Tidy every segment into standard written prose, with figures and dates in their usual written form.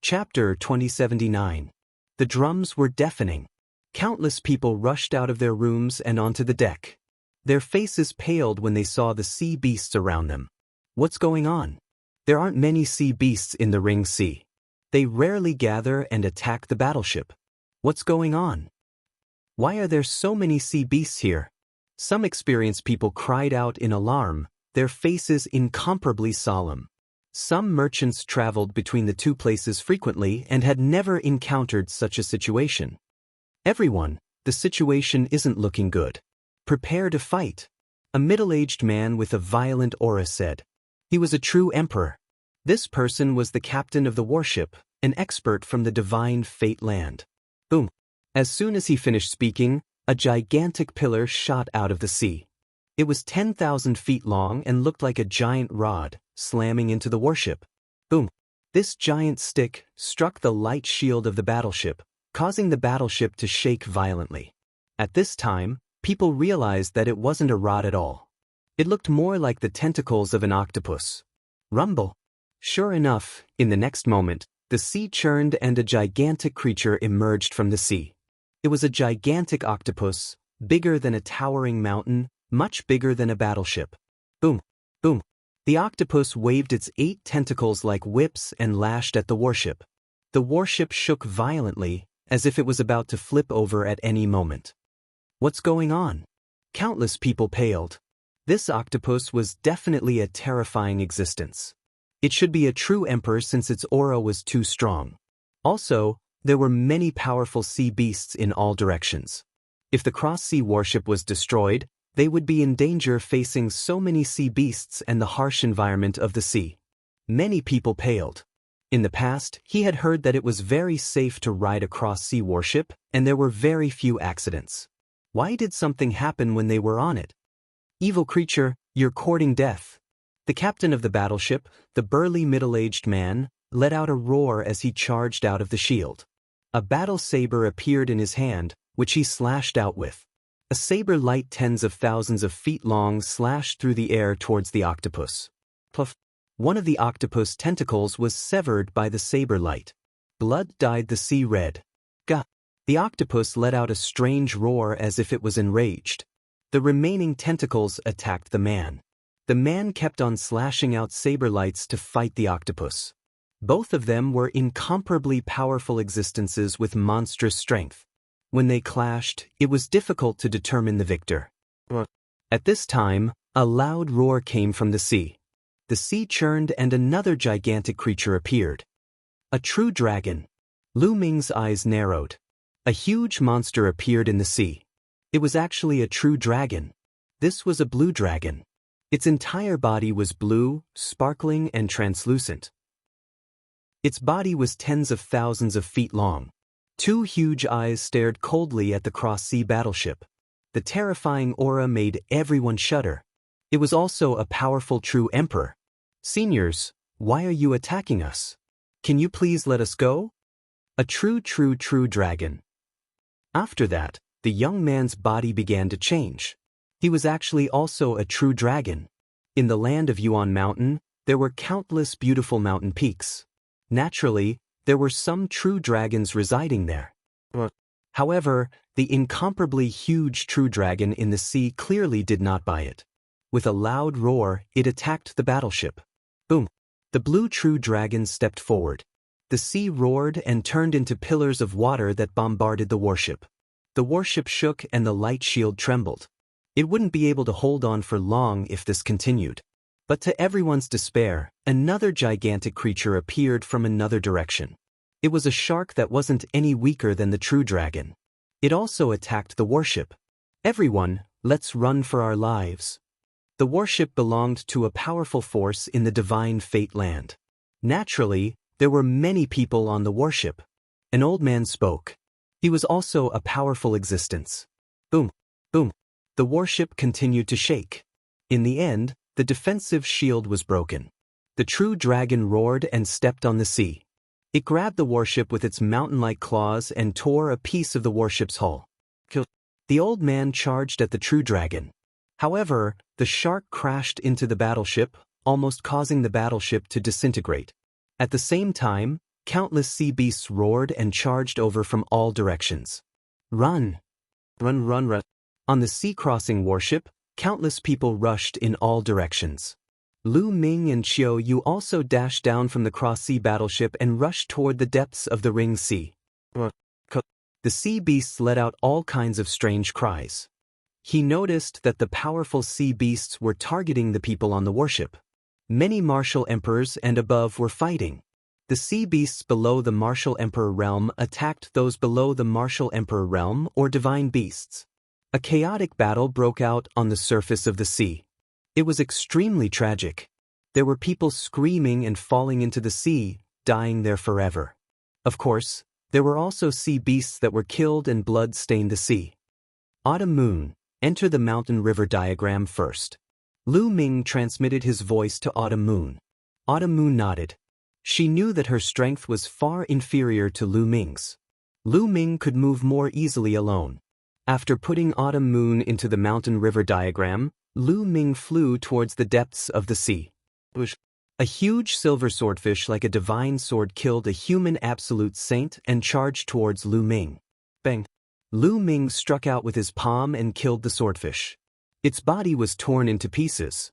Chapter 2079. The drums were deafening. Countless people rushed out of their rooms and onto the deck. Their faces paled when they saw the sea beasts around them. What's going on? There aren't many sea beasts in the Ring Sea. They rarely gather and attack the battleship. What's going on? Why are there so many sea beasts here? Some experienced people cried out in alarm, their faces incomparably solemn. Some merchants traveled between the two places frequently and had never encountered such a situation. Everyone, the situation isn't looking good. Prepare to fight. A middle-aged man with a violent aura said. He was a true emperor. This person was the captain of the warship, an expert from the divine fate land. Boom. As soon as he finished speaking, a gigantic pillar shot out of the sea. It was 10,000 feet long and looked like a giant rod, slamming into the warship. Boom. This giant stick struck the light shield of the battleship, causing the battleship to shake violently. At this time, people realized that it wasn't a rod at all. It looked more like the tentacles of an octopus. Rumble. Sure enough, in the next moment, the sea churned and a gigantic creature emerged from the sea. It was a gigantic octopus, bigger than a towering mountain, much bigger than a battleship. Boom. Boom. The octopus waved its 8 tentacles like whips and lashed at the warship. The warship shook violently, as if it was about to flip over at any moment. What's going on? Countless people paled. This octopus was definitely a terrifying existence. It should be a true emperor since its aura was too strong. Also, there were many powerful sea beasts in all directions. If the cross-sea warship was destroyed, they would be in danger facing so many sea beasts and the harsh environment of the sea. Many people paled. In the past, he had heard that it was very safe to ride a cross-sea warship, and there were very few accidents. Why did something happen when they were on it? Evil creature, you're courting death. The captain of the battleship, the burly middle-aged man, let out a roar as he charged out of the shield. A battle saber appeared in his hand, which he slashed out with. A saber light tens of thousands of feet long slashed through the air towards the octopus. Pluff. One of the octopus tentacles was severed by the saber light. Blood dyed the sea red. Gah! The octopus let out a strange roar as if it was enraged. The remaining tentacles attacked the man. The man kept on slashing out saber lights to fight the octopus. Both of them were incomparably powerful existences with monstrous strength. When they clashed, it was difficult to determine the victor. At this time, a loud roar came from the sea. The sea churned and another gigantic creature appeared. A true dragon. Lu Ming's eyes narrowed. A huge monster appeared in the sea. It was actually a true dragon. This was a blue dragon. Its entire body was blue, sparkling and translucent. Its body was tens of thousands of feet long. 2 huge eyes stared coldly at the cross-sea battleship. The terrifying aura made everyone shudder. It was also a powerful true emperor. Seniors, why are you attacking us? Can you please let us go? A true dragon. After that, the young man's body began to change. He was actually also a true dragon. In the land of Yuan Mountain, there were countless beautiful mountain peaks. Naturally, there were some true dragons residing there. However, the incomparably huge true dragon in the sea clearly did not buy it. With a loud roar, it attacked the battleship. Boom! The blue true dragon stepped forward. The sea roared and turned into pillars of water that bombarded the warship. The warship shook and the light shield trembled. It wouldn't be able to hold on for long if this continued. But to everyone's despair, another gigantic creature appeared from another direction. It was a shark that wasn't any weaker than the true dragon. It also attacked the warship. Everyone, let's run for our lives. The warship belonged to a powerful force in the divine fate land. Naturally, there were many people on the warship. An old man spoke. He was also a powerful existence. Boom! Boom! The warship continued to shake. In the end, the defensive shield was broken. The true dragon roared and stepped on the sea. It grabbed the warship with its mountain-like claws and tore a piece of the warship's hull. The old man charged at the true dragon. However, the shark crashed into the battleship, almost causing the battleship to disintegrate. At the same time, Countless sea beasts roared and charged over from all directions. Run! Run, run, run! On the sea-crossing warship, countless people rushed in all directions. Lu Ming and Qiu Yu also dashed down from the cross-sea battleship and rushed toward the depths of the Ring Sea. The sea beasts let out all kinds of strange cries. He noticed that the powerful sea beasts were targeting the people on the warship. Many martial emperors and above were fighting. The sea beasts below the martial emperor realm attacked those below the martial emperor realm or divine beasts. A chaotic battle broke out on the surface of the sea. It was extremely tragic. There were people screaming and falling into the sea, dying there forever. Of course, there were also sea beasts that were killed and blood stained the sea. Autumn Moon, enter the mountain river diagram first. Lu Ming transmitted his voice to Autumn Moon. Autumn Moon nodded. She knew that her strength was far inferior to Lu Ming's. Lu Ming could move more easily alone. After putting Autumn Moon into the mountain river diagram, Lu Ming flew towards the depths of the sea. A huge silver swordfish like a divine sword killed a human absolute saint and charged towards Lu Ming. Bang! Lu Ming struck out with his palm and killed the swordfish. Its body was torn into pieces.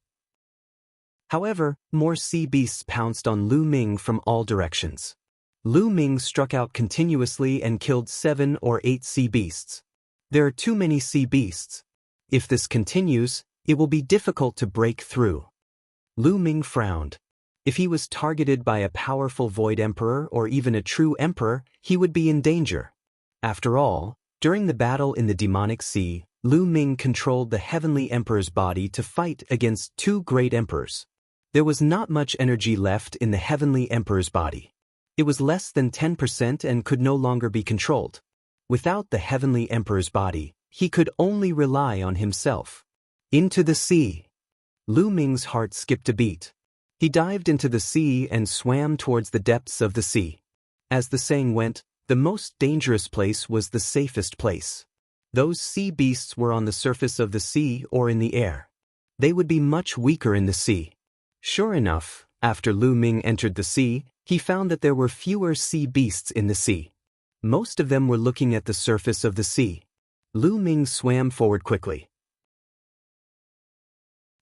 However, more sea beasts pounced on Lu Ming from all directions. Lu Ming struck out continuously and killed 7 or 8 sea beasts. There are too many sea beasts. If this continues, it will be difficult to break through. Lu Ming frowned. If he was targeted by a powerful Void Emperor or even a true Emperor, he would be in danger. After all, during the battle in the demonic sea, Lu Ming controlled the Heavenly Emperor's body to fight against 2 great emperors. There was not much energy left in the Heavenly Emperor's body. It was less than 10% and could no longer be controlled. Without the Heavenly Emperor's body, he could only rely on himself. Into the sea. Lu Ming's heart skipped a beat. He dived into the sea and swam towards the depths of the sea. As the saying went, the most dangerous place was the safest place. Those sea beasts were on the surface of the sea or in the air. They would be much weaker in the sea. Sure enough, after Lu Ming entered the sea, he found that there were fewer sea beasts in the sea. Most of them were looking at the surface of the sea. Lu Ming swam forward quickly.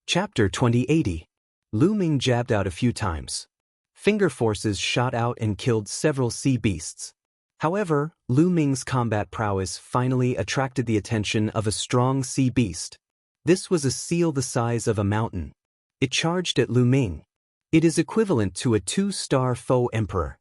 Chapter 2080. Lu Ming jabbed out a few times. Finger forces shot out and killed several sea beasts. However, Lu Ming's combat prowess finally attracted the attention of a strong sea beast. This was a seal the size of a mountain. It charged at Lu Ming. It is equivalent to a 2-star foe emperor.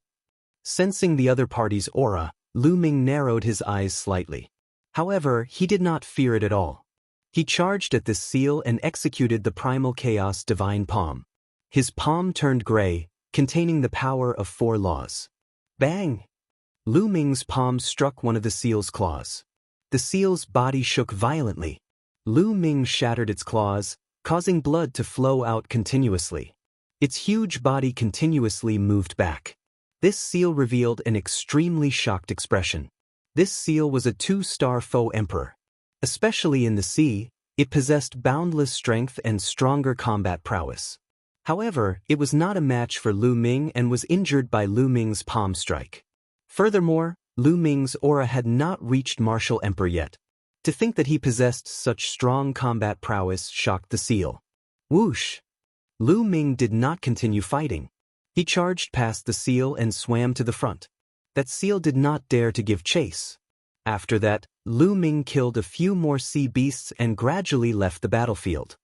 Sensing the other party's aura, Lu Ming narrowed his eyes slightly. However, he did not fear it at all. He charged at this seal and executed the primal chaos divine palm. His palm turned gray, containing the power of 4 laws. Bang! Lu Ming's palm struck one of the seal's claws. The seal's body shook violently. Lu Ming shattered its claws, causing blood to flow out continuously. Its huge body continuously moved back. This seal revealed an extremely shocked expression. This seal was a 2-star foe emperor. Especially in the sea, it possessed boundless strength and stronger combat prowess. However, it was not a match for Lu Ming and was injured by Lu Ming's palm strike. Furthermore, Lu Ming's aura had not reached martial emperor yet. To think that he possessed such strong combat prowess shocked the seal. Whoosh! Lu Ming did not continue fighting. He charged past the seal and swam to the front. That seal did not dare to give chase. After that, Lu Ming killed a few more sea beasts and gradually left the battlefield.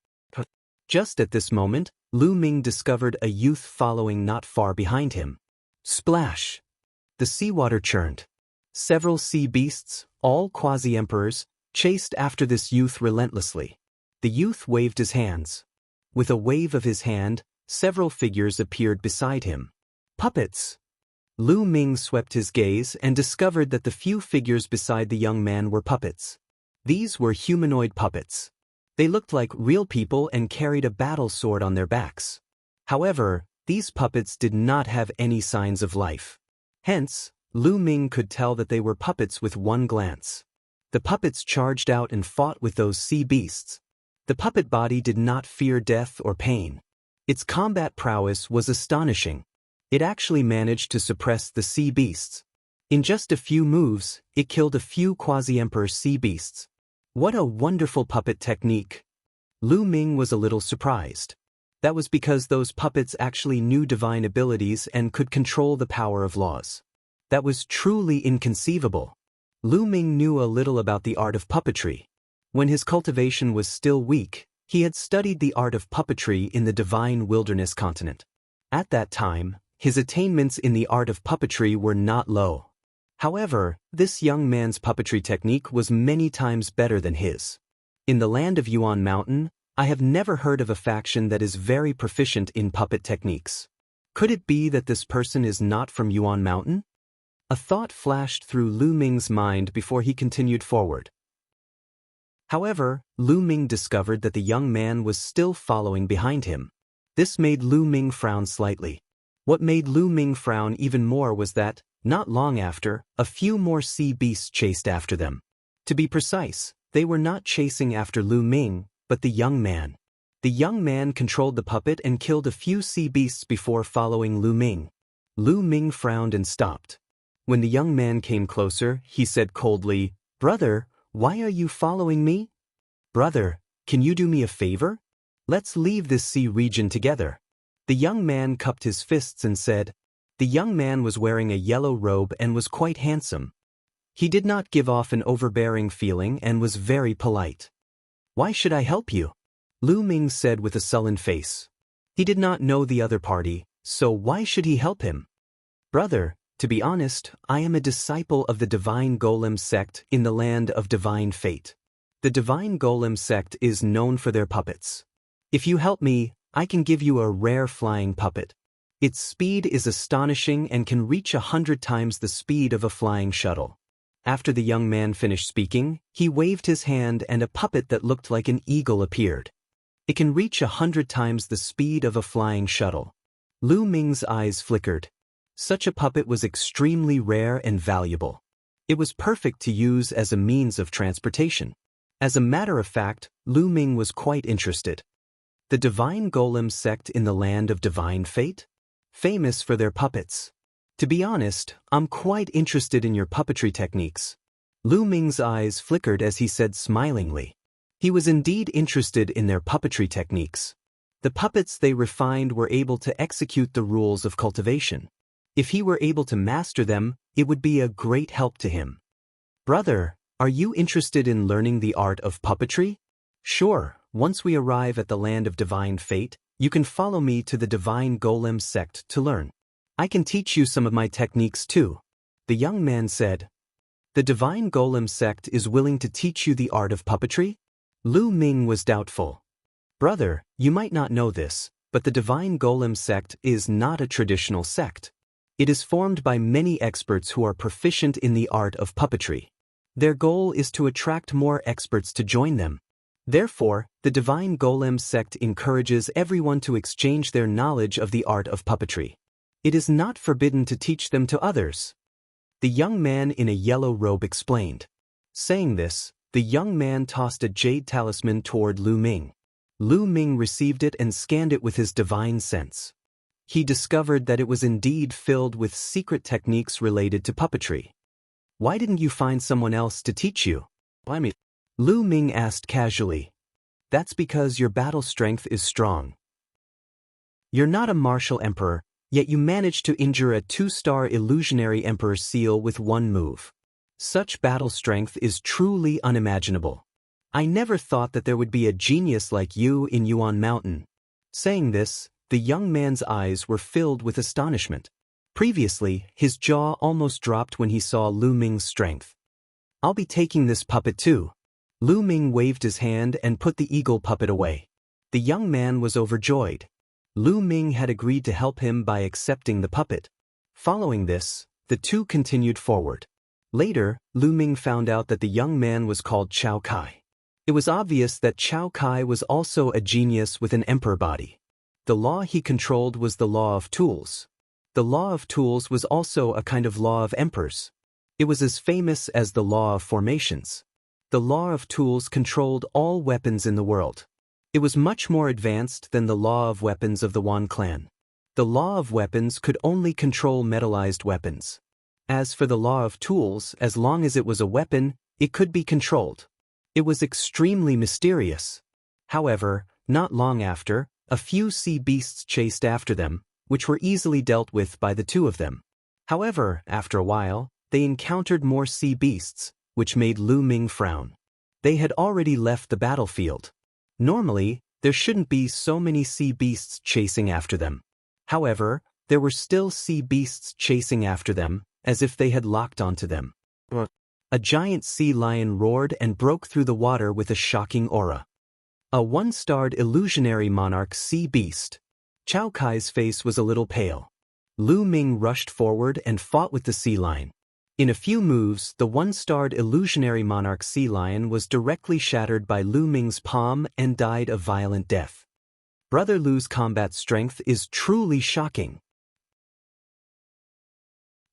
Just at this moment, Lu Ming discovered a youth following not far behind him. Splash! The seawater churned. Several sea beasts, all quasi-emperors, chased after this youth relentlessly. The youth waved his hands. With a wave of his hand, several figures appeared beside him. Puppets! Lu Ming swept his gaze and discovered that the few figures beside the young man were puppets. These were humanoid puppets. They looked like real people and carried a battle sword on their backs. However, these puppets did not have any signs of life. Hence, Lu Ming could tell that they were puppets with one glance. The puppets charged out and fought with those sea beasts. The puppet body did not fear death or pain. Its combat prowess was astonishing. It actually managed to suppress the sea beasts. In just a few moves, it killed a few quasi-emperor sea beasts. What a wonderful puppet technique! Lu Ming was a little surprised. That was because those puppets actually knew divine abilities and could control the power of laws. That was truly inconceivable. Lu Ming knew a little about the art of puppetry. When his cultivation was still weak, he had studied the art of puppetry in the divine wilderness continent. At that time, his attainments in the art of puppetry were not low. However, this young man's puppetry technique was many times better than his. In the land of Yuan Mountain, I have never heard of a faction that is very proficient in puppet techniques. Could it be that this person is not from Yuan Mountain? A thought flashed through Lu Ming's mind before he continued forward. However, Lu Ming discovered that the young man was still following behind him. This made Lu Ming frown slightly. What made Lu Ming frown even more was that, not long after, a few more sea beasts chased after them. To be precise, they were not chasing after Lu Ming, but the young man. The young man controlled the puppet and killed a few sea beasts before following Lu Ming. Lu Ming frowned and stopped. When the young man came closer, he said coldly, "Brother, why are you following me?" "Brother, can you do me a favor? Let's leave this sea region together." The young man cupped his fists and said. The young man was wearing a yellow robe and was quite handsome. He did not give off an overbearing feeling and was very polite. "Why should I help you?" Lu Ming said with a sullen face. He did not know the other party, so why should he help him? "Brother, to be honest, I am a disciple of the Divine Golem sect in the land of Divine Fate. The Divine Golem sect is known for their puppets. If you help me, I can give you a rare flying puppet. Its speed is astonishing and can reach 100 times the speed of a flying shuttle." After the young man finished speaking, he waved his hand and a puppet that looked like an eagle appeared. It can reach 100 times the speed of a flying shuttle. Lu Ming's eyes flickered. Such a puppet was extremely rare and valuable. It was perfect to use as a means of transportation. As a matter of fact, Lu Ming was quite interested. The Divine Golem sect in the land of Divine Fate? Famous for their puppets. To be honest, I'm quite interested in your puppetry techniques. Lu Ming's eyes flickered as he said smilingly. He was indeed interested in their puppetry techniques. The puppets they refined were able to execute the rules of cultivation. If he were able to master them, it would be a great help to him. "Brother, are you interested in learning the art of puppetry?" "Sure, once we arrive at the land of Divine Fate, you can follow me to the Divine Golem sect to learn. I can teach you some of my techniques too," the young man said. "The Divine Golem sect is willing to teach you the art of puppetry?" Lu Ming was doubtful. "Brother, you might not know this, but the Divine Golem sect is not a traditional sect. It is formed by many experts who are proficient in the art of puppetry. Their goal is to attract more experts to join them. Therefore, the Divine Golem sect encourages everyone to exchange their knowledge of the art of puppetry. It is not forbidden to teach them to others," the young man in a yellow robe explained. Saying this, the young man tossed a jade talisman toward Lu Ming. Lu Ming received it and scanned it with his divine sense. He discovered that it was indeed filled with secret techniques related to puppetry. "Why didn't you find someone else to teach you?" Lu Ming asked casually. "That's because your battle strength is strong. You're not a martial emperor, yet you managed to injure a 2-star illusionary emperor seal with one move. Such battle strength is truly unimaginable. I never thought that there would be a genius like you in Yuan Mountain." Saying this, the young man's eyes were filled with astonishment. Previously, his jaw almost dropped when he saw Lu Ming's strength. "I'll be taking this puppet too." Lu Ming waved his hand and put the eagle puppet away. The young man was overjoyed. Lu Ming had agreed to help him by accepting the puppet. Following this, the two continued forward. Later, Lu Ming found out that the young man was called Chao Kai. It was obvious that Chao Kai was also a genius with an emperor body. The law he controlled was the law of tools. The law of tools was also a kind of law of emperors. It was as famous as the law of formations. The law of tools controlled all weapons in the world. It was much more advanced than the law of weapons of the Wan clan. The law of weapons could only control metallized weapons. As for the law of tools, as long as it was a weapon, it could be controlled. It was extremely mysterious. However, not long after, a few sea beasts chased after them, which were easily dealt with by the two of them. However, after a while, they encountered more sea beasts, which made Lu Ming frown. They had already left the battlefield. Normally, there shouldn't be so many sea beasts chasing after them. However, there were still sea beasts chasing after them, as if they had locked onto them. A giant sea lion roared and broke through the water with a shocking aura. A one-starred illusionary monarch sea beast. Chao Kai's face was a little pale. Lu Ming rushed forward and fought with the sea lion. In a few moves, the one-starred illusionary monarch sea lion was directly shattered by Lu Ming's palm and died a violent death. Brother Lu's combat strength is truly shocking.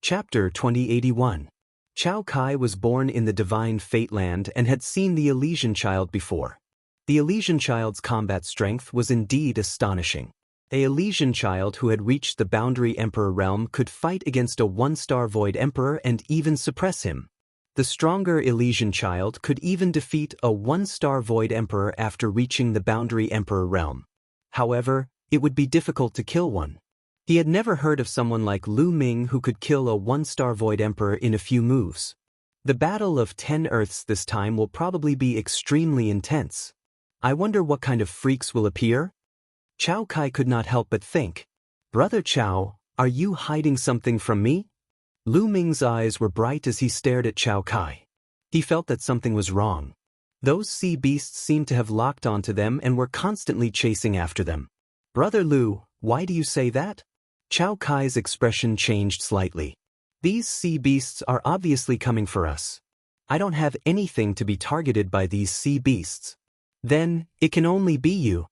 Chapter 2081. Chao Kai was born in the Divine Fate Land and had seen the Elysian Child before. The Elysian Child's combat strength was indeed astonishing. A Elysian Child who had reached the Boundary Emperor realm could fight against a one-star Void Emperor and even suppress him. The stronger Elysian Child could even defeat a one-star Void Emperor after reaching the Boundary Emperor realm. However, it would be difficult to kill one. He had never heard of someone like Lu Ming who could kill a one-star Void Emperor in a few moves. The Battle of 10 Earths this time will probably be extremely intense. I wonder what kind of freaks will appear? Chao Kai could not help but think. Brother Chao, are you hiding something from me? Lu Ming's eyes were bright as he stared at Chao Kai. He felt that something was wrong. Those sea beasts seemed to have locked onto them and were constantly chasing after them. Brother Lu, why do you say that? Chao Kai's expression changed slightly. These sea beasts are obviously coming for us. I don't have anything to be targeted by these sea beasts. Then, it can only be you.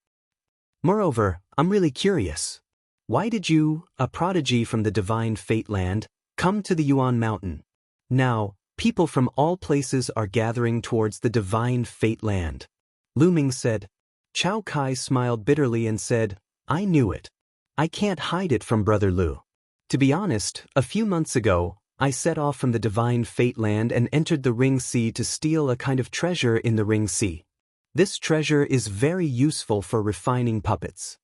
Moreover, I'm really curious. Why did you, a prodigy from the Divine Fate Land, come to the Yuan Mountain? Now, people from all places are gathering towards the Divine Fate Land. Lu Ming said. Chao Kai smiled bitterly and said, I knew it. I can't hide it from Brother Lu. To be honest, a few months ago, I set off from the Divine Fate Land and entered the Ring Sea to steal a kind of treasure in the Ring Sea. This treasure is very useful for refining puppets.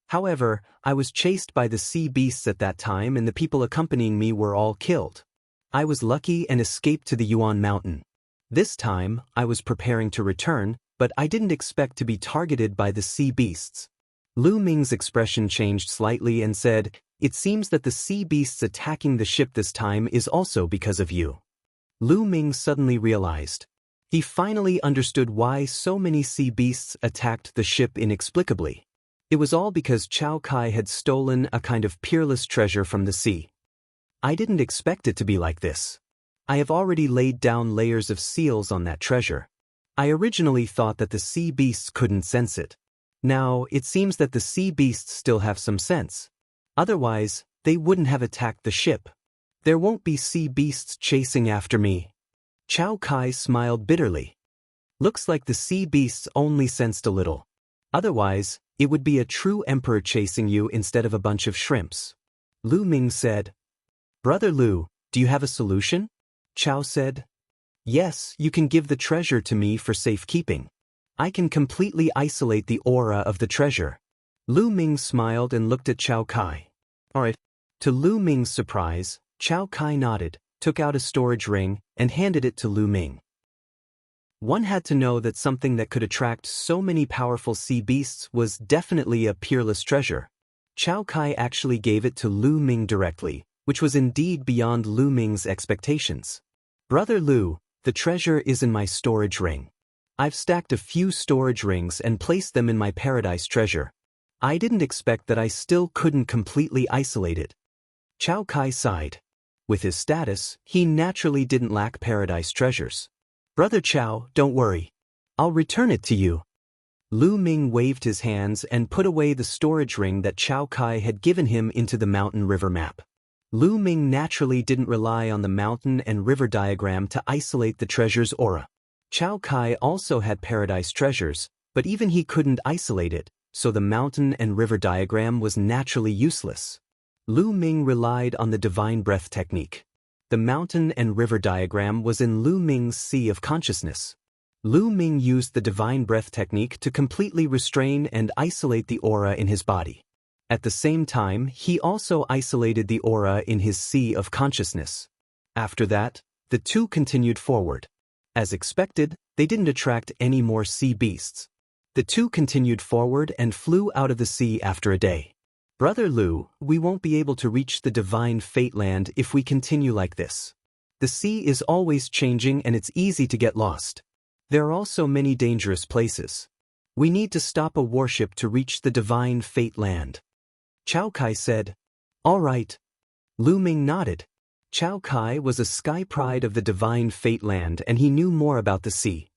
However, I was chased by the sea beasts at that time and the people accompanying me were all killed. I was lucky and escaped to the Yuan Mountain. This time, I was preparing to return, but I didn't expect to be targeted by the sea beasts. Lu Ming's expression changed slightly and said, It seems that the sea beasts attacking the ship this time is also because of you. Lu Ming suddenly realized. He finally understood why so many sea beasts attacked the ship inexplicably. It was all because Chao Kai had stolen a kind of peerless treasure from the sea. I didn't expect it to be like this. I have already laid down layers of seals on that treasure. I originally thought that the sea beasts couldn't sense it. Now, it seems that the sea beasts still have some sense. Otherwise, they wouldn't have attacked the ship. There won't be sea beasts chasing after me. Chao Kai smiled bitterly. Looks like the sea beasts only sensed a little. Otherwise, it would be a true emperor chasing you instead of a bunch of shrimps. Lu Ming said. Brother Lu, do you have a solution? Chao said. Yes, you can give the treasure to me for safekeeping. I can completely isolate the aura of the treasure. Lu Ming smiled and looked at Chao Kai. Alright. To Lu Ming's surprise, Chao Kai nodded, took out a storage ring, and handed it to Lu Ming. One had to know that something that could attract so many powerful sea beasts was definitely a peerless treasure. Chao Kai actually gave it to Lu Ming directly, which was indeed beyond Lu Ming's expectations. Brother Lu, the treasure is in my storage ring. I've stacked a few storage rings and placed them in my paradise treasure. I didn't expect that I still couldn't completely isolate it. Chao Kai sighed. With his status, he naturally didn't lack paradise treasures. Brother Chao, don't worry. I'll return it to you. Lu Ming waved his hands and put away the storage ring that Chao Kai had given him into the mountain river map. Lu Ming naturally didn't rely on the mountain and river diagram to isolate the treasure's aura. Chao Kai also had paradise treasures, but even he couldn't isolate it, so the mountain and river diagram was naturally useless. Lu Ming relied on the divine breath technique. The mountain and river diagram was in Lu Ming's sea of consciousness. Lu Ming used the divine breath technique to completely restrain and isolate the aura in his body. At the same time, he also isolated the aura in his sea of consciousness. After that, the two continued forward. As expected, they didn't attract any more sea beasts. The two continued forward and flew out of the sea after a day. Brother Lu, we won't be able to reach the divine fate land if we continue like this. The sea is always changing and it's easy to get lost. There are also many dangerous places. We need to stop a warship to reach the divine fate land. Chao Kai said. All right. Lu Ming nodded. Chao Kai was a sky pride of the divine fate land and he knew more about the sea.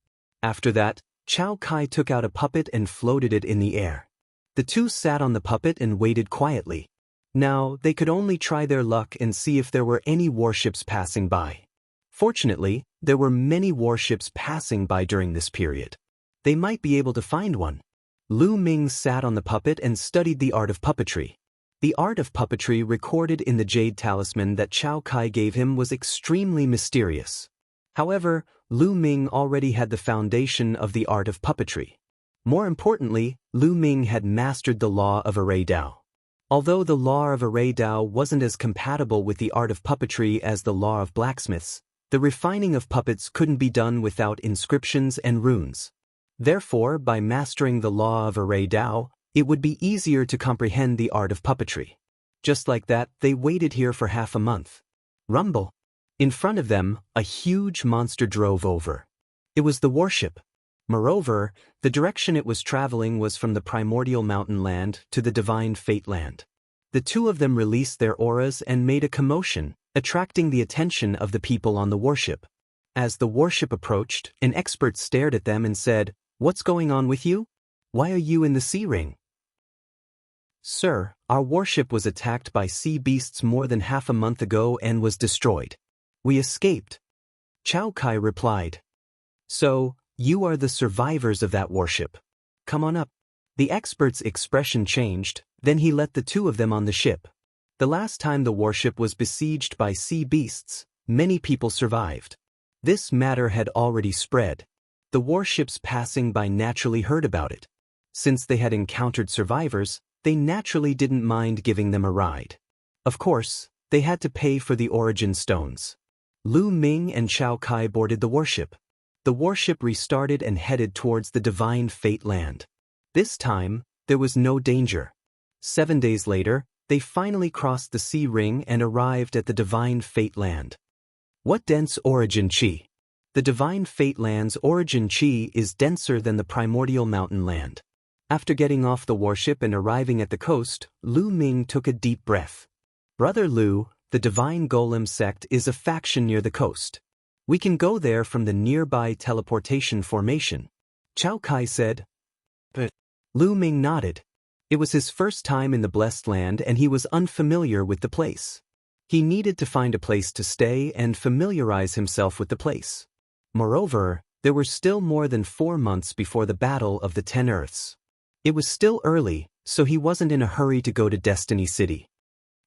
After that, Chao Kai took out a puppet and floated it in the air. The two sat on the puppet and waited quietly. Now, they could only try their luck and see if there were any warships passing by. Fortunately, there were many warships passing by during this period. They might be able to find one. Lu Ming sat on the puppet and studied the art of puppetry. The art of puppetry recorded in the jade talisman that Chao Kai gave him was extremely mysterious. However, Lu Ming already had the foundation of the art of puppetry. More importantly, Lu Ming had mastered the law of array Dao. Although the law of array Dao wasn't as compatible with the art of puppetry as the law of blacksmiths, the refining of puppets couldn't be done without inscriptions and runes. Therefore, by mastering the law of array Dao, it would be easier to comprehend the art of puppetry. Just like that, they waited here for half a month. Rumble. In front of them, a huge monster drove over. It was the warship. Moreover, the direction it was traveling was from the primordial mountain land to the divine fate land. The two of them released their auras and made a commotion, attracting the attention of the people on the warship. As the warship approached, an expert stared at them and said, "What's going on with you? Why are you in the sea ring?" "Sir, our warship was attacked by sea beasts more than half a month ago and was destroyed. We escaped." Chao Kai replied. "So, you are the survivors of that warship. Come on up." The expert's expression changed, then he let the two of them on the ship. The last time the warship was besieged by sea beasts, many people survived. This matter had already spread. The warships passing by naturally heard about it. Since they had encountered survivors, they naturally didn't mind giving them a ride. Of course, they had to pay for the origin stones. Lu Ming and Chao Kai boarded the warship. The warship restarted and headed towards the divine fate land. This time, there was no danger. 7 days later, they finally crossed the sea ring and arrived at the divine fate land. What dense origin chi? The divine fate land's origin chi is denser than the primordial mountain land. After getting off the warship and arriving at the coast, Lu Ming took a deep breath. Brother Lu, the divine golem sect is a faction near the coast. We can go there from the nearby teleportation formation. Chao Kai said. But Lu Ming nodded. It was his first time in the Blessed Land and he was unfamiliar with the place. He needed to find a place to stay and familiarize himself with the place. Moreover, there were still more than 4 months before the Battle of the 10 Earths. It was still early, so he wasn't in a hurry to go to Destiny City.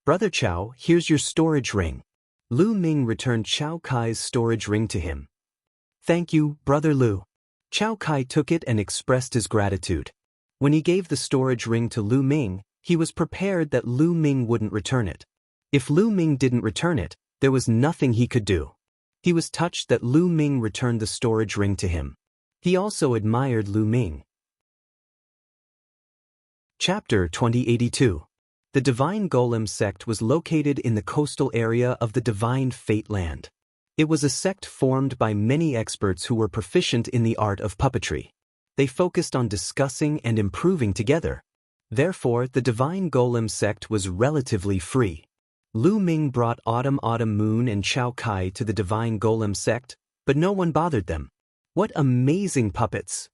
Brother Chao, here's your storage ring. Lu Ming returned Chao Kai's storage ring to him. Thank you, Brother Lu. Chao Kai took it and expressed his gratitude. When he gave the storage ring to Lu Ming, he was prepared that Lu Ming wouldn't return it. If Lu Ming didn't return it, there was nothing he could do. He was touched that Lu Ming returned the storage ring to him. He also admired Lu Ming. Chapter 2082. The Divine Golem sect was located in the coastal area of the Divine Fate Land. It was a sect formed by many experts who were proficient in the art of puppetry. They focused on discussing and improving together. Therefore, the Divine Golem sect was relatively free. Lu Ming brought Autumn Moon and Chao Kai to the Divine Golem sect, but no one bothered them. What amazing puppets!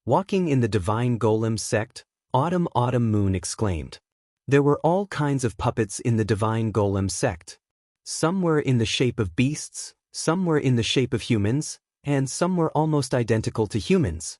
Walking in the Divine Golem sect, Autumn Moon exclaimed. There were all kinds of puppets in the Divine Golem sect. Some were in the shape of beasts, some were in the shape of humans, and some were almost identical to humans.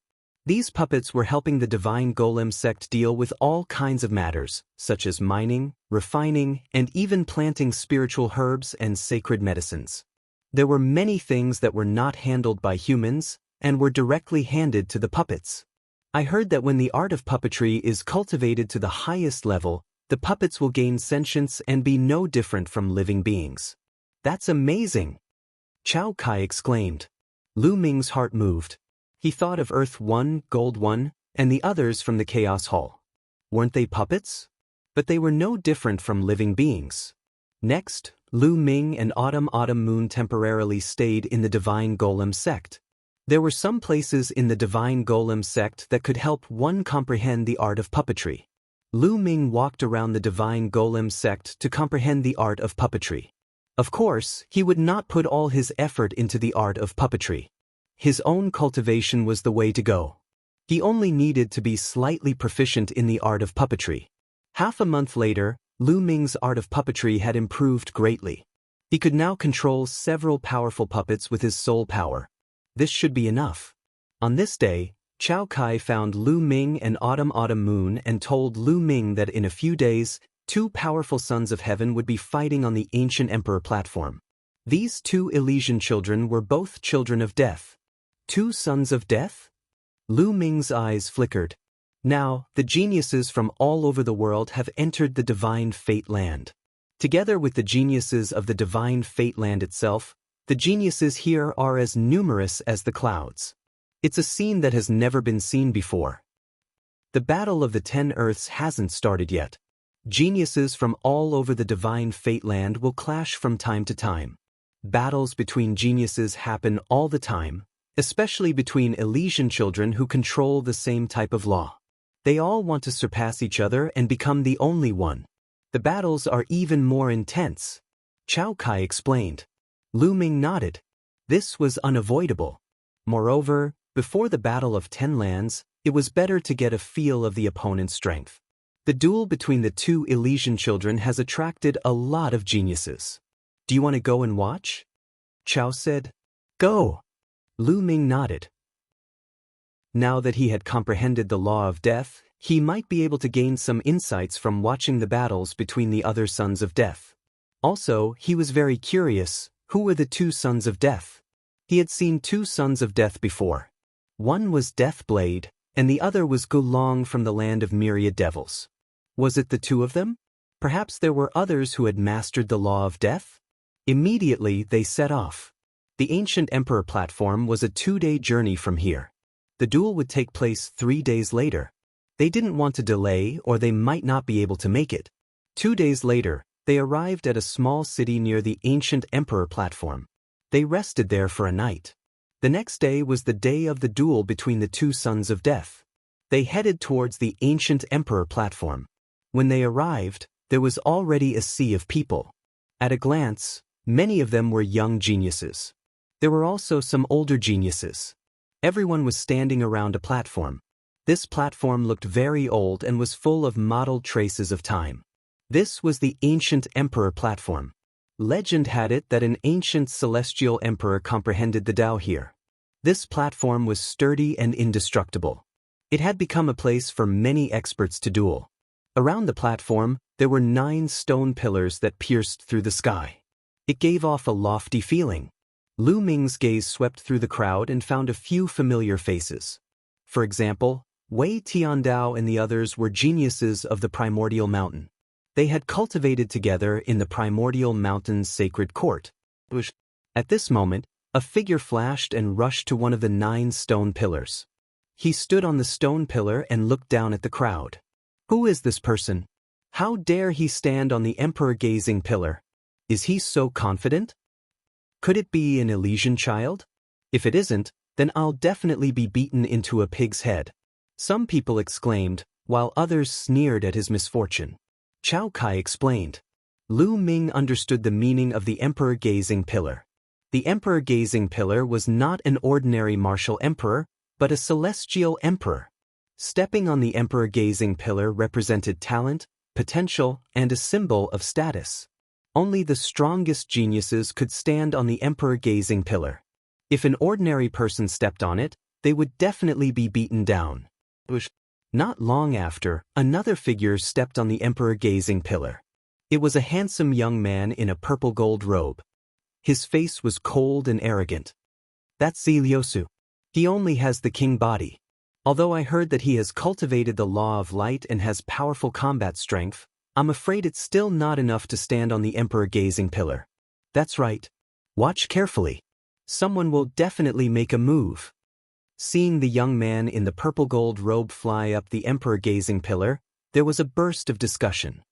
These puppets were helping the divine golem sect deal with all kinds of matters, such as mining, refining, and even planting spiritual herbs and sacred medicines. There were many things that were not handled by humans and were directly handed to the puppets. I heard that when the art of puppetry is cultivated to the highest level, the puppets will gain sentience and be no different from living beings. That's amazing! Chao Kai exclaimed. Lu Ming's heart moved. He thought of Earth 1, Gold 1, and the others from the Chaos Hall. Weren't they puppets? But they were no different from living beings. Next, Lu Ming and Autumn Moon temporarily stayed in the Divine Golem sect. There were some places in the Divine Golem sect that could help one comprehend the art of puppetry. Lu Ming walked around the Divine Golem sect to comprehend the art of puppetry. Of course, he would not put all his effort into the art of puppetry. His own cultivation was the way to go. He only needed to be slightly proficient in the art of puppetry. Half a month later, Lu Ming's art of puppetry had improved greatly. He could now control several powerful puppets with his soul power. This should be enough. On this day, Chao Kai found Lu Ming and Autumn Moon and told Lu Ming that in a few days, 2 powerful sons of heaven would be fighting on the ancient emperor platform. These 2 Elysian children were both children of death. 2 sons of death? Lu Ming's eyes flickered. Now, the geniuses from all over the world have entered the divine fate land. Together with the geniuses of the divine fate land itself, the geniuses here are as numerous as the clouds. It's a scene that has never been seen before. The battle of the 10 Earths hasn't started yet. Geniuses from all over the divine fate land will clash from time to time. Battles between geniuses happen all the time, especially between Elysian children who control the same type of law. They all want to surpass each other and become the only one. The battles are even more intense. Chao Kai explained. Lu Ming nodded. This was unavoidable. Moreover, before the Battle of 10 Lands, it was better to get a feel of the opponent's strength. The duel between the 2 Elysian children has attracted a lot of geniuses. Do you want to go and watch? Chao said. Go. Lu Ming nodded. Now that he had comprehended the law of death, he might be able to gain some insights from watching the battles between the other sons of death. Also, he was very curious, who were the 2 sons of death? He had seen 2 sons of death before. One was Deathblade, and the other was Gulong from the land of myriad devils. Was it the 2 of them? Perhaps there were others who had mastered the law of death? Immediately, they set off. The ancient emperor platform was a 2-day journey from here. The duel would take place 3 days later. They didn't want to delay or they might not be able to make it. 2 days later, they arrived at a small city near the ancient emperor platform. They rested there for a night. The next day was the day of the duel between the 2 sons of death. They headed towards the ancient emperor platform. When they arrived, there was already a sea of people. At a glance, many of them were young geniuses. There were also some older geniuses. Everyone was standing around a platform. This platform looked very old and was full of mottled traces of time. This was the ancient emperor platform. Legend had it that an ancient celestial emperor comprehended the Tao here. This platform was sturdy and indestructible. It had become a place for many experts to duel. Around the platform, there were 9 stone pillars that pierced through the sky. It gave off a lofty feeling. Lu Ming's gaze swept through the crowd and found a few familiar faces. For example, Wei Tiandao and the others were geniuses of the primordial mountain. They had cultivated together in the primordial mountain's sacred court. At this moment, a figure flashed and rushed to one of the 9 stone pillars. He stood on the stone pillar and looked down at the crowd. Who is this person? How dare he stand on the emperor-gazing pillar? Is he so confident? Could it be an Elysian child? If it isn't, then I'll definitely be beaten into a pig's head. Some people exclaimed, while others sneered at his misfortune. Chao Kai explained. Lu Ming understood the meaning of the emperor-gazing pillar. The emperor-gazing pillar was not an ordinary martial emperor, but a celestial emperor. Stepping on the emperor-gazing pillar represented talent, potential, and a symbol of status. Only the strongest geniuses could stand on the emperor-gazing pillar. If an ordinary person stepped on it, they would definitely be beaten down. Not long after, another figure stepped on the emperor-gazing pillar. It was a handsome young man in a purple gold robe. His face was cold and arrogant. That's Ziliosu. He only has the king body. Although I heard that he has cultivated the law of light and has powerful combat strength, I'm afraid it's still not enough to stand on the emperor-gazing pillar. That's right. Watch carefully. Someone will definitely make a move. Seeing the young man in the purple gold robe fly up the emperor-gazing pillar, there was a burst of discussion.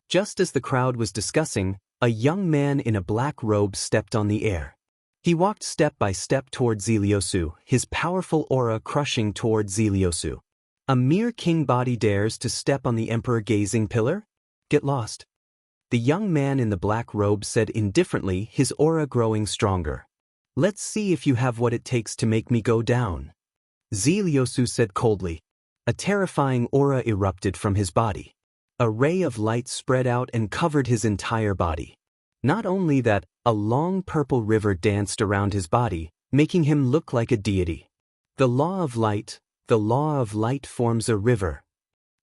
Just as the crowd was discussing, a young man in a black robe stepped on the air. He walked step by step toward Ziliosu, his powerful aura crushing toward Ziliosu. A mere king body dares to step on the emperor-gazing pillar? Get lost. The young man in the black robe said indifferently, his aura growing stronger. Let's see if you have what it takes to make me go down. Ziliosu said coldly. A terrifying aura erupted from his body. A ray of light spread out and covered his entire body. Not only that, a long purple river danced around his body, making him look like a deity. The law of light forms a river.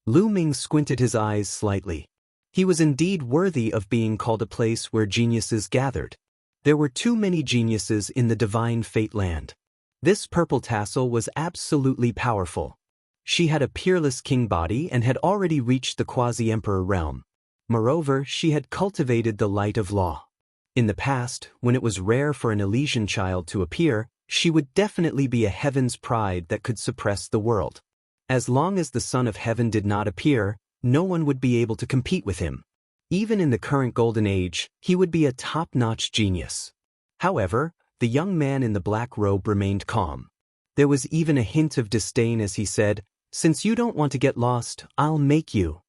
Lu Ming squinted his eyes slightly. He was indeed worthy of being called a place where geniuses gathered. There were too many geniuses in the divine fate land. This purple tassel was absolutely powerful. She had a peerless king body and had already reached the quasi-emperor realm. Moreover, she had cultivated the light of law. In the past, when it was rare for an Elysian child to appear, she would definitely be a heaven's pride that could suppress the world. As long as the son of heaven did not appear, no one would be able to compete with him. Even in the current golden age, he would be a top-notch genius. However, the young man in the black robe remained calm. There was even a hint of disdain as he said, "Since you don't want to get lost, I'll make you."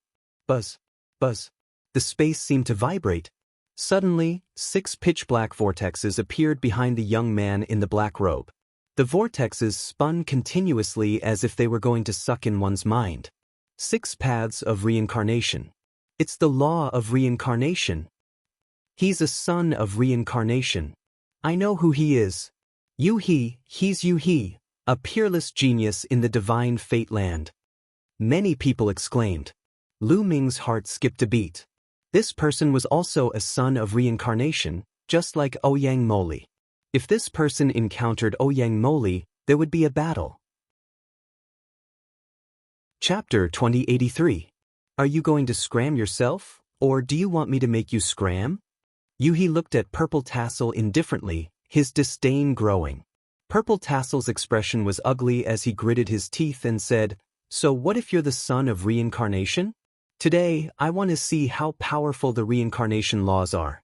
Buzz. Buzz. The space seemed to vibrate. Suddenly, 6 pitch-black vortexes appeared behind the young man in the black robe. The vortexes spun continuously as if they were going to suck in one's mind. 6 paths of reincarnation. It's the law of reincarnation. He's a son of reincarnation. I know who he is. He's Yu-He, a peerless genius in the divine fate land. Many people exclaimed. Lu Ming's heart skipped a beat. This person was also a son of reincarnation, just like Ouyang Moli. If this person encountered Ouyang Moli, there would be a battle. Chapter 2083. Are you going to scram yourself, or do you want me to make you scram? Yu-He looked at Purple Tassel indifferently, his disdain growing. Purple Tassel's expression was ugly as he gritted his teeth and said, "So what if you're the son of reincarnation? Today, I want to see how powerful the reincarnation laws are."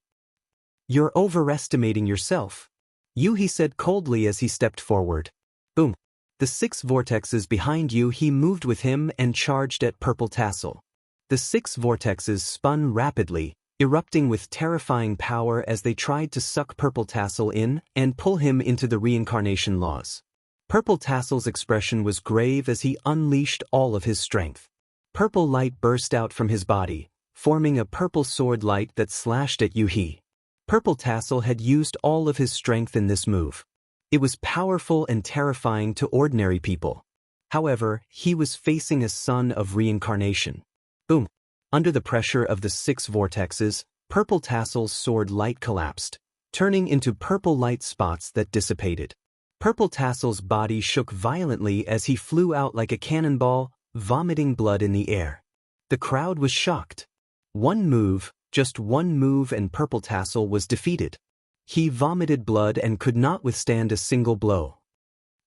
You're overestimating yourself, Yu-He said coldly as he stepped forward. Boom. The 6 vortexes behind Yu-He moved with him and charged at Purple Tassel. The 6 vortexes spun rapidly, erupting with terrifying power as they tried to suck Purple Tassel in and pull him into the reincarnation laws. Purple Tassel's expression was grave as he unleashed all of his strength. Purple light burst out from his body, forming a purple sword light that slashed at Yu-He. Purple Tassel had used all of his strength in this move. It was powerful and terrifying to ordinary people. However, he was facing a son of reincarnation. Boom. Under the pressure of the 6 vortexes, Purple Tassel's sword light collapsed, turning into purple light spots that dissipated. Purple Tassel's body shook violently as he flew out like a cannonball, vomiting blood in the air. The crowd was shocked. One move, just one move, and Purple Tassel was defeated. He vomited blood and could not withstand a single blow.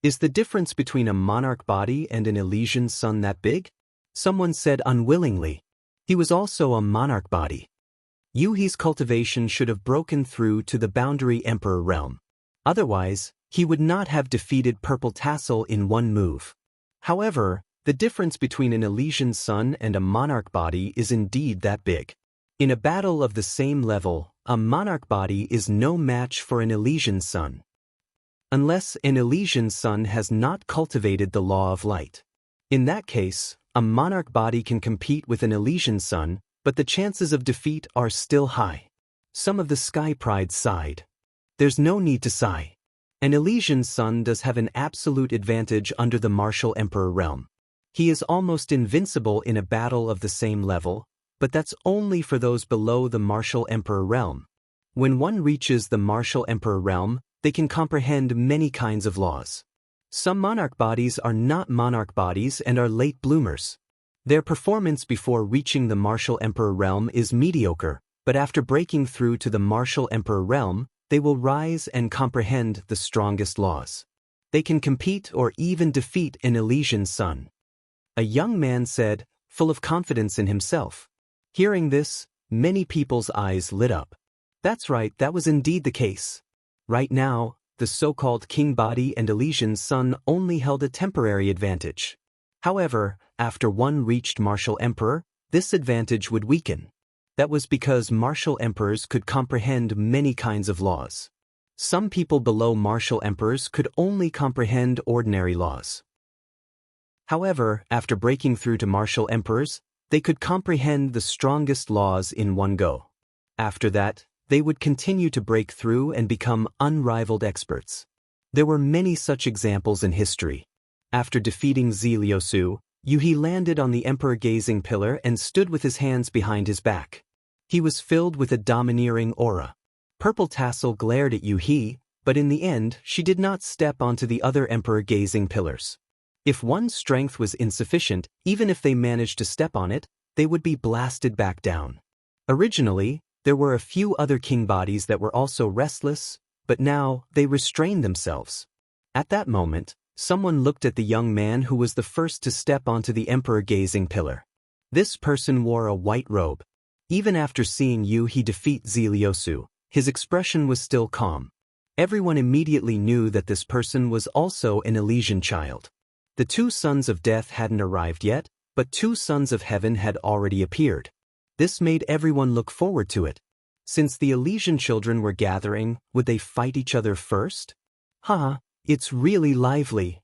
Is the difference between a monarch body and an Elysian sun that big? Someone said unwillingly. He was also a monarch body. Yu-He's cultivation should have broken through to the boundary emperor realm. Otherwise, he would not have defeated Purple Tassel in one move. However, the difference between an Elysian sun and a monarch body is indeed that big. In a battle of the same level, a monarch body is no match for an Elysian sun. Unless an Elysian sun has not cultivated the law of light. In that case, a monarch body can compete with an Elysian sun, but the chances of defeat are still high. Some of the Sky Pride sighed. There's no need to sigh. An Elysian son does have an absolute advantage under the martial emperor realm. He is almost invincible in a battle of the same level, but that's only for those below the martial emperor realm. When one reaches the martial emperor realm, they can comprehend many kinds of laws. Some monarch bodies are not monarch bodies and are late bloomers. Their performance before reaching the martial emperor realm is mediocre, but after breaking through to the martial emperor realm, they will rise and comprehend the strongest laws. They can compete or even defeat an Elysian son. A young man said, full of confidence in himself. Hearing this, many people's eyes lit up. That's right, that was indeed the case. Right now, the so-called king body and Elysian son only held a temporary advantage. However, after one reached martial emperor, this advantage would weaken. That was because martial emperors could comprehend many kinds of laws. Some people below martial emperors could only comprehend ordinary laws. However, after breaking through to martial emperors, they could comprehend the strongest laws in one go. After that, they would continue to break through and become unrivaled experts. There were many such examples in history. After defeating Ziliusu, Yuhi landed on the emperor-gazing pillar and stood with his hands behind his back. He was filled with a domineering aura. Purple Tassel glared at Yuhi, but in the end she did not step onto the other emperor-gazing pillars. If one's strength was insufficient, even if they managed to step on it, they would be blasted back down. Originally, there were a few other king bodies that were also restless, but now they restrained themselves. At that moment, someone looked at the young man who was the first to step onto the emperor-gazing pillar. This person wore a white robe. Even after seeing Yuhi defeat Ziliusu, his expression was still calm. Everyone immediately knew that this person was also an Elysian child. The two sons of death hadn't arrived yet, but two sons of heaven had already appeared. This made everyone look forward to it. Since the Elysian children were gathering, would they fight each other first? It's really lively.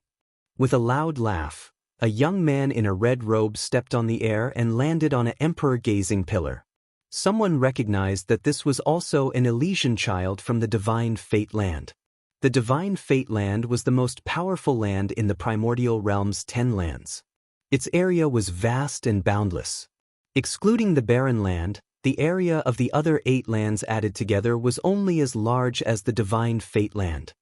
With a loud laugh, a young man in a red robe stepped on the air and landed on an emperor-gazing pillar. Someone recognized that this was also an Elysian child from the Divine Fate Land. The Divine Fate Land was the most powerful land in the primordial realm's 10 lands. Its area was vast and boundless. Excluding the barren land, the area of the other 8 lands added together was only as large as the Divine Fate Land.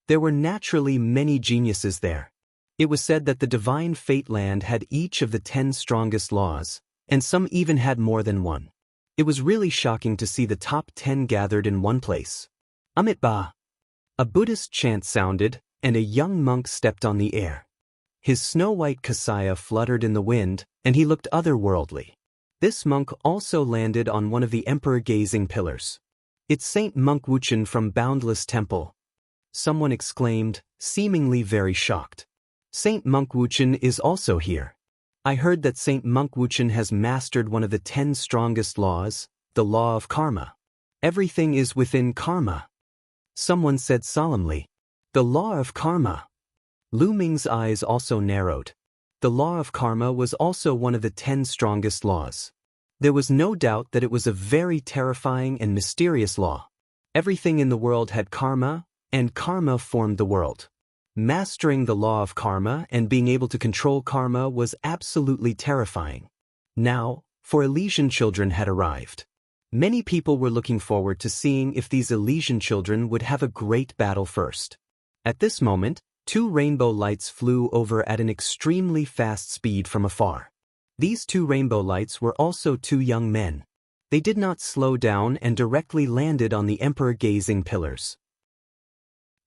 There were naturally many geniuses there. It was said that the Divine Fate Land had each of the 10 strongest laws, and some even had more than one. It was really shocking to see the top 10 gathered in one place. Amitabha! A Buddhist chant sounded, and a young monk stepped on the air. His snow-white kasaya fluttered in the wind, and he looked otherworldly. This monk also landed on one of the emperor-gazing pillars. It's Saint Monk Wuchen from Boundless Temple. Someone exclaimed, seemingly very shocked. Saint Monk Wuchen is also here. I heard that Saint Monk Wuchen has mastered one of the 10 strongest laws, the law of karma. Everything is within karma. Someone said solemnly, the law of karma. Lu Ming's eyes also narrowed. The law of karma was also one of the 10 strongest laws. There was no doubt that it was a very terrifying and mysterious law. Everything in the world had karma, and karma formed the world. Mastering the law of karma and being able to control karma was absolutely terrifying. Now, for Elysian children had arrived. Many people were looking forward to seeing if these Elysian children would have a great battle first. At this moment, 2 rainbow lights flew over at an extremely fast speed from afar. These 2 rainbow lights were also 2 young men. They did not slow down and directly landed on the emperor-gazing pillars.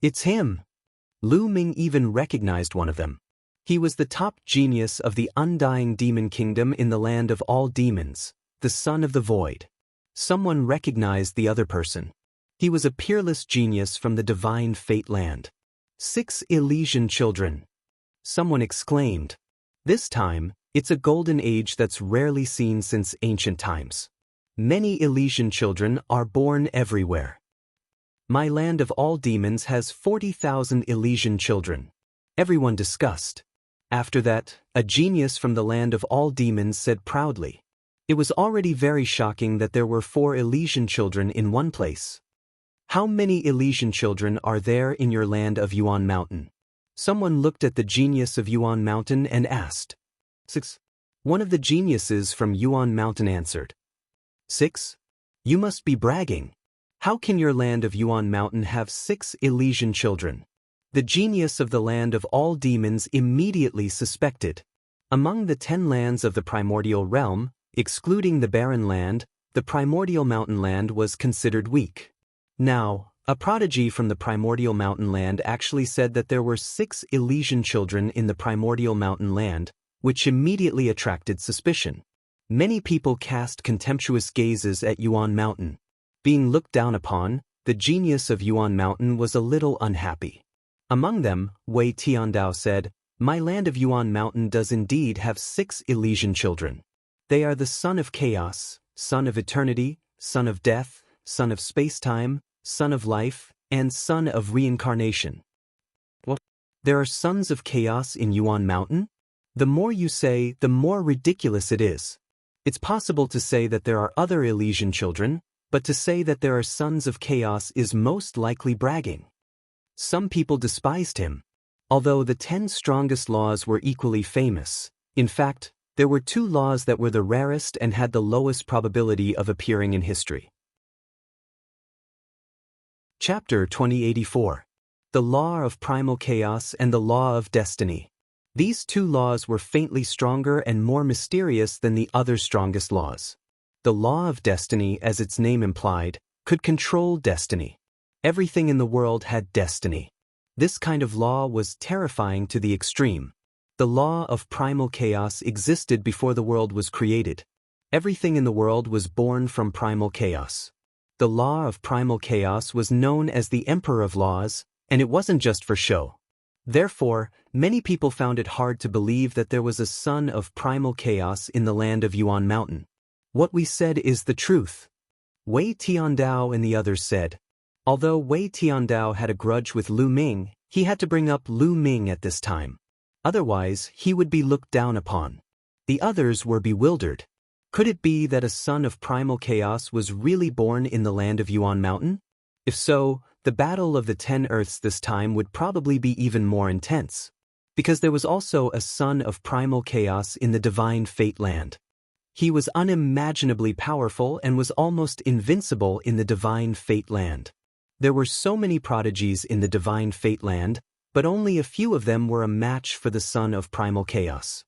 It's him! Lu Ming even recognized one of them. He was the top genius of the undying demon kingdom in the land of all demons, the son of the void. Someone recognized the other person. He was a peerless genius from the Divine Fate Land. 6 Elysian children. Someone exclaimed. This time, it's a golden age that's rarely seen since ancient times. Many Elysian children are born everywhere. My land of all demons has 40,000 Elysian children. Everyone discussed. After that, a genius from the land of all demons said proudly. It was already very shocking that there were 4 Elysian children in one place. How many Elysian children are there in your land of Yuan Mountain? Someone looked at the genius of Yuan Mountain and asked. 6. One of the geniuses from Yuan Mountain answered. 6. You must be bragging. How can your land of Yuan Mountain have 6 Elysian children? The genius of the land of all demons immediately suspected. Among the 10 lands of the primordial realm, excluding the barren land, the primordial mountain land was considered weak. Now, a prodigy from the primordial mountain land actually said that there were 6 Elysian children in the primordial mountain land, which immediately attracted suspicion. Many people cast contemptuous gazes at Yuan Mountain. Being looked down upon, the genius of Yuan Mountain was a little unhappy. Among them, Wei Tiandao said, My land of Yuan Mountain does indeed have 6 Elysian children. They are the son of chaos, son of eternity, son of death, son of space-time, son of life, and son of reincarnation. What? There are sons of chaos in Yuan Mountain? The more you say, the more ridiculous it is. It's possible to say that there are other Elysian children, but to say that there are sons of chaos is most likely bragging. Some people despised him. Although the 10 strongest laws were equally famous, in fact, there were 2 laws that were the rarest and had the lowest probability of appearing in history. Chapter 2084. The Law of Primal Chaos and the Law of Destiny. These 2 laws were faintly stronger and more mysterious than the other strongest laws. The Law of Destiny, as its name implied, could control destiny. Everything in the world had destiny. This kind of law was terrifying to the extreme. The law of primal chaos existed before the world was created. Everything in the world was born from primal chaos. The law of primal chaos was known as the Emperor of Laws, and it wasn't just for show. Therefore, many people found it hard to believe that there was a son of primal chaos in the land of Yuan Mountain. What we said is the truth. Wei Tiandao and the others said. Although Wei Tiandao had a grudge with Lu Ming, he had to bring up Lu Ming at this time. Otherwise, he would be looked down upon. The others were bewildered. Could it be that a son of primal chaos was really born in the land of Yuan Mountain? If so, the battle of the 10 Earths this time would probably be even more intense. Because there was also a son of primal chaos in the divine fate land. He was unimaginably powerful and was almost invincible in the divine fate land. There were so many prodigies in the divine fate land, but only a few of them were a match for the son of primal chaos.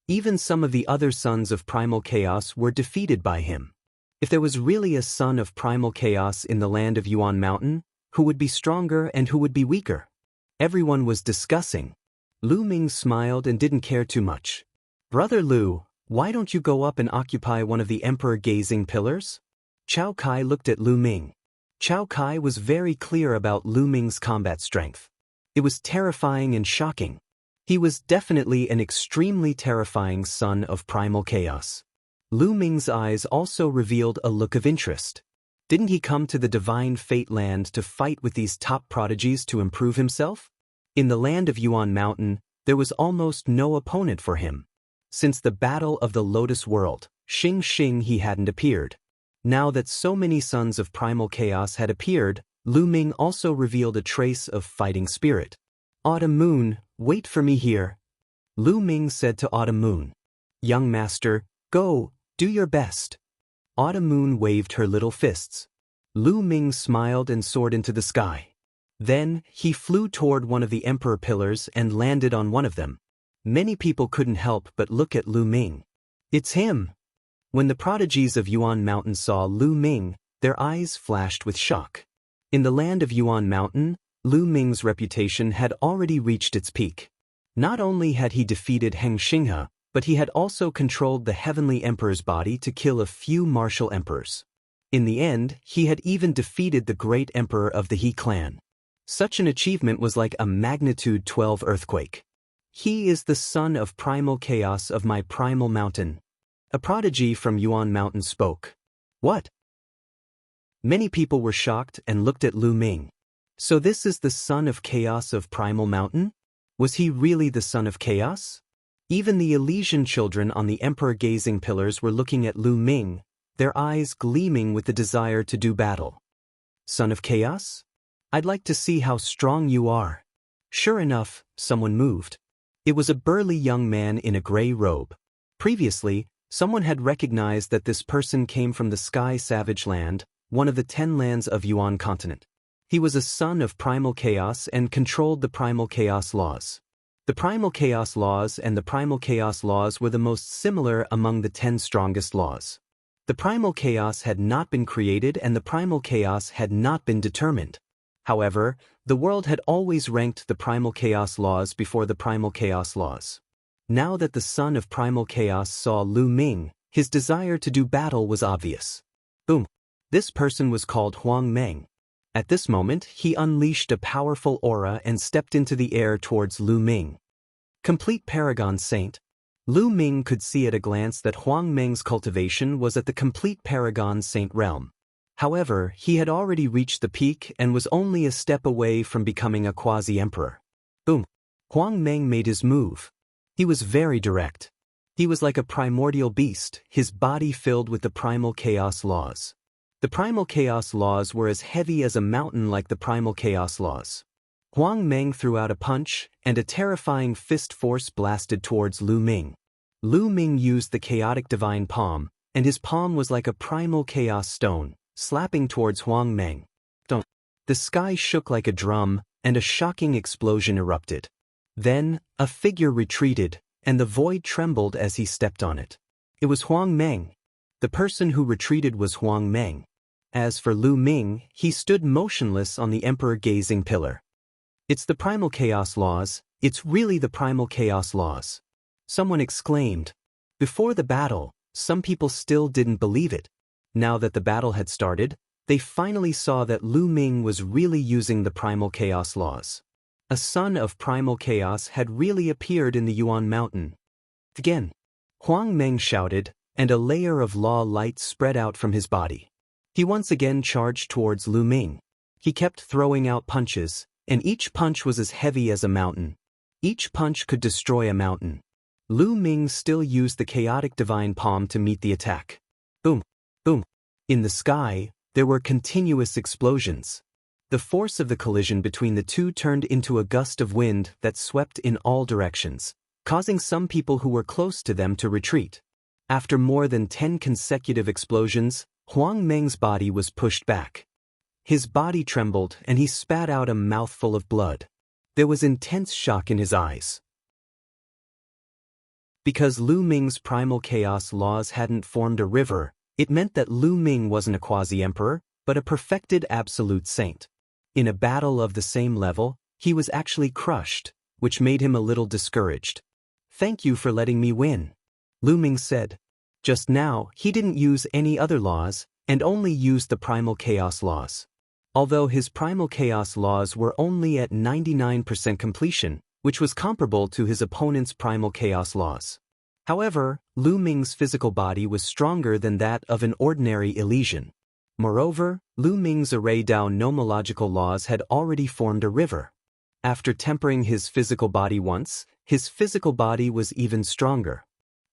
Even some of the other sons of primal chaos were defeated by him. If there was really a son of primal chaos in the land of Yuan Mountain, who would be stronger and who would be weaker? Everyone was discussing. Lu Ming smiled and didn't care too much. Brother Lu, why don't you go up and occupy one of the emperor-gazing pillars? Chao Kai looked at Lu Ming. Chao Kai was very clear about Lu Ming's combat strength. It was terrifying and shocking. He was definitely an extremely terrifying son of primal chaos. Lu Ming's eyes also revealed a look of interest. Didn't he come to the divine fate land to fight with these top prodigies to improve himself? In the land of Yuan Mountain, there was almost no opponent for him. Since the Battle of the Lotus World, Xing Xing he hadn't appeared. Now that so many sons of primal chaos had appeared, Lu Ming also revealed a trace of fighting spirit. Autumn Moon, wait for me here. Lu Ming said to Autumn Moon. Young master, go, do your best. Autumn Moon waved her little fists. Lu Ming smiled and soared into the sky. Then, he flew toward one of the emperor pillars and landed on one of them. Many people couldn't help but look at Lu Ming. It's him! When the prodigies of Yuan Mountain saw Lu Ming, their eyes flashed with shock. In the land of Yuan Mountain, Lu Ming's reputation had already reached its peak. Not only had he defeated Heng Xinghe, but he had also controlled the Heavenly Emperor's body to kill a few martial emperors. In the end, he had even defeated the great emperor of the He clan. Such an achievement was like a magnitude 12 earthquake. He is the son of primal chaos of my primal mountain. A prodigy from Yuan Mountain spoke. What? Many people were shocked and looked at Lu Ming. So this is the son of chaos of primal mountain? Was he really the son of chaos? Even the Elysian children on the emperor-gazing pillars were looking at Lu Ming, their eyes gleaming with the desire to do battle. Son of Chaos? I'd like to see how strong you are. Sure enough, someone moved. It was a burly young man in a gray robe. Previously, someone had recognized that this person came from the Sky Savage Land, one of the 10 lands of Yuan continent. He was a son of Primal Chaos and controlled the Primal Chaos laws. The Primal Chaos laws and the Primal Chaos laws were the most similar among the 10 strongest laws. The Primal Chaos had not been created and the Primal Chaos had not been determined. However, the world had always ranked the Primal Chaos laws before the Primal Chaos laws. Now that the son of Primal Chaos saw Lu Ming, his desire to do battle was obvious. Boom! This person was called Huang Meng. At this moment, he unleashed a powerful aura and stepped into the air towards Lu Ming. Complete Paragon Saint. Lu Ming could see at a glance that Huang Meng's cultivation was at the complete Paragon Saint realm. However, he had already reached the peak and was only a step away from becoming a quasi-emperor. Boom! Huang Meng made his move. He was very direct. He was like a primordial beast, his body filled with the Primal Chaos laws. The Primal Chaos laws were as heavy as a mountain like the Primal Chaos laws. Huang Meng threw out a punch, and a terrifying fist force blasted towards Lu Ming. Lu Ming used the chaotic divine palm, and his palm was like a Primal Chaos stone, slapping towards Huang Meng. Don't. The sky shook like a drum, and a shocking explosion erupted. Then, a figure retreated, and the void trembled as he stepped on it. It was Huang Meng. The person who retreated was Huang Meng. As for Lu Ming, he stood motionless on the emperor-gazing pillar. It's the Primal Chaos laws, it's really the Primal Chaos laws. Someone exclaimed. Before the battle, some people still didn't believe it. Now that the battle had started, they finally saw that Lu Ming was really using the Primal Chaos laws. A son of Primal Chaos had really appeared in the Yuan Mountain. Again, Huang Meng shouted, and a layer of law light spread out from his body. He once again charged towards Lu Ming. He kept throwing out punches, and each punch was as heavy as a mountain. Each punch could destroy a mountain. Lu Ming still used the chaotic divine palm to meet the attack. Boom! Boom! In the sky, there were continuous explosions. The force of the collision between the two turned into a gust of wind that swept in all directions, causing some people who were close to them to retreat. After more than 10 consecutive explosions, Huang Meng's body was pushed back. His body trembled and he spat out a mouthful of blood. There was intense shock in his eyes. Because Lu Ming's Primal Chaos laws hadn't formed a river, it meant that Lu Ming wasn't a quasi-emperor, but a perfected absolute saint. In a battle of the same level, he was actually crushed, which made him a little discouraged. "Thank you for letting me win," Lu Ming said. Just now, he didn't use any other laws, and only used the Primal Chaos laws. Although his Primal Chaos laws were only at 99% completion, which was comparable to his opponent's Primal Chaos laws. However, Lu Ming's physical body was stronger than that of an ordinary Elysian. Moreover, Lu Ming's Array Dao nomological laws had already formed a river. After tempering his physical body once, his physical body was even stronger.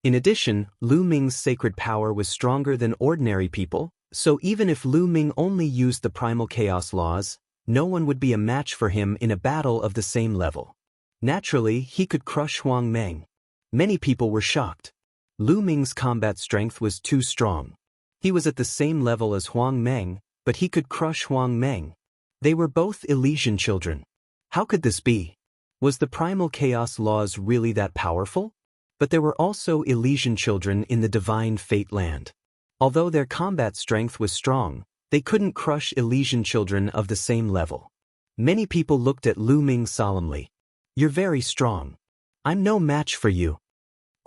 In addition, Lu Ming's sacred power was stronger than ordinary people, so even if Lu Ming only used the Primal Chaos laws, no one would be a match for him in a battle of the same level. Naturally, he could crush Huang Meng. Many people were shocked. Lu Ming's combat strength was too strong. He was at the same level as Huang Meng, but he could crush Huang Meng. They were both Elysian children. How could this be? Was the Primal Chaos laws really that powerful? But there were also Elysian children in the Divine Fate Land. Although their combat strength was strong, they couldn't crush Elysian children of the same level. Many people looked at Lu Ming solemnly. "You're very strong. I'm no match for you."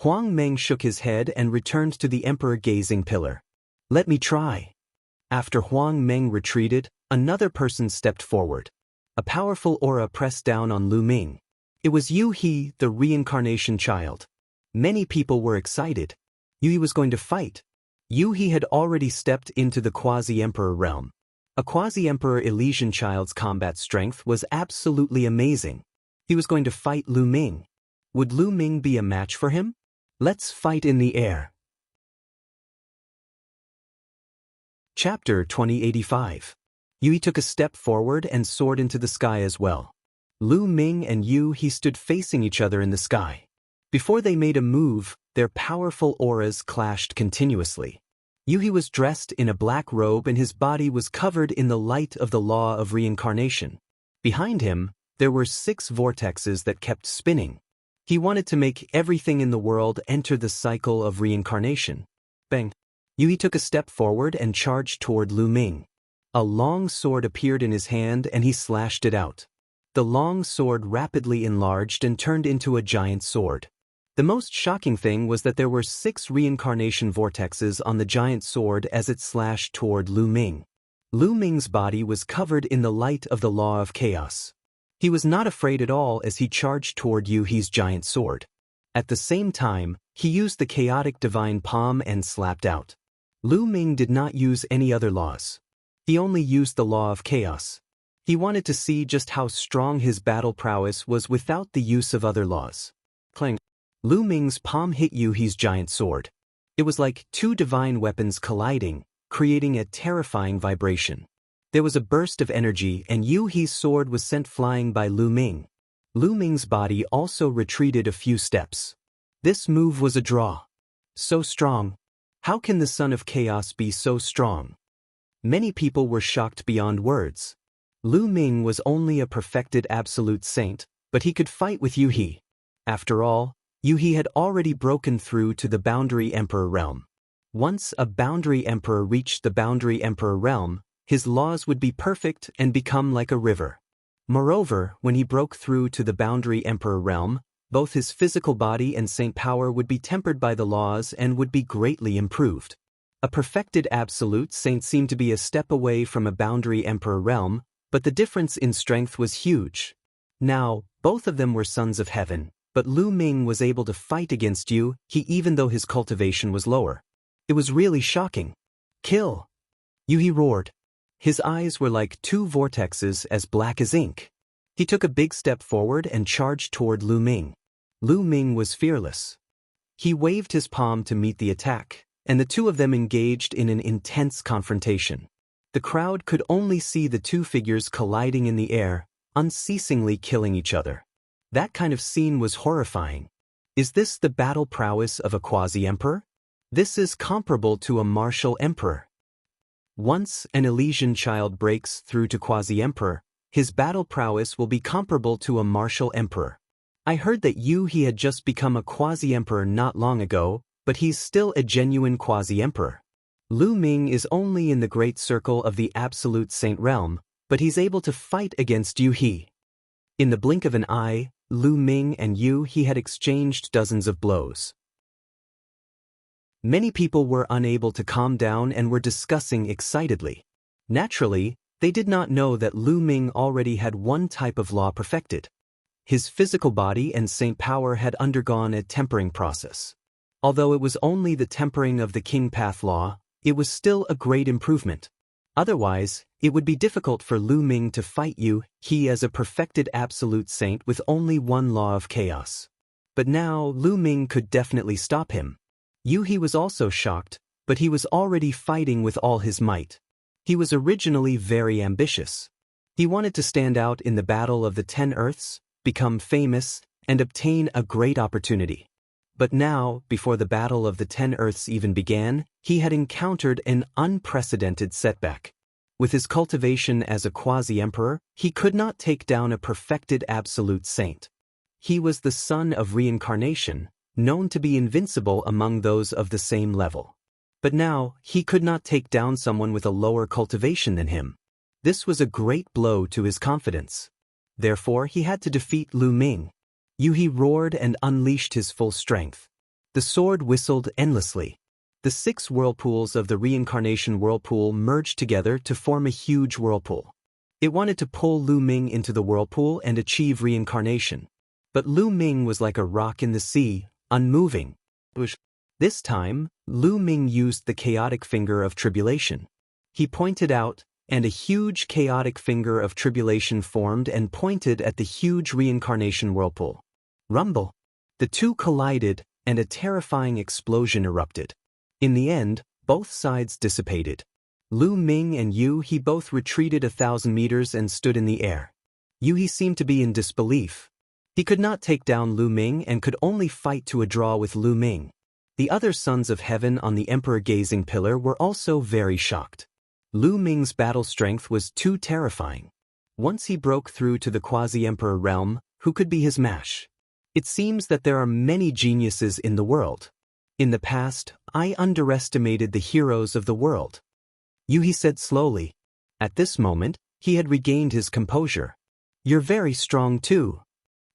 Huang Meng shook his head and returned to the emperor-gazing pillar. "Let me try." After Huang Meng retreated, another person stepped forward. A powerful aura pressed down on Lu Ming. It was Yu He, the reincarnation child. Many people were excited. Yu He was going to fight. Yu He had already stepped into the quasi-emperor realm. A quasi-emperor Elysian child's combat strength was absolutely amazing. He was going to fight Lu Ming. Would Lu Ming be a match for him? Let's fight in the air. Chapter 2085. Yui took a step forward and soared into the sky as well. Lu Ming and He stood facing each other in the sky. Before they made a move, their powerful auras clashed continuously. He was dressed in a black robe and his body was covered in the light of the law of reincarnation. Behind him, there were 6 vortexes that kept spinning. He wanted to make everything in the world enter the cycle of reincarnation. Bang! He took a step forward and charged toward Lu Ming. A long sword appeared in his hand and he slashed it out. The long sword rapidly enlarged and turned into a giant sword. The most shocking thing was that there were 6 reincarnation vortexes on the giant sword as it slashed toward Lu Ming. Lu Ming's body was covered in the light of the law of chaos. He was not afraid at all as he charged toward He's giant sword. At the same time, he used the chaotic divine palm and slapped out. Lu Ming did not use any other laws. He only used the law of chaos. He wanted to see just how strong his battle prowess was without the use of other laws. Clang! Lu Ming's palm hit He's giant sword. It was like 2 divine weapons colliding, creating a terrifying vibration. There was a burst of energy and He's sword was sent flying by Lu Ming. Lu Ming's body also retreated a few steps. This move was a draw. So strong. How can the son of chaos be so strong? Many people were shocked beyond words. Lu Ming was only a perfected absolute saint, but he could fight with He. After all, He had already broken through to the Boundary Emperor realm. Once a Boundary Emperor reached the Boundary Emperor realm, his laws would be perfect and become like a river. Moreover, when he broke through to the Boundary Emperor realm, both his physical body and saint power would be tempered by the laws and would be greatly improved. A perfected absolute saint seemed to be a step away from a Boundary Emperor realm, but the difference in strength was huge. Now, both of them were sons of heaven, but Lu Ming was able to fight against He even though his cultivation was lower. It was really shocking. Kill! He roared. His eyes were like 2 vortexes as black as ink. He took a big step forward and charged toward Lu Ming. Lu Ming was fearless. He waved his palm to meet the attack, and the 2 of them engaged in an intense confrontation. The crowd could only see the 2 figures colliding in the air, unceasingly killing each other. That kind of scene was horrifying. Is this the battle prowess of a quasi-emperor? This is comparable to a martial emperor. Once an Elysian child breaks through to quasi-emperor, his battle prowess will be comparable to a martial emperor. I heard that he had just become a quasi-emperor not long ago, but he's still a genuine quasi-emperor. Lu Ming is only in the great circle of the absolute saint realm, but he's able to fight against He. In the blink of an eye, Lu Ming and He had exchanged dozens of blows. Many people were unable to calm down and were discussing excitedly. Naturally, they did not know that Lu Ming already had one type of law perfected. His physical body and saint power had undergone a tempering process. Although it was only the tempering of the King Path law, it was still a great improvement. Otherwise, it would be difficult for Lu Ming to fight He as a perfected absolute saint with only one law of chaos. But now Lu Ming could definitely stop him. He was also shocked, but he was already fighting with all his might. He was originally very ambitious. He wanted to stand out in the Battle of the 10 Earths, become famous, and obtain a great opportunity. But now, before the Battle of the 10 Earths even began, he had encountered an unprecedented setback. With his cultivation as a quasi-emperor, he could not take down a perfected absolute saint. He was the son of reincarnation, known to be invincible among those of the same level. But now, he could not take down someone with a lower cultivation than him. This was a great blow to his confidence. Therefore, he had to defeat Lu Ming. He roared and unleashed his full strength. The sword whistled endlessly. The 6 whirlpools of the reincarnation whirlpool merged together to form a huge whirlpool. It wanted to pull Lu Ming into the whirlpool and achieve reincarnation. But Lu Ming was like a rock in the sea, unmoving. This time, Lu Ming used the chaotic finger of tribulation. He pointed out, and a huge chaotic finger of tribulation formed and pointed at the huge reincarnation whirlpool. Rumble! The 2 collided, and a terrifying explosion erupted. In the end, both sides dissipated. Lu Ming and Yu He both retreated 1,000 meters and stood in the air. Yu He seemed to be in disbelief. He could not take down Lu Ming and could only fight to a draw with Lu Ming. The other sons of heaven on the emperor-gazing pillar were also very shocked. Lu Ming's battle strength was too terrifying. Once he broke through to the quasi-emperor realm, who could be his match? It seems that there are many geniuses in the world. In the past, I underestimated the heroes of the world. Yu He said slowly. At this moment, he had regained his composure. You're very strong too.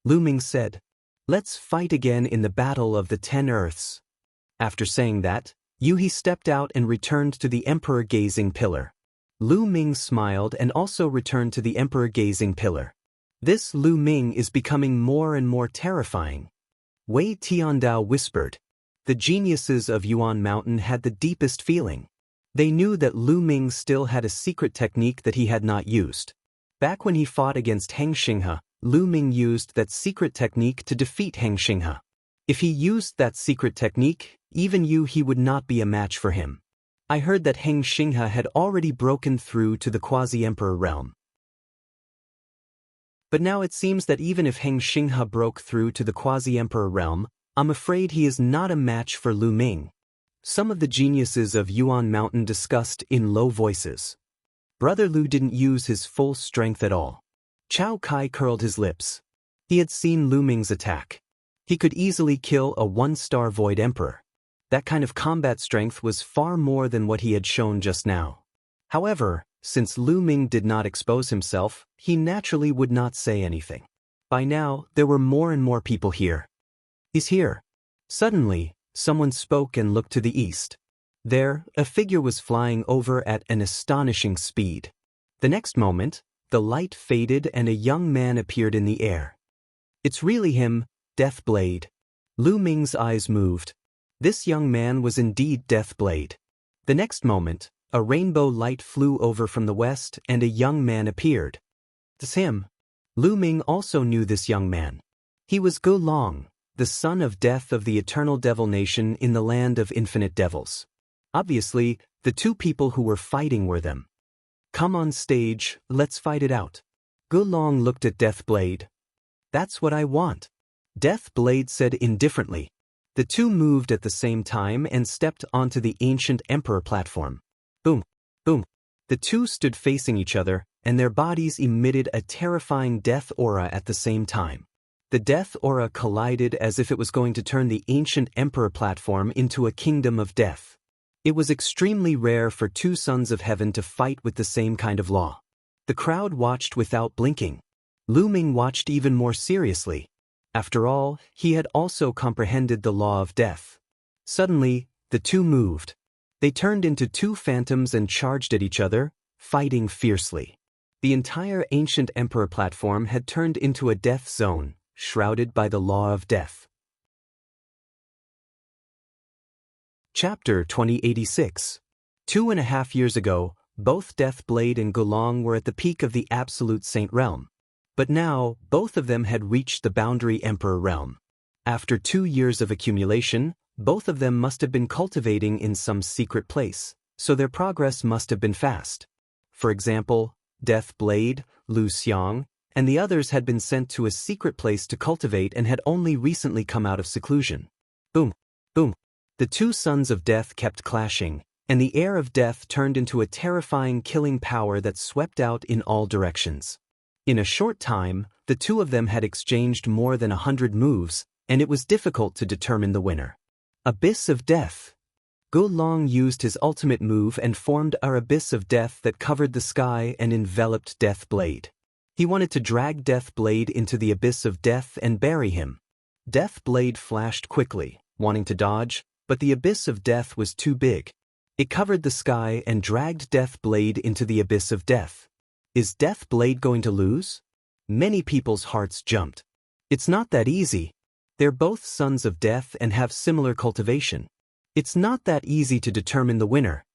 Lu Ming said. Let's fight again in the battle of the 10 Earths. After saying that, Yu He stepped out and returned to the emperor-gazing pillar. Lu Ming smiled and also returned to the emperor-gazing pillar. This Lu Ming is becoming more and more terrifying. Wei Tiandao whispered. The geniuses of Yuan Mountain had the deepest feeling. They knew that Lu Ming still had a secret technique that he had not used. Back when he fought against Heng Xinghe, Lu Ming used that secret technique to defeat Heng Xinghe. If he used that secret technique, even Yu He would not be a match for him. I heard that Heng Xinghe had already broken through to the quasi-emperor realm. But now it seems that even if Heng Xinghe broke through to the quasi-emperor realm, I'm afraid he is not a match for Lu Ming. Some of the geniuses of Yuan Mountain discussed in low voices. Brother Lu didn't use his full strength at all. Chao Kai curled his lips. He had seen Lu Ming's attack. He could easily kill a 1-star Void Emperor. That kind of combat strength was far more than what he had shown just now. However, since Lu Ming did not expose himself, he naturally would not say anything. By now, there were more and more people here. He's here. Suddenly, someone spoke and looked to the east. There, a figure was flying over at an astonishing speed. The next moment, the light faded and a young man appeared in the air. It's really him, Deathblade. Lu Ming's eyes moved. This young man was indeed Deathblade. The next moment, a rainbow light flew over from the west and a young man appeared. It's him. Lu Ming also knew this young man. He was Gu Long, the son of Death of the eternal devil nation in the land of infinite devils. Obviously, the two people who were fighting were them. Come on stage, let's fight it out. Gu Long looked at Deathblade. That's what I want. Deathblade said indifferently. The two moved at the same time and stepped onto the ancient emperor platform. Boom, boom. The two stood facing each other, and their bodies emitted a terrifying death aura at the same time. The death aura collided as if it was going to turn the ancient emperor platform into a kingdom of death. It was extremely rare for two sons of heaven to fight with the same kind of law. The crowd watched without blinking. Lu Ming watched even more seriously. After all, he had also comprehended the law of death. Suddenly, the two moved. They turned into two phantoms and charged at each other, fighting fiercely. The entire ancient emperor platform had turned into a death zone, shrouded by the law of death. Chapter 2086. 2.5 years ago, both Deathblade and Gu Long were at the peak of the absolute saint realm. But now, both of them had reached the boundary emperor realm. After 2 years of accumulation, both of them must have been cultivating in some secret place, so their progress must have been fast. For example, Deathblade, Lu Xiang, and the others had been sent to a secret place to cultivate and had only recently come out of seclusion. Boom, boom. The two sons of death kept clashing, and the air of death turned into a terrifying killing power that swept out in all directions. In a short time, the two of them had exchanged more than 100 moves, and it was difficult to determine the winner. Abyss of Death. Gu Long used his ultimate move and formed an abyss of death that covered the sky and enveloped Deathblade. He wanted to drag Deathblade into the abyss of death and bury him. Deathblade flashed quickly, wanting to dodge, but the abyss of death was too big. It covered the sky and dragged Deathblade into the abyss of death. Is Deathblade going to lose? Many people's hearts jumped. It's not that easy. They're both sons of death and have similar cultivation. It's not that easy to determine the winner.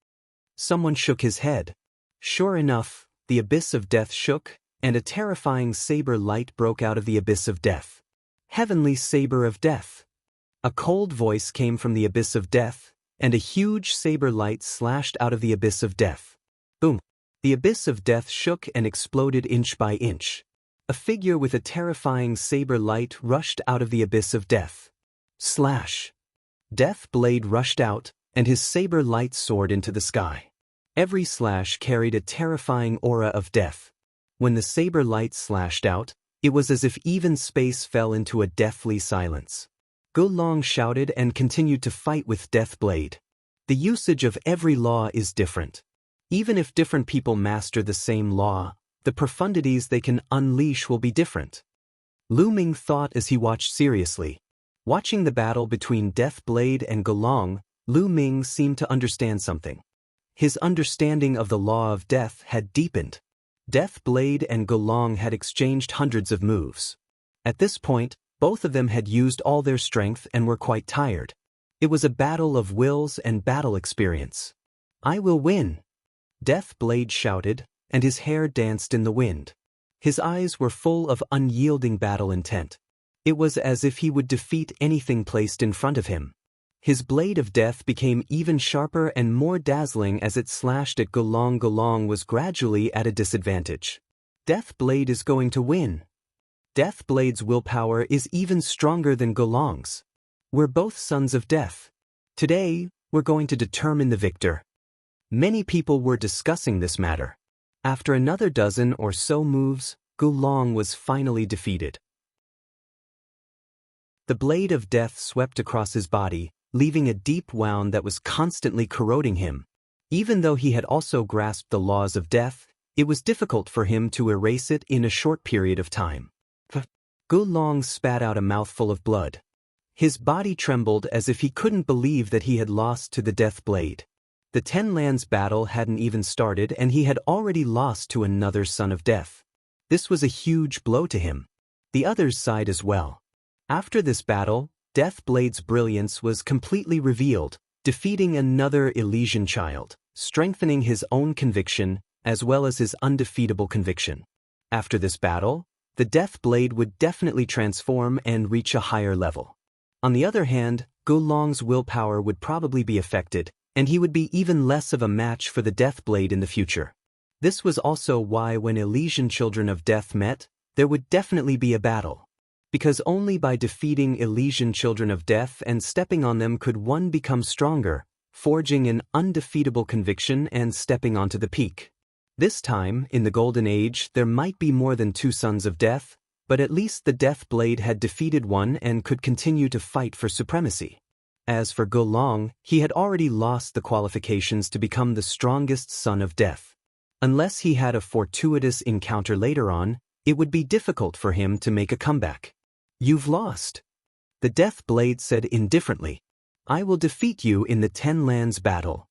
Someone shook his head. Sure enough, the abyss of death shook, and a terrifying saber light broke out of the abyss of death. Heavenly saber of death. A cold voice came from the abyss of death, and a huge saber light slashed out of the abyss of death. Boom! The abyss of death shook and exploded inch by inch. A figure with a terrifying saber light rushed out of the abyss of death. Slash! Death blade rushed out, and his saber light soared into the sky. Every slash carried a terrifying aura of death. When the saber light slashed out, it was as if even space fell into a deathly silence. Gulong shouted and continued to fight with Death Blade. The usage of every law is different. Even if different people master the same law, the profundities they can unleash will be different. Lu Ming thought as he watched seriously. Watching the battle between Death Blade and Gulong, Lu Ming seemed to understand something. His understanding of the law of death had deepened. Death Blade and Gulong had exchanged hundreds of moves. At this point, both of them had used all their strength and were quite tired. It was a battle of wills and battle experience. "I will win!" Death Blade shouted, and his hair danced in the wind. His eyes were full of unyielding battle intent. It was as if he would defeat anything placed in front of him. His blade of death became even sharper and more dazzling as it slashed at Gulong. Gulong was gradually at a disadvantage. Death Blade is going to win. Death Blade's willpower is even stronger than Gulong's. We're both sons of death. Today, we're going to determine the victor. Many people were discussing this matter. After another dozen or so moves, Gulong was finally defeated. The blade of death swept across his body, leaving a deep wound that was constantly corroding him. Even though he had also grasped the laws of death, it was difficult for him to erase it in a short period of time. Gulong spat out a mouthful of blood. His body trembled as if he couldn't believe that he had lost to the Death Blade. The Ten Lands battle hadn't even started and he had already lost to another son of death. This was a huge blow to him. The others sighed as well. After this battle, Death Blade's brilliance was completely revealed, defeating another Elysian child, strengthening his own conviction as well as his undefeatable conviction. After this battle, the Death Blade would definitely transform and reach a higher level. On the other hand, Gulong's willpower would probably be affected, and he would be even less of a match for the Death Blade in the future. This was also why when Elysian children of death met, there would definitely be a battle. Because only by defeating Elysian children of death and stepping on them could one become stronger, forging an undefeatable conviction and stepping onto the peak. This time, in the Golden Age, there might be more than two sons of death, but at least the Death Blade had defeated one and could continue to fight for supremacy. As for Gulong, he had already lost the qualifications to become the strongest son of death. Unless he had a fortuitous encounter later on, it would be difficult for him to make a comeback. "You've lost," the Death Blade said indifferently. "I will defeat you in the Ten Lands battle,"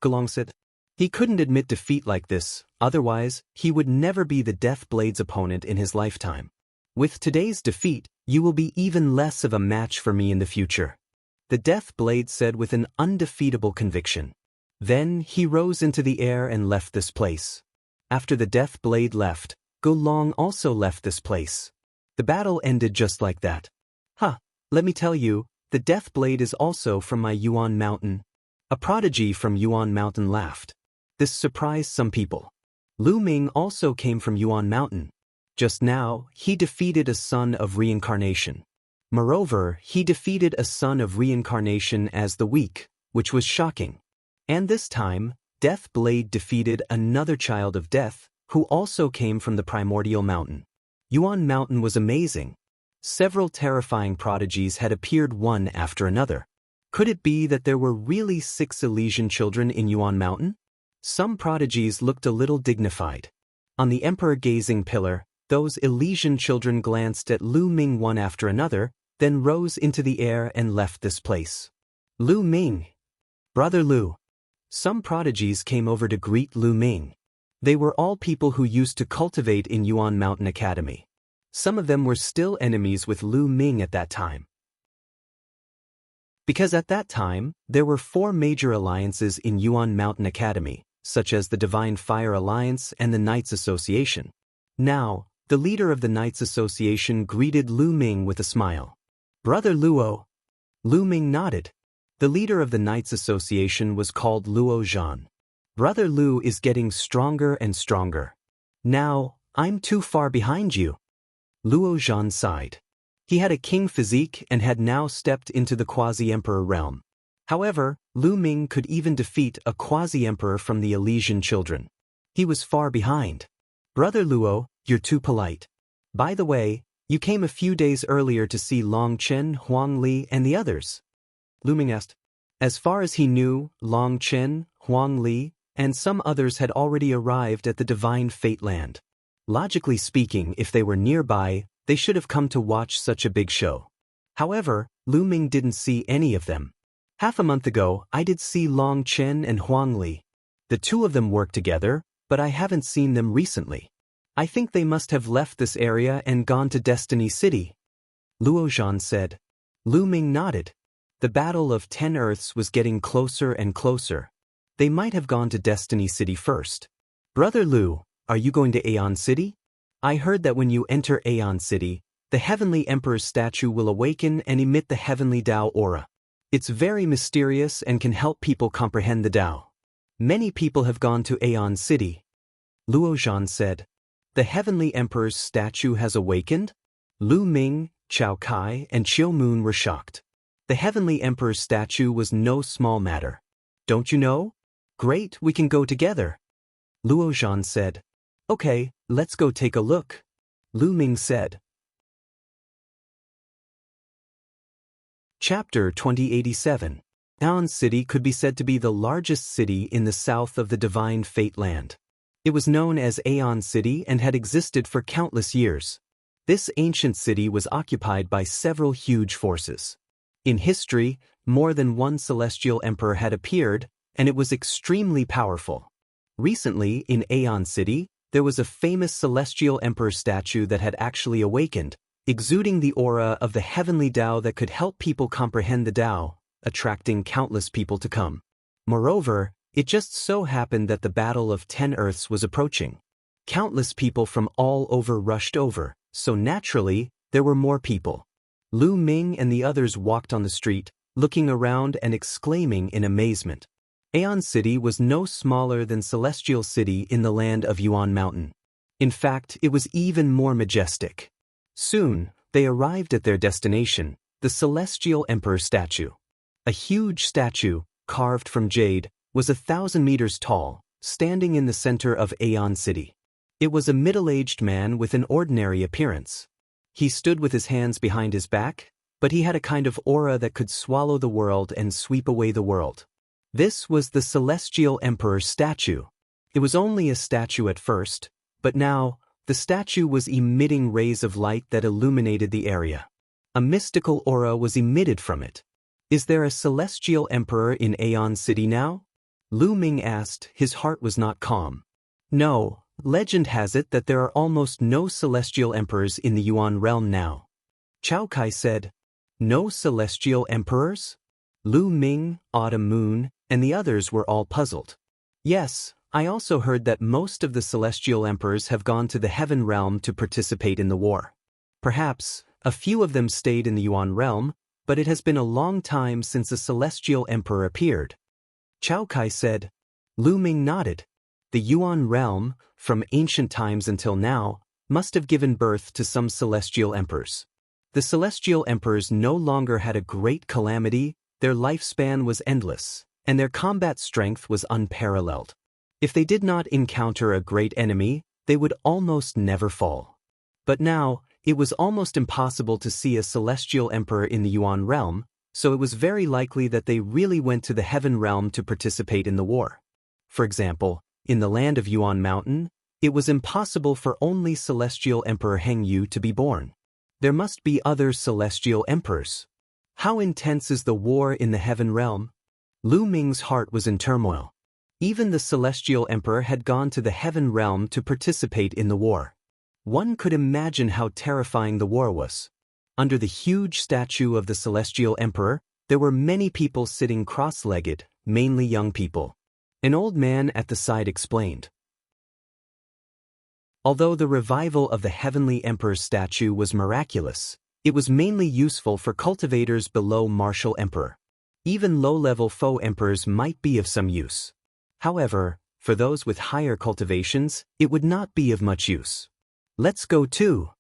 Gulong said. He couldn't admit defeat like this, otherwise, he would never be the Death Blade's opponent in his lifetime. "With today's defeat, you will be even less of a match for me in the future," the Death Blade said with an undefeatable conviction. Then he rose into the air and left this place. After the Death Blade left, Gulong also left this place. The battle ended just like that. Let me tell you, the Death Blade is also from my Yuan Mountain. A prodigy from Yuan Mountain laughed. This surprised some people. Lu Ming also came from Yuan Mountain. Just now, he defeated a son of reincarnation. Moreover, he defeated a son of reincarnation as the weak, which was shocking. And this time, Death Blade defeated another child of death, who also came from the primordial mountain. Yuan Mountain was amazing. Several terrifying prodigies had appeared one after another. Could it be that there were really 6 Elysian children in Yuan Mountain? Some prodigies looked a little dignified. On the emperor-gazing pillar, those Elysian children glanced at Lu Ming one after another, then rose into the air and left this place. "Lu Ming! Brother Lu!" Some prodigies came over to greet Lu Ming. They were all people who used to cultivate in Yuan Mountain Academy. Some of them were still enemies with Lu Ming at that time. Because at that time, there were 4 major alliances in Yuan Mountain Academy, such as the Divine Fire Alliance and the Knights Association. Now, the leader of the Knights Association greeted Lu Ming with a smile. "Brother Luo." Lu Ming nodded. The leader of the Knights Association was called Luo Zhan. Brother Lu is getting stronger and stronger. Now, I'm too far behind you. Luo Zhan sighed. He had a king physique and had now stepped into the quasi-emperor realm. However, Lu Ming could even defeat a quasi-emperor from the Elysian children. He was far behind. Brother Luo, you're too polite. By the way, you came a few days earlier to see Long Chen, Huang Li, and the others. Lu Ming asked. As far as he knew, Long Chen, Huang Li, and some others had already arrived at the Divine Fate Land. Logically speaking, if they were nearby, they should have come to watch such a big show. However, Lu Ming didn't see any of them. Half a month ago, I did see Long Chen and Huang Li. The two of them work together, but I haven't seen them recently. I think they must have left this area and gone to Destiny City. Luo Zhan said. Lu Ming nodded. The Battle of 10 Earths was getting closer and closer. They might have gone to Destiny City first. Brother Lu, are you going to Aeon City? I heard that when you enter Aeon City, the Heavenly Emperor's statue will awaken and emit the Heavenly Tao aura. It's very mysterious and can help people comprehend the Tao. Many people have gone to Aeon City. Luo Zhan said. The Heavenly Emperor's statue has awakened? Lu Ming, Chao Kai, and Qiu Moon were shocked. The Heavenly Emperor's statue was no small matter. Don't you know? Great, we can go together. Luo Zhan said. Okay, let's go take a look. Lu Ming said. Chapter 2087. Aeon City could be said to be the largest city in the south of the Divine Fate Land. It was known as Aeon City and had existed for countless years. This ancient city was occupied by several huge forces. In history, more than one celestial emperor had appeared, and it was extremely powerful. Recently, in Aeon City, there was a famous celestial emperor statue that had actually awakened, exuding the aura of the heavenly Tao that could help people comprehend the Tao, attracting countless people to come. Moreover, it just so happened that the Battle of 10 Earths was approaching. Countless people from all over rushed over, so naturally, there were more people. Lu Ming and the others walked on the street, looking around and exclaiming in amazement. Aeon City was no smaller than Celestial City in the land of Yuan Mountain. In fact, it was even more majestic. Soon, they arrived at their destination, the Celestial Emperor statue. A huge statue, carved from jade, was 1,000 meters tall, standing in the center of Aeon City. It was a middle-aged man with an ordinary appearance. He stood with his hands behind his back, but he had a kind of aura that could swallow the world and sweep away the world. This was the Celestial Emperor's statue. It was only a statue at first, but now, the statue was emitting rays of light that illuminated the area. A mystical aura was emitted from it. Is there a Celestial Emperor in Aeon City now? Lu Ming asked. His heart was not calm. No, legend has it that there are almost no Celestial Emperors in the Yuan realm now. Chao Kai said. No Celestial Emperors? Lu Ming, Autumn Moon, and the others were all puzzled. Yes, I also heard that most of the Celestial Emperors have gone to the Heaven realm to participate in the war. Perhaps, a few of them stayed in the Yuan realm, but it has been a long time since a Celestial Emperor appeared. Chao Kai said. Lu Ming nodded. The Yuan realm, from ancient times until now, must have given birth to some Celestial Emperors. The Celestial Emperors no longer had a great calamity, their lifespan was endless, and their combat strength was unparalleled. If they did not encounter a great enemy, they would almost never fall. But now, it was almost impossible to see a Celestial Emperor in the Yuan realm, so it was very likely that they really went to the Heaven realm to participate in the war. For example, in the land of Yuan Mountain, it was impossible for only Celestial Emperor Heng Yu to be born. There must be other Celestial Emperors. How intense is the war in the Heaven realm? Lu Ming's heart was in turmoil. Even the Celestial Emperor had gone to the Heaven realm to participate in the war. One could imagine how terrifying the war was. Under the huge statue of the Celestial Emperor, there were many people sitting cross-legged, mainly young people. An old man at the side explained. Although the revival of the Heavenly Emperor's statue was miraculous, it was mainly useful for cultivators below Martial Emperor. Even low-level foe emperors might be of some use. However, For those with higher cultivations, it would not be of much use. Let's go too,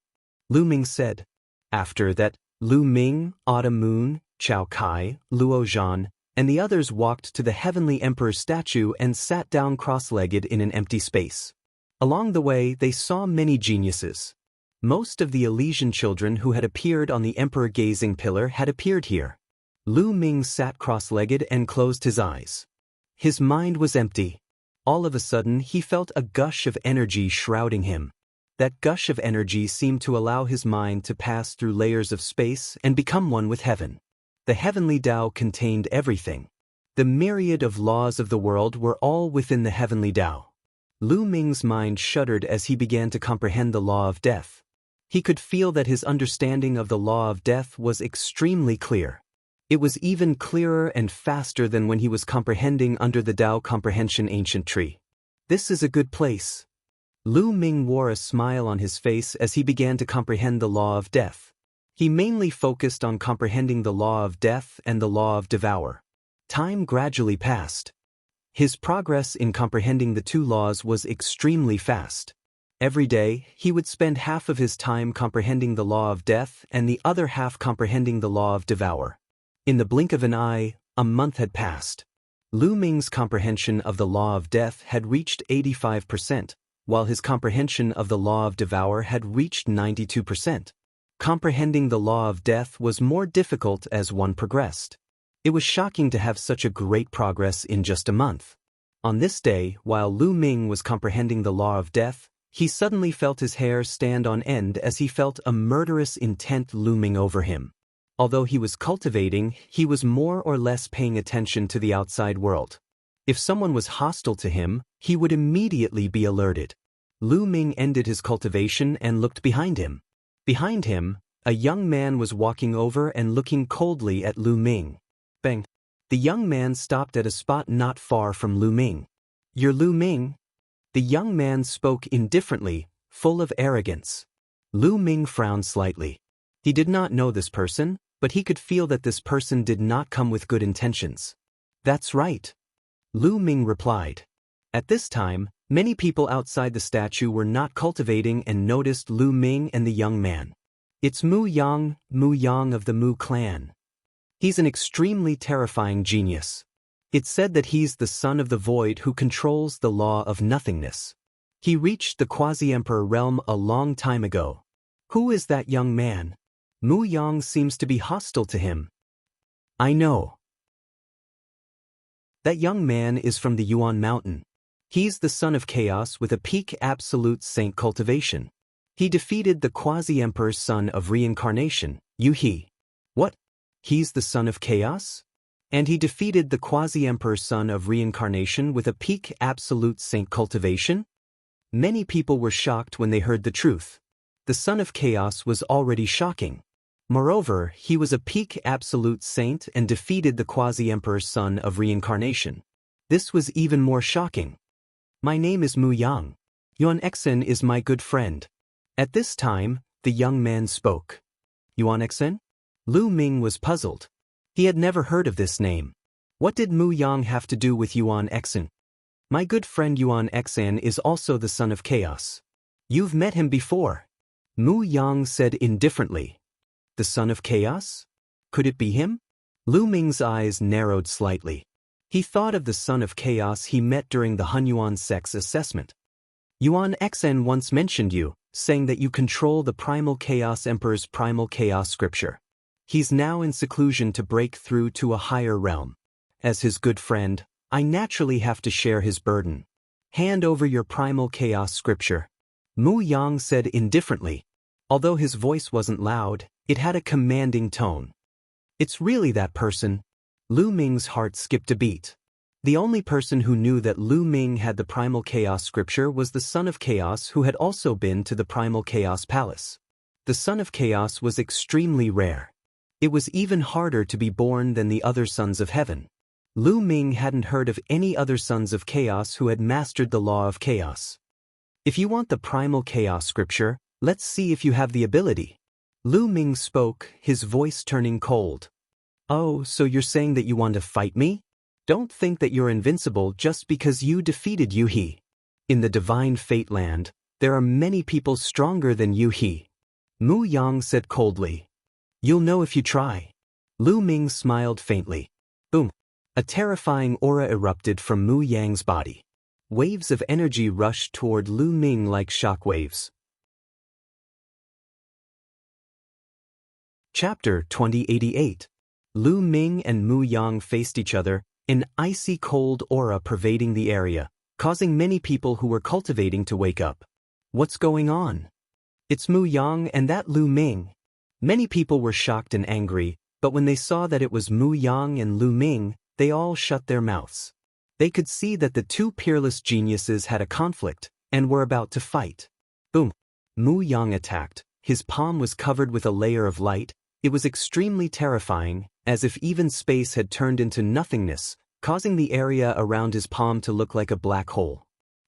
Lu Ming said. After that, Lu Ming, Autumn Moon, Chao Kai, Luo Zhan, and the others walked to the Heavenly Emperor's statue and sat down cross-legged in an empty space. Along the way, they saw many geniuses. Most of the Elysian children who had appeared on the emperor-gazing pillar had appeared here. Lu Ming sat cross-legged and closed his eyes. His mind was empty. All of a sudden, he felt a gush of energy shrouding him. That gush of energy seemed to allow his mind to pass through layers of space and become one with heaven. The heavenly Tao contained everything. The myriad of laws of the world were all within the heavenly Tao. Lu Ming's mind shuddered as he began to comprehend the law of death. He could feel that his understanding of the law of death was extremely clear. It was even clearer and faster than when he was comprehending under the Tao Comprehension Ancient Tree. This is a good place. Lu Ming wore a smile on his face as he began to comprehend the law of death. He mainly focused on comprehending the law of death and the law of devour. Time gradually passed. His progress in comprehending the two laws was extremely fast. Every day, he would spend half of his time comprehending the law of death and the other half comprehending the law of devour. In the blink of an eye, a month had passed. Lu Ming's comprehension of the law of death had reached 85%, while his comprehension of the law of devour had reached 92%. Comprehending the law of death was more difficult as one progressed. It was shocking to have such a great progress in just a month. On this day, while Lu Ming was comprehending the law of death, he suddenly felt his hair stand on end as he felt a murderous intent looming over him. Although he was cultivating, he was more or less paying attention to the outside world. If someone was hostile to him, he would immediately be alerted. Lu Ming ended his cultivation and looked behind him. Behind him, a young man was walking over and looking coldly at Lu Ming. Bang! The young man stopped at a spot not far from Lu Ming. "You're Lu Ming?" The young man spoke indifferently, full of arrogance. Lu Ming frowned slightly. He did not know this person, but he could feel that this person did not come with good intentions. "That's right," Lu Ming replied. At this time, many people outside the statue were not cultivating and noticed Lu Ming and the young man. "It's Mu Yang of the Mu clan. He's an extremely terrifying genius. It's said that he's the son of the void who controls the law of nothingness. He reached the quasi-emperor realm a long time ago. Who is that young man? Mu Yang seems to be hostile to him." "I know. That young man is from the Yuan Mountain. He's the son of chaos with a peak absolute saint cultivation. He defeated the quasi-emperor's son of reincarnation, Yu He." "What? He's the son of chaos? And he defeated the quasi-emperor's son of reincarnation with a peak absolute saint cultivation?" Many people were shocked when they heard the truth. The son of chaos was already shocking. Moreover, he was a peak absolute saint and defeated the quasi-emperor's son of reincarnation. This was even more shocking. "My name is Mu Yang. Yuan Exen is my good friend." At this time, the young man spoke. "Yuan Exen?" Lu Ming was puzzled. He had never heard of this name. What did Mu Yang have to do with Yuan Exen? "My good friend Yuan Exen is also the son of chaos. You've met him before," Mu Yang said indifferently. "The son of chaos? Could it be him?" Lu Ming's eyes narrowed slightly. He thought of the son of chaos he met during the Hunyuan sex assessment. "Yuan Exen once mentioned you, saying that you control the primal chaos emperor's primal chaos scripture. He's now in seclusion to break through to a higher realm. As his good friend, I naturally have to share his burden. Hand over your primal chaos scripture," Mu Yang said indifferently. Although his voice wasn't loud, it had a commanding tone. "It's really that person." Lu Ming's heart skipped a beat. The only person who knew that Lu Ming had the primal chaos scripture was the son of chaos who had also been to the primal chaos palace. The son of chaos was extremely rare. It was even harder to be born than the other sons of heaven. Lu Ming hadn't heard of any other sons of chaos who had mastered the law of chaos. "If you want the primal chaos scripture, let's see if you have the ability." Lu Ming spoke, his voice turning cold. "Oh, so you're saying that you want to fight me? Don't think that you're invincible just because you defeated Yu He. In the divine fate land, there are many people stronger than Yu He. Mu Yang said coldly. You'll know if you try. Lu Ming smiled faintly. Boom. A terrifying aura erupted from Mu Yang's body. Waves of energy rushed toward Lu Ming like shock waves. Chapter 2088. Lu Ming and Mu Yang faced each other, an icy cold aura pervading the area, causing many people who were cultivating to wake up. What's going on? It's Mu Yang and that Lu Ming. Many people were shocked and angry, but when they saw that it was Mu Yang and Lu Ming, they all shut their mouths. They could see that the two peerless geniuses had a conflict, and were about to fight. Boom. Mu Yang attacked. His palm was covered with a layer of light. It was extremely terrifying, as if even space had turned into nothingness, causing the area around his palm to look like a black hole.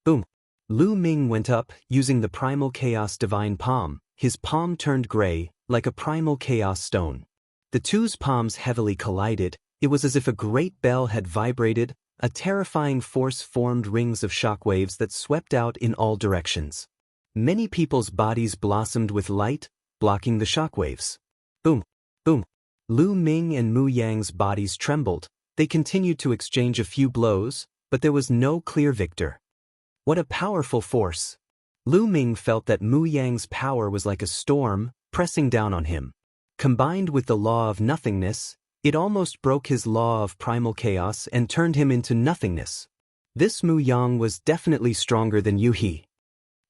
Boom. Lu Ming went up, using the primal chaos divine palm. His palm turned gray, like a primal chaos stone. The two's palms heavily collided. It was as if a great bell had vibrated. A terrifying force formed rings of shockwaves that swept out in all directions. Many people's bodies blossomed with light, blocking the shockwaves. Boom. Boom. Lu Ming and Mu Yang's bodies trembled. They continued to exchange a few blows, but there was no clear victor. What a powerful force! Lu Ming felt that Mu Yang's power was like a storm, pressing down on him. Combined with the law of nothingness, it almost broke his law of primal chaos and turned him into nothingness. This Mu Yang was definitely stronger than Yu He.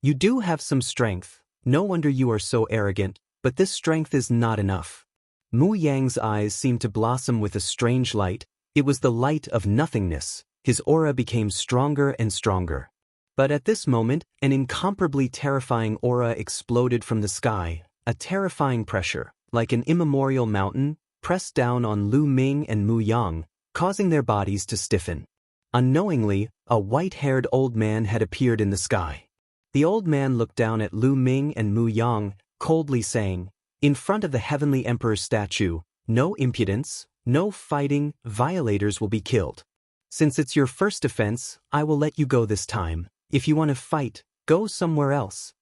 You do have some strength, no wonder you are so arrogant, but this strength is not enough. Mu Yang's eyes seemed to blossom with a strange light. It was the light of nothingness. His aura became stronger and stronger. But at this moment, an incomparably terrifying aura exploded from the sky, a terrifying pressure, like an immemorial mountain, pressed down on Lu Ming and Mu Yang, causing their bodies to stiffen. Unknowingly, a white-haired old man had appeared in the sky. The old man looked down at Lu Ming and Mu Yang, coldly saying, "In front of the Heavenly Emperor's statue, no impudence, no fighting, violators will be killed. Since it's your first offense, I will let you go this time. If you want to fight, go somewhere else."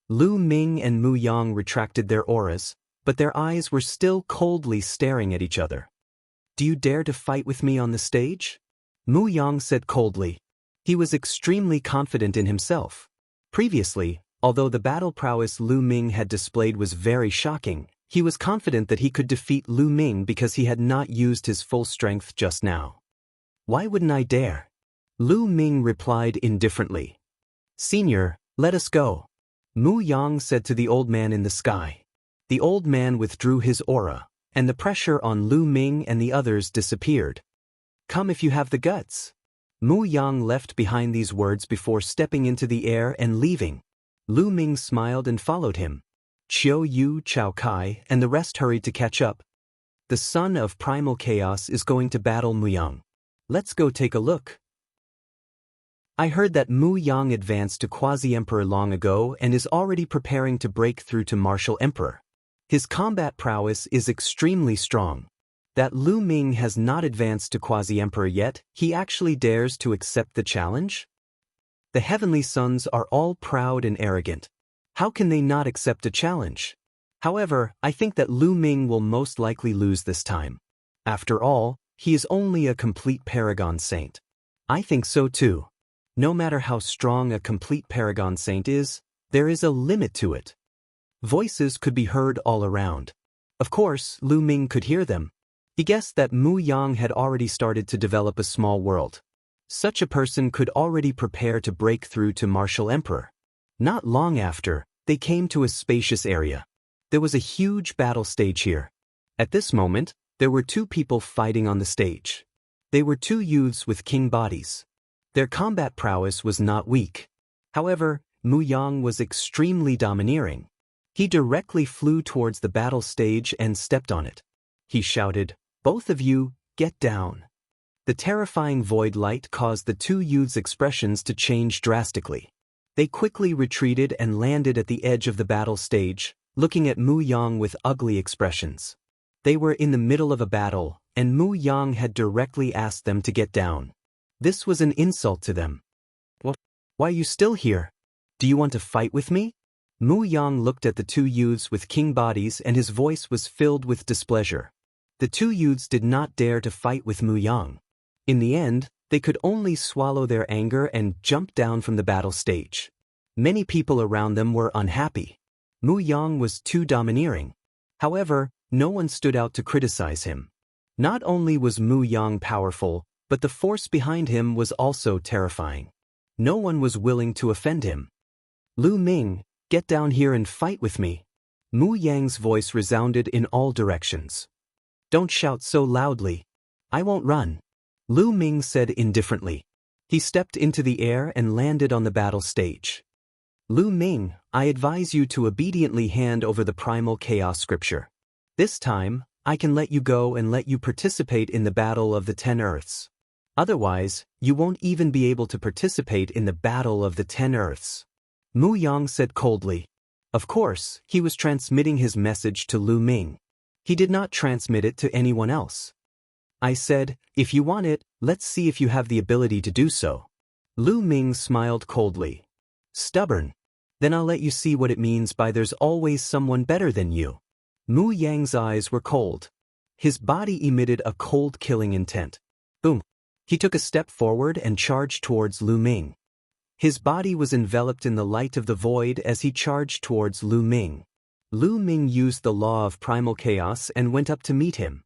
Lu Ming and Mu Yang retracted their auras, but their eyes were still coldly staring at each other. "Do you dare to fight with me on the stage?" Mu Yang said coldly. He was extremely confident in himself. Previously, although the battle prowess Lu Ming had displayed was very shocking, he was confident that he could defeat Lu Ming because he had not used his full strength just now. "Why wouldn't I dare?" Lu Ming replied indifferently. "Senior, let us go," Mu Yang said to the old man in the sky. The old man withdrew his aura, and the pressure on Lu Ming and the others disappeared. "Come if you have the guts." Mu Yang left behind these words before stepping into the air and leaving. Lu Ming smiled and followed him. Qiu Yu, Chao Kai, and the rest hurried to catch up. The son of primal chaos is going to battle Mu Yang. Let's go take a look. I heard that Mu Yang advanced to Quasi-Emperor long ago and is already preparing to break through to Martial Emperor. His combat prowess is extremely strong. That Lu Ming has not advanced to Quasi-Emperor yet, he actually dares to accept the challenge? The Heavenly Sons are all proud and arrogant. How can they not accept a challenge? However, I think that Lu Ming will most likely lose this time. After all, he is only a complete paragon saint. I think so too. No matter how strong a complete paragon saint is, there is a limit to it. Voices could be heard all around. Of course, Lu Ming could hear them. He guessed that Mu Yang had already started to develop a small world. Such a person could already prepare to break through to Martial Emperor. Not long after, they came to a spacious area. There was a huge battle stage here. At this moment, there were two people fighting on the stage. They were two youths with king bodies. Their combat prowess was not weak. However, Mu Yang was extremely domineering. He directly flew towards the battle stage and stepped on it. He shouted, "Both of you, get down." The terrifying void light caused the two youths' expressions to change drastically. They quickly retreated and landed at the edge of the battle stage, looking at Mu Yang with ugly expressions. They were in the middle of a battle, and Mu Yang had directly asked them to get down. This was an insult to them. "Well, why are you still here? Do you want to fight with me?" Mu Yang looked at the two youths with king bodies and his voice was filled with displeasure. The two youths did not dare to fight with Mu Yang. In the end, they could only swallow their anger and jump down from the battle stage. Many people around them were unhappy. Mu Yang was too domineering. However, no one stood out to criticize him. Not only was Mu Yang powerful, but the force behind him was also terrifying. No one was willing to offend him. "Lu Ming, get down here and fight with me." Mu Yang's voice resounded in all directions. "Don't shout so loudly. I won't run," Lu Ming said indifferently. He stepped into the air and landed on the battle stage. "Lu Ming, I advise you to obediently hand over the primal chaos scripture. This time, I can let you go and let you participate in the battle of the 10 Earths. Otherwise, you won't even be able to participate in the battle of the 10 Earths." Mu Yang said coldly. Of course, he was transmitting his message to Lu Ming. He did not transmit it to anyone else. "I said, if you want it, let's see if you have the ability to do so." Lu Ming smiled coldly. "Stubborn? Then I'll let you see what it means by there's always someone better than you." Mu Yang's eyes were cold. His body emitted a cold killing intent. Boom. He took a step forward and charged towards Lu Ming. His body was enveloped in the light of the void as he charged towards Lu Ming. Lu Ming used the law of primal chaos and went up to meet him.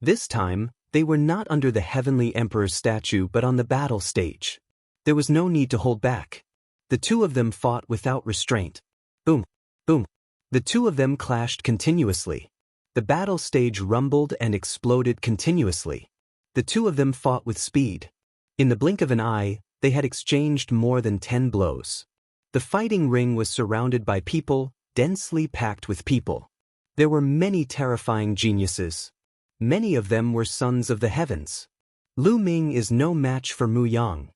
This time, they were not under the Heavenly Emperor's statue but on the battle stage. There was no need to hold back. The two of them fought without restraint. Boom, boom. The two of them clashed continuously. The battle stage rumbled and exploded continuously. The two of them fought with speed. In the blink of an eye, they had exchanged more than 10 blows. The fighting ring was surrounded by people, densely packed with people. There were many terrifying geniuses. Many of them were sons of the heavens. Lu Ming is no match for Mu Yang,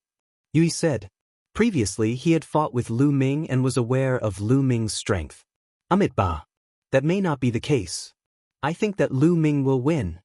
Yui said. Previously he had fought with Lu Ming and was aware of Lu Ming's strength. Amitabha. That may not be the case. I think that Lu Ming will win.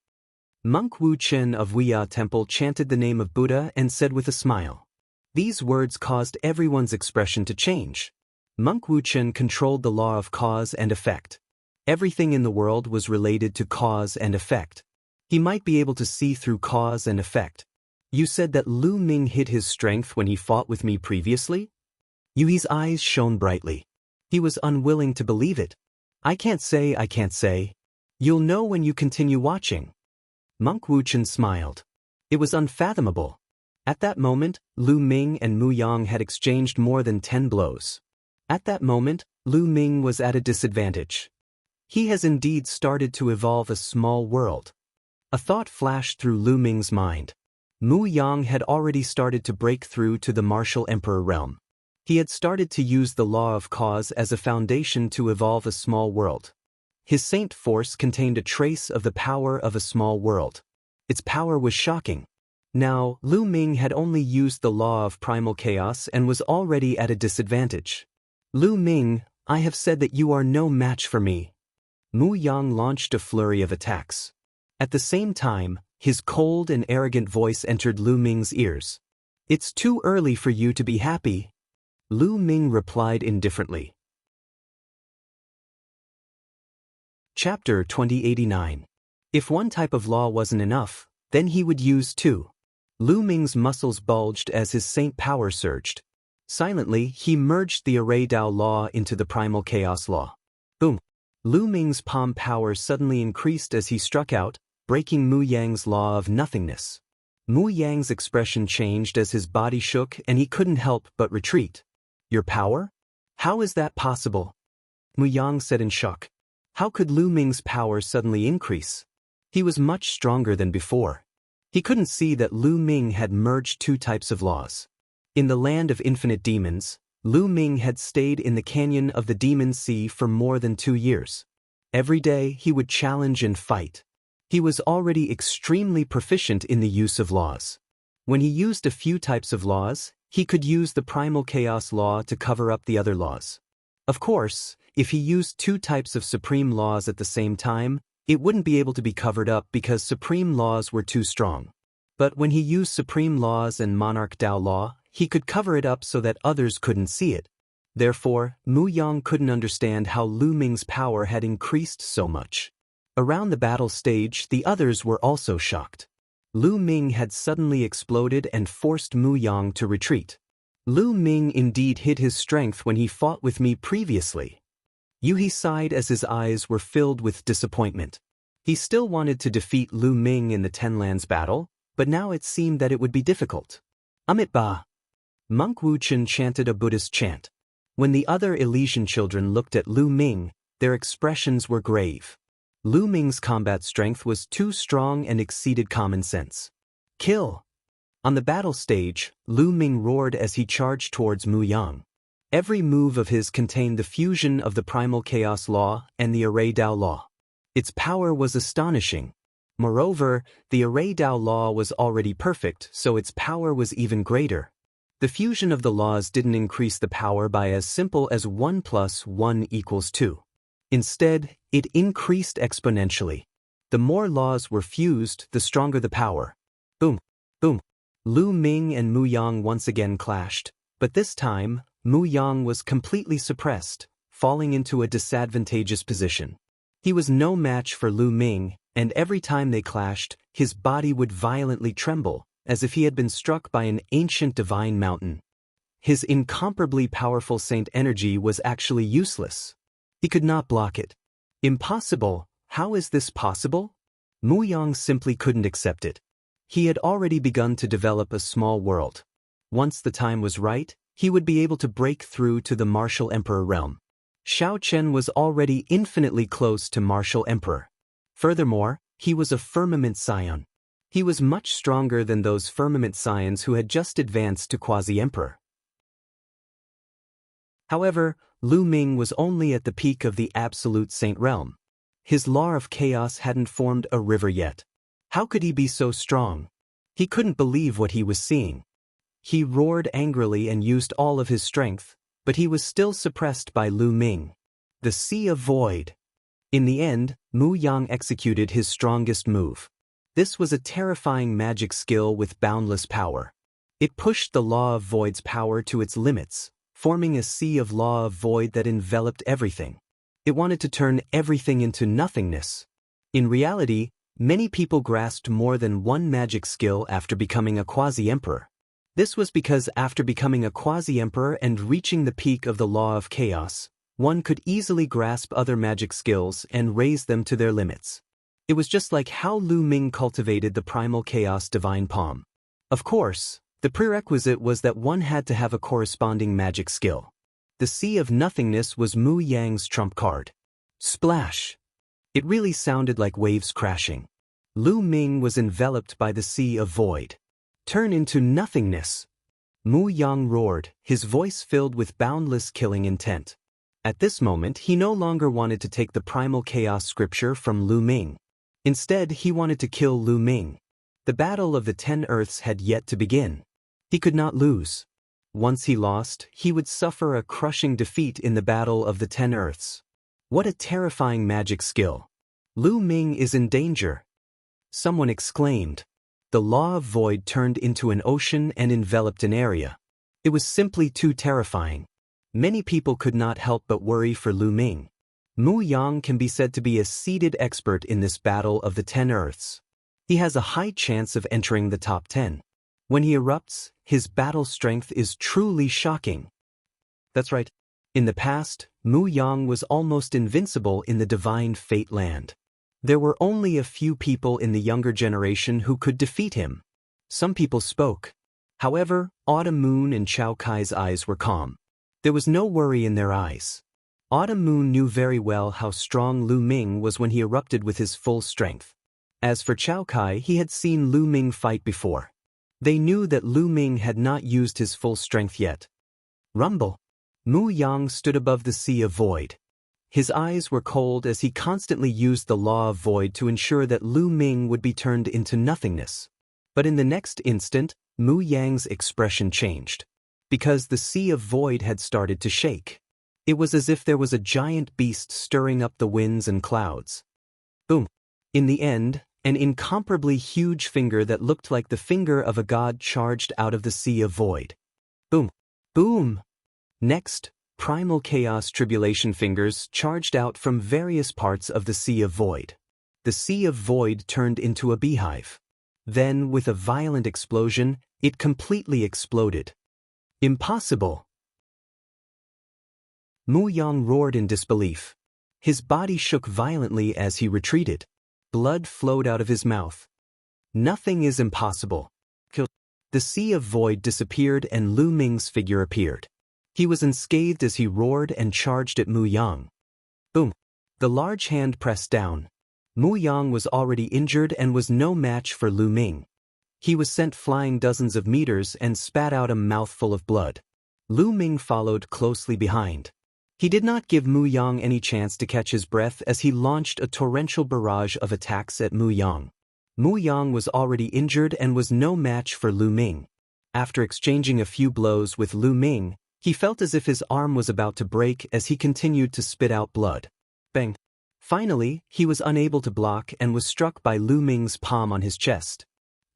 Monk Wu Chen of Wuxia Temple chanted the name of Buddha and said with a smile. These words caused everyone's expression to change. Monk Wu Chen controlled the law of cause and effect. Everything in the world was related to cause and effect. He might be able to see through cause and effect. You said that Lu Ming hid his strength when he fought with me previously? Yui's eyes shone brightly. He was unwilling to believe it. I can't say. You'll know when you continue watching. Monk Wuchen smiled. It was unfathomable. At that moment, Lu Ming and Mu Yang had exchanged more than 10 blows. At that moment, Lu Ming was at a disadvantage. He has indeed started to evolve a small world. A thought flashed through Lu Ming's mind. Mu Yang had already started to break through to the martial emperor realm. He had started to use the law of cause as a foundation to evolve a small world. His saint force contained a trace of the power of a small world. Its power was shocking. Now, Lu Ming had only used the law of primal chaos and was already at a disadvantage. Lu Ming, I have said that you are no match for me. Mu Yang launched a flurry of attacks. At the same time, his cold and arrogant voice entered Lu Ming's ears. It's too early for you to be happy. Lu Ming replied indifferently. Chapter 2089. If one type of law wasn't enough, then he would use two. Lu Ming's muscles bulged as his saint power surged. Silently, he merged the Array Dao law into the primal chaos law. Boom! Lu Ming's palm power suddenly increased as he struck out, breaking Mu Yang's law of nothingness. Mu Yang's expression changed as his body shook and he couldn't help but retreat. Your power? How is that possible? Mu Yang said in shock. How could Lu Ming's power suddenly increase? He was much stronger than before. He couldn't see that Lu Ming had merged two types of laws. In the land of infinite demons, Lu Ming had stayed in the canyon of the Demon Sea for more than 2 years. Every day he would challenge and fight. He was already extremely proficient in the use of laws. When he used a few types of laws, he could use the primal chaos law to cover up the other laws. Of course, if he used two types of supreme laws at the same time, It wouldn't be able to be covered up because supreme laws were too strong. But when he used supreme laws and monarch Dao law, he could cover it up so that others couldn't see it. Therefore, Mu Yang couldn't understand how Lu Ming's power had increased so much. Around the battle stage, the others were also shocked. Lu Ming had suddenly exploded and forced Mu Yang to retreat. Lu Ming indeed hid his strength when he fought with me previously. Yu He sighed as his eyes were filled with disappointment. He still wanted to defeat Lu Ming in the Ten Lands battle, but now it seemed that it would be difficult. Amit Ba. Monk Wu Chen chanted a Buddhist chant. When the other Elysian children looked at Lu Ming, their expressions were grave. Lu Ming's combat strength was too strong and exceeded common sense. Kill! On the battle stage, Lu Ming roared as he charged towards Mu Yang. Every move of his contained the fusion of the primal chaos law and the array Dao law. Its power was astonishing. Moreover, the array Dao law was already perfect, so its power was even greater. The fusion of the laws didn't increase the power by as simple as 1 + 1 = 2. Instead, it increased exponentially. The more laws were fused, the stronger the power. Boom! Boom! Lu Ming and Mu Yang once again clashed, but this time, Mu Yang was completely suppressed, falling into a disadvantageous position. He was no match for Lu Ming, and every time they clashed, his body would violently tremble, as if he had been struck by an ancient divine mountain. His incomparably powerful saint energy was actually useless. He could not block it. Impossible! How is this possible? Mu Yang simply couldn't accept it. He had already begun to develop a small world. Once the time was right, he would be able to break through to the Martial Emperor realm. Xiao Chen was already infinitely close to Martial Emperor. Furthermore, he was a firmament scion. He was much stronger than those firmament scions who had just advanced to quasi-emperor. However, Lu Ming was only at the peak of the absolute saint realm. His law of chaos hadn't formed a river yet. How could he be so strong? He couldn't believe what he was seeing. He roared angrily and used all of his strength, but he was still suppressed by Lu Ming. The Sea of Void. In the end, Mu Yang executed his strongest move. This was a terrifying magic skill with boundless power. It pushed the Law of Void's power to its limits, forming a sea of Law of Void that enveloped everything. It wanted to turn everything into nothingness. In reality, many people grasped more than one magic skill after becoming a quasi-emperor. This was because after becoming a quasi-emperor and reaching the peak of the Law of Chaos, one could easily grasp other magic skills and raise them to their limits. It was just like how Lu Ming cultivated the primal chaos divine palm. Of course, the prerequisite was that one had to have a corresponding magic skill. The Sea of Nothingness was Mu Yang's trump card. Splash! It really sounded like waves crashing. Lu Ming was enveloped by the Sea of Void. Turn into nothingness! Mu Yang roared, his voice filled with boundless killing intent. At this moment, he no longer wanted to take the primal chaos scripture from Lu Ming. Instead, he wanted to kill Lu Ming. The battle of the 10 Earths had yet to begin. He could not lose. Once he lost, he would suffer a crushing defeat in the battle of the 10 Earths. What a terrifying magic skill! Lu Ming is in danger! Someone exclaimed. The Law of Void turned into an ocean and enveloped an area. It was simply too terrifying. Many people could not help but worry for Lu Ming. Mu Yang can be said to be a seated expert in this battle of the 10 Earths. He has a high chance of entering the top 10. When he erupts, his battle strength is truly shocking. That's right. In the past, Mu Yang was almost invincible in the divine Fate land. There were only a few people in the younger generation who could defeat him. Some people spoke. However, Autumn Moon and Chao Kai's eyes were calm. There was no worry in their eyes. Autumn Moon knew very well how strong Lu Ming was when he erupted with his full strength. As for Chao Kai, he had seen Lu Ming fight before. They knew that Lu Ming had not used his full strength yet. Rumble! Mu Yang stood above the Sea of Void. His eyes were cold as he constantly used the Law of Void to ensure that Lu Ming would be turned into nothingness. But in the next instant, Mu Yang's expression changed. Because the Sea of Void had started to shake. It was as if there was a giant beast stirring up the winds and clouds. Boom! In the end, an incomparably huge finger that looked like the finger of a god charged out of the sea of void. Boom! Boom! Next, primal chaos tribulation fingers charged out from various parts of the sea of void. The sea of void turned into a beehive. Then, with a violent explosion, it completely exploded. Impossible! Mu Yang roared in disbelief. His body shook violently as he retreated. Blood flowed out of his mouth. Nothing is impossible. The sea of void disappeared and Lu Ming's figure appeared. He was unscathed as he roared and charged at Mu Yang. Boom! The large hand pressed down. Mu Yang was already injured and was no match for Lu Ming. He was sent flying dozens of meters and spat out a mouthful of blood. Lu Ming followed closely behind. He did not give Mu Yang any chance to catch his breath as he launched a torrential barrage of attacks at Mu Yang. Mu Yang was already injured and was no match for Lu Ming. After exchanging a few blows with Lu Ming, he felt as if his arm was about to break as he continued to spit out blood. Bang! Finally, he was unable to block and was struck by Lu Ming's palm on his chest.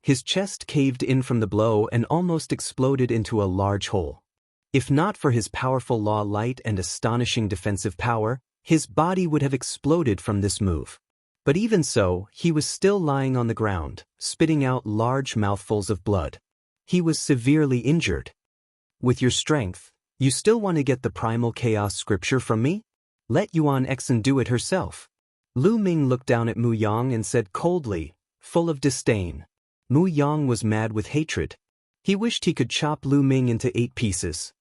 His chest caved in from the blow and almost exploded into a large hole. If not for his powerful law light and astonishing defensive power, his body would have exploded from this move. But even so, he was still lying on the ground, spitting out large mouthfuls of blood. He was severely injured. With your strength, you still want to get the primal chaos scripture from me? Let Yuan Exen do it herself. Lu Ming looked down at Mu Yang and said coldly, full of disdain. Mu Yang was mad with hatred. He wished he could chop Lu Ming into 8 pieces.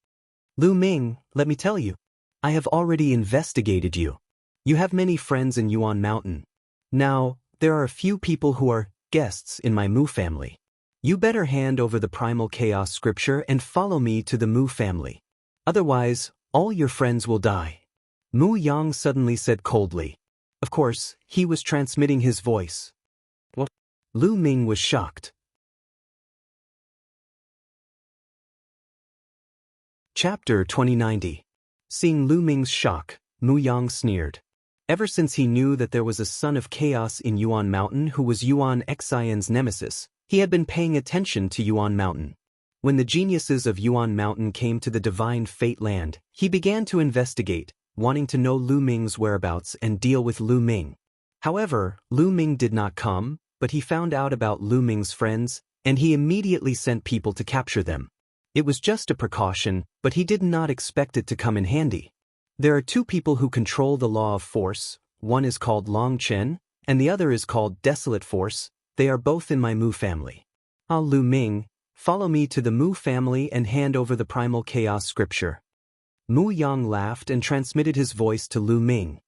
Lu Ming, let me tell you. I have already investigated you. You have many friends in Yuan Mountain. Now, there are a few people who are guests in my Mu family. You better hand over the primal chaos scripture and follow me to the Mu family. Otherwise, all your friends will die. Mu Yang suddenly said coldly. Of course, he was transmitting his voice. What? Lu Ming was shocked. Chapter 2090. Seeing Lu Ming's shock, Mu Yang sneered. Ever since he knew that there was a son of chaos in Yuan Mountain who was Yuan Xian's nemesis, he had been paying attention to Yuan Mountain. When the geniuses of Yuan Mountain came to the divine fate land, he began to investigate, wanting to know Lu Ming's whereabouts and deal with Lu Ming. However, Lu Ming did not come, but he found out about Lu Ming's friends, and he immediately sent people to capture them. It was just a precaution, but he did not expect it to come in handy. There are 2 people who control the law of force. One is called Long Chen, and the other is called Desolate Force. They are both in my Mu family. Lu Ming, follow me to the Mu family and hand over the primal chaos scripture. Mu Yang laughed and transmitted his voice to Lu Ming.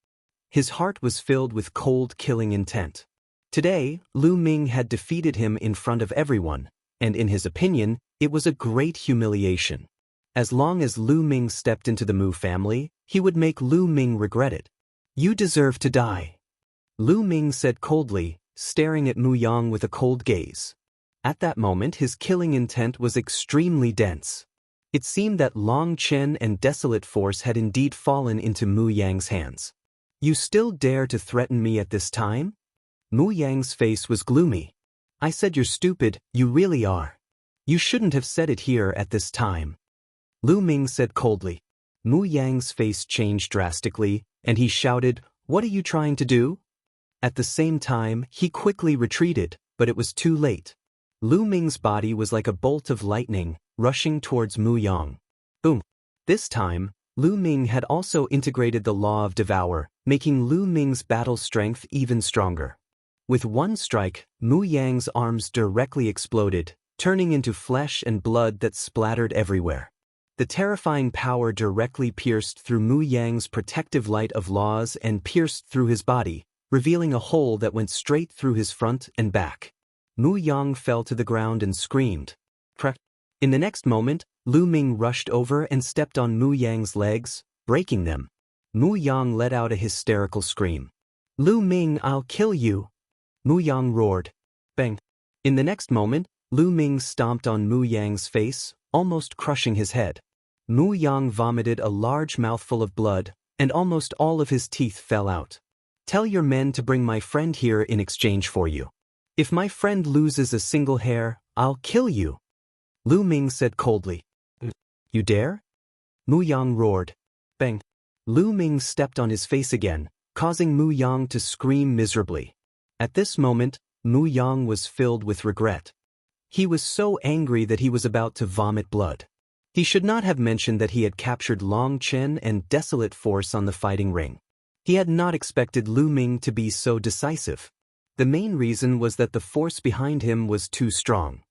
His heart was filled with cold, killing intent. Today, Lu Ming had defeated him in front of everyone, and in his opinion, it was a great humiliation. As long as Lu Ming stepped into the Mu family, he would make Lu Ming regret it. You deserve to die. Lu Ming said coldly, staring at Mu Yang with a cold gaze. At that moment his killing intent was extremely dense. It seemed that Long Chen and Desolate Force had indeed fallen into Mu Yang's hands. You still dare to threaten me at this time? Mu Yang's face was gloomy. I said you're stupid, you really are. You shouldn't have said it here at this time. Lu Ming said coldly. Mu Yang's face changed drastically, and he shouted, What are you trying to do? At the same time, he quickly retreated, but it was too late. Lu Ming's body was like a bolt of lightning, rushing towards Mu Yang. Boom! This time, Lu Ming had also integrated the law of devour, making Lu Ming's battle strength even stronger. With one strike, Mu Yang's arms directly exploded, turning into flesh and blood that splattered everywhere. The terrifying power directly pierced through Mu Yang's protective light of laws and pierced through his body, revealing a hole that went straight through his front and back. Mu Yang fell to the ground and screamed. In the next moment, Lu Ming rushed over and stepped on Mu Yang's legs, breaking them. Mu Yang let out a hysterical scream. Lu Ming, I'll kill you! Mu Yang roared. Bang! In the next moment, Lu Ming stomped on Mu Yang's face, almost crushing his head. Mu Yang vomited a large mouthful of blood, and almost all of his teeth fell out. Tell your men to bring my friend here in exchange for you. If my friend loses a single hair, I'll kill you. Lu Ming said coldly. You dare? Mu Yang roared. Bang. Lu Ming stepped on his face again, causing Mu Yang to scream miserably. At this moment, Mu Yang was filled with regret. He was so angry that he was about to vomit blood. He should not have mentioned that he had captured Long Chen and Desolate Force on the fighting ring. He had not expected Lu Ming to be so decisive. The main reason was that the force behind him was too strong.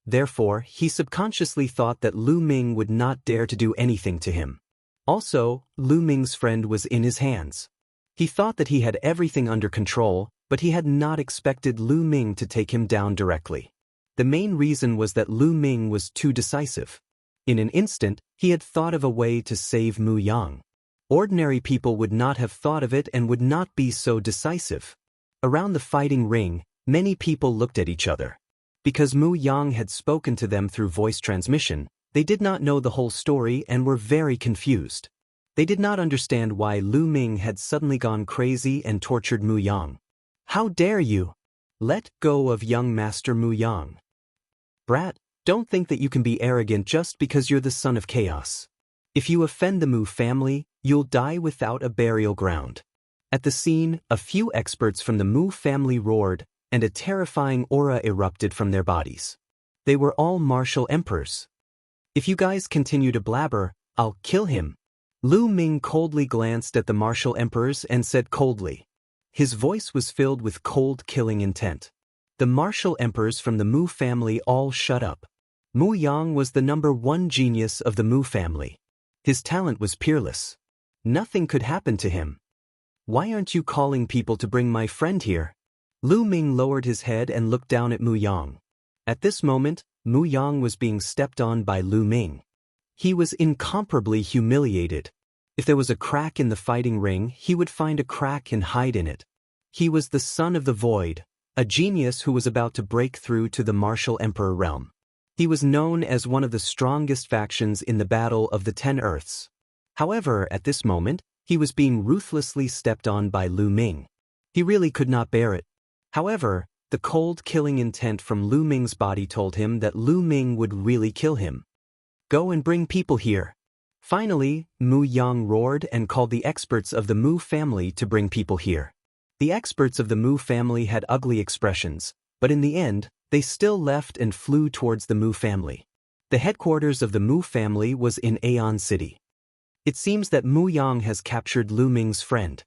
Therefore, he subconsciously thought that Lu Ming would not dare to do anything to him. Also, Lu Ming's friend was in his hands. He thought that he had everything under control, but he had not expected Lu Ming to take him down directly. The main reason was that Lu Ming was too decisive. In an instant, he had thought of a way to save Mu Yang. Ordinary people would not have thought of it and would not be so decisive. Around the fighting ring, many people looked at each other. Because Mu Yang had spoken to them through voice transmission, they did not know the whole story and were very confused. They did not understand why Lu Ming had suddenly gone crazy and tortured Mu Yang. How dare you? Let go of young Master Mu Yang. Brat, don't think that you can be arrogant just because you're the son of chaos. If you offend the Mu family, you'll die without a burial ground. At the scene, a few experts from the Mu family roared, and a terrifying aura erupted from their bodies. They were all martial emperors. If you guys continue to blabber, I'll kill him. Lu Ming coldly glanced at the martial emperors and said coldly. His voice was filled with cold killing intent. The martial emperors from the Mu family all shut up. Mu Yang was the #1 genius of the Mu family. His talent was peerless. Nothing could happen to him. Why aren't you calling people to bring my friend here? Lu Ming lowered his head and looked down at Mu Yang. At this moment, Mu Yang was being stepped on by Lu Ming. He was incomparably humiliated. If there was a crack in the fighting ring, he would find a crack and hide in it. He was the son of the void, a genius who was about to break through to the martial emperor realm. He was known as one of the strongest factions in the Battle of the 10 Earths. However, at this moment, he was being ruthlessly stepped on by Lu Ming. He really could not bear it. However, the cold killing intent from Lu Ming's body told him that Lu Ming would really kill him. Go and bring people here. Finally, Mu Yang roared and called the experts of the Mu family to bring people here. The experts of the Mu family had ugly expressions, but in the end, they still left and flew towards the Mu family. The headquarters of the Mu family was in Aeon City. It seems that Mu Yang has captured Lu Ming's friend.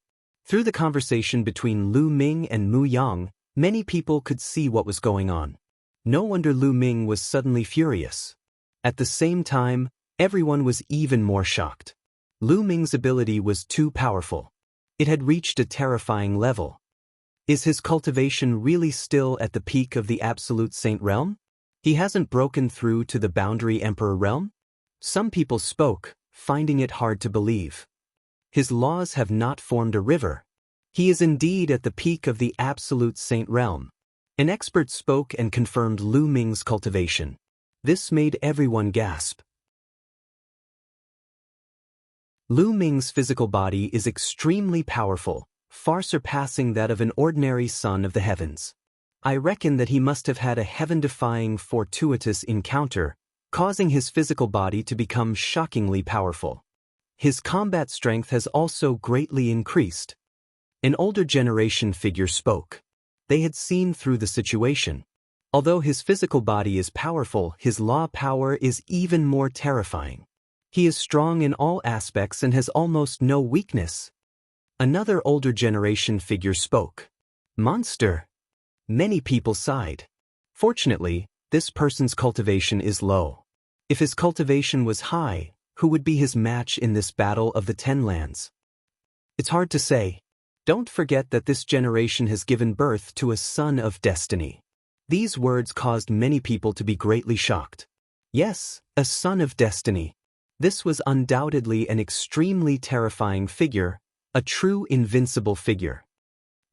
Through the conversation between Lu Ming and Mu Yang, many people could see what was going on. No wonder Lu Ming was suddenly furious. At the same time, everyone was even more shocked. Lu Ming's ability was too powerful. It had reached a terrifying level. Is his cultivation really still at the peak of the Absolute Saint realm? He hasn't broken through to the Boundary Emperor realm? Some people spoke, finding it hard to believe. His laws have not formed a river. He is indeed at the peak of the Absolute Saint realm. An expert spoke and confirmed Lu Ming's cultivation. This made everyone gasp. Lu Ming's physical body is extremely powerful, far surpassing that of an ordinary son of the heavens. I reckon that he must have had a heaven-defying fortuitous encounter, causing his physical body to become shockingly powerful. His combat strength has also greatly increased. An older generation figure spoke. They had seen through the situation. Although his physical body is powerful, his law power is even more terrifying. He is strong in all aspects and has almost no weakness. Another older generation figure spoke. Monster. Many people sighed. Fortunately, this person's cultivation is low. If his cultivation was high, who would be his match in this battle of the 10 lands? It's hard to say. Don't forget that this generation has given birth to a son of destiny. These words caused many people to be greatly shocked. Yes, a son of destiny. This was undoubtedly an extremely terrifying figure, a true invincible figure.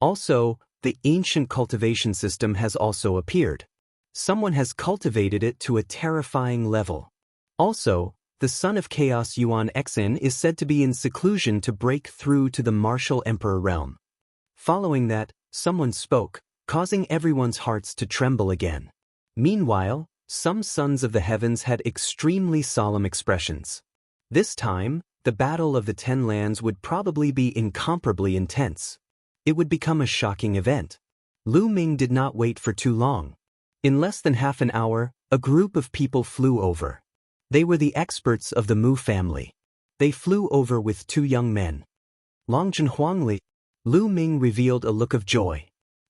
Also, the ancient cultivation system has also appeared. Someone has cultivated it to a terrifying level. Also, the son of Chaos Yuan Xin is said to be in seclusion to break through to the martial emperor realm. Following that, someone spoke, causing everyone's hearts to tremble again. Meanwhile, some sons of the heavens had extremely solemn expressions. This time, the Battle of the Ten Lands would probably be incomparably intense. It would become a shocking event. Lu Ming did not wait for too long. In less than half an hour, a group of people flew over. They were the experts of the Mu family. They flew over with two young men. Long Chen Huangli. Lu Ming revealed a look of joy.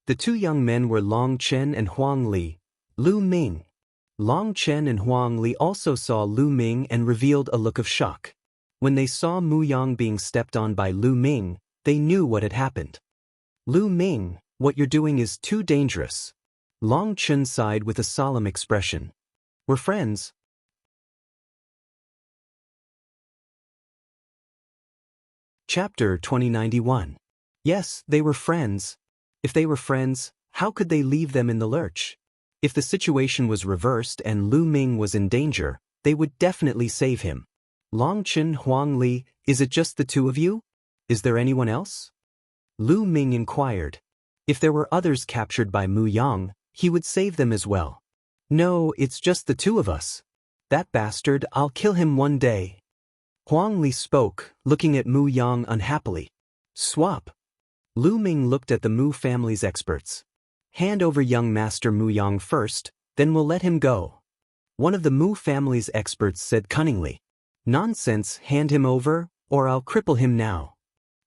The two young men were Long Chen and Huang Li. Lu Ming. Long Chen and Huang Li also saw Lu Ming and revealed a look of shock. When they saw Mu Yang being stepped on by Lu Ming, they knew what had happened. Lu Ming, what you're doing is too dangerous. Long Chen sighed with a solemn expression. We're friends. Chapter 2091. Yes, they were friends. If they were friends, how could they leave them in the lurch? If the situation was reversed and Lu Ming was in danger, they would definitely save him. Long Chen, Huang Li, is it just the two of you? Is there anyone else? Lu Ming inquired. If there were others captured by Mu Yang, he would save them as well. No, it's just the two of us. That bastard, I'll kill him one day. Huang Li spoke, looking at Mu Yang unhappily. Swap. Lu Ming looked at the Mu family's experts. Hand over young Master Mu Yang first, then we'll let him go. One of the Mu family's experts said cunningly. Nonsense, hand him over, or I'll cripple him now.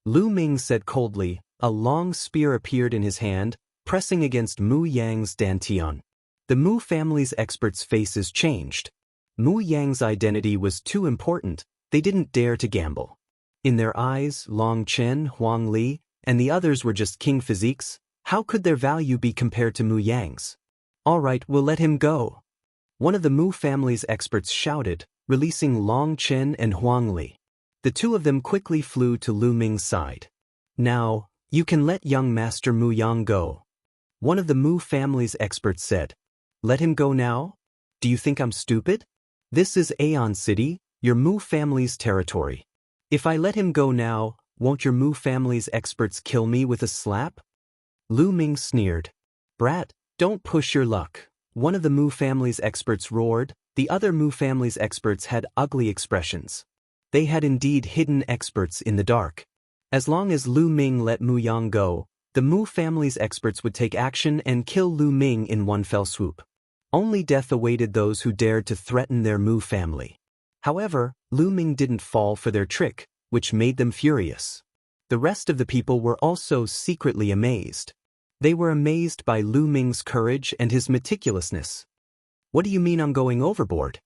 Lu Ming said coldly. A long spear appeared in his hand, pressing against Mu Yang's dantian. The Mu family's experts' faces changed. Mu Yang's identity was too important, they didn't dare to gamble. In their eyes, Long Chen, Huang Li, and the others were just king physiques. How could their value be compared to Mu Yang's? All right, we'll let him go. One of the Mu family's experts shouted, releasing Long Chen and Huang Li. The two of them quickly flew to Lu Ming's side. Now, you can let young Master Mu Yang go. One of the Mu family's experts said. Let him go now? Do you think I'm stupid? This is Aeon City, your Mu family's territory. If I let him go now, won't your Mu family's experts kill me with a slap? Lu Ming sneered. Brat, don't push your luck. One of the Mu family's experts roared. The other Mu family's experts had ugly expressions. They had indeed hidden experts in the dark. As long as Lu Ming let Mu Yang go, the Mu family's experts would take action and kill Lu Ming in one fell swoop. Only death awaited those who dared to threaten their Mu family. However, Lu Ming didn't fall for their trick, which made them furious. The rest of the people were also secretly amazed. They were amazed by Lu Ming's courage and his meticulousness. What do you mean I'm going overboard?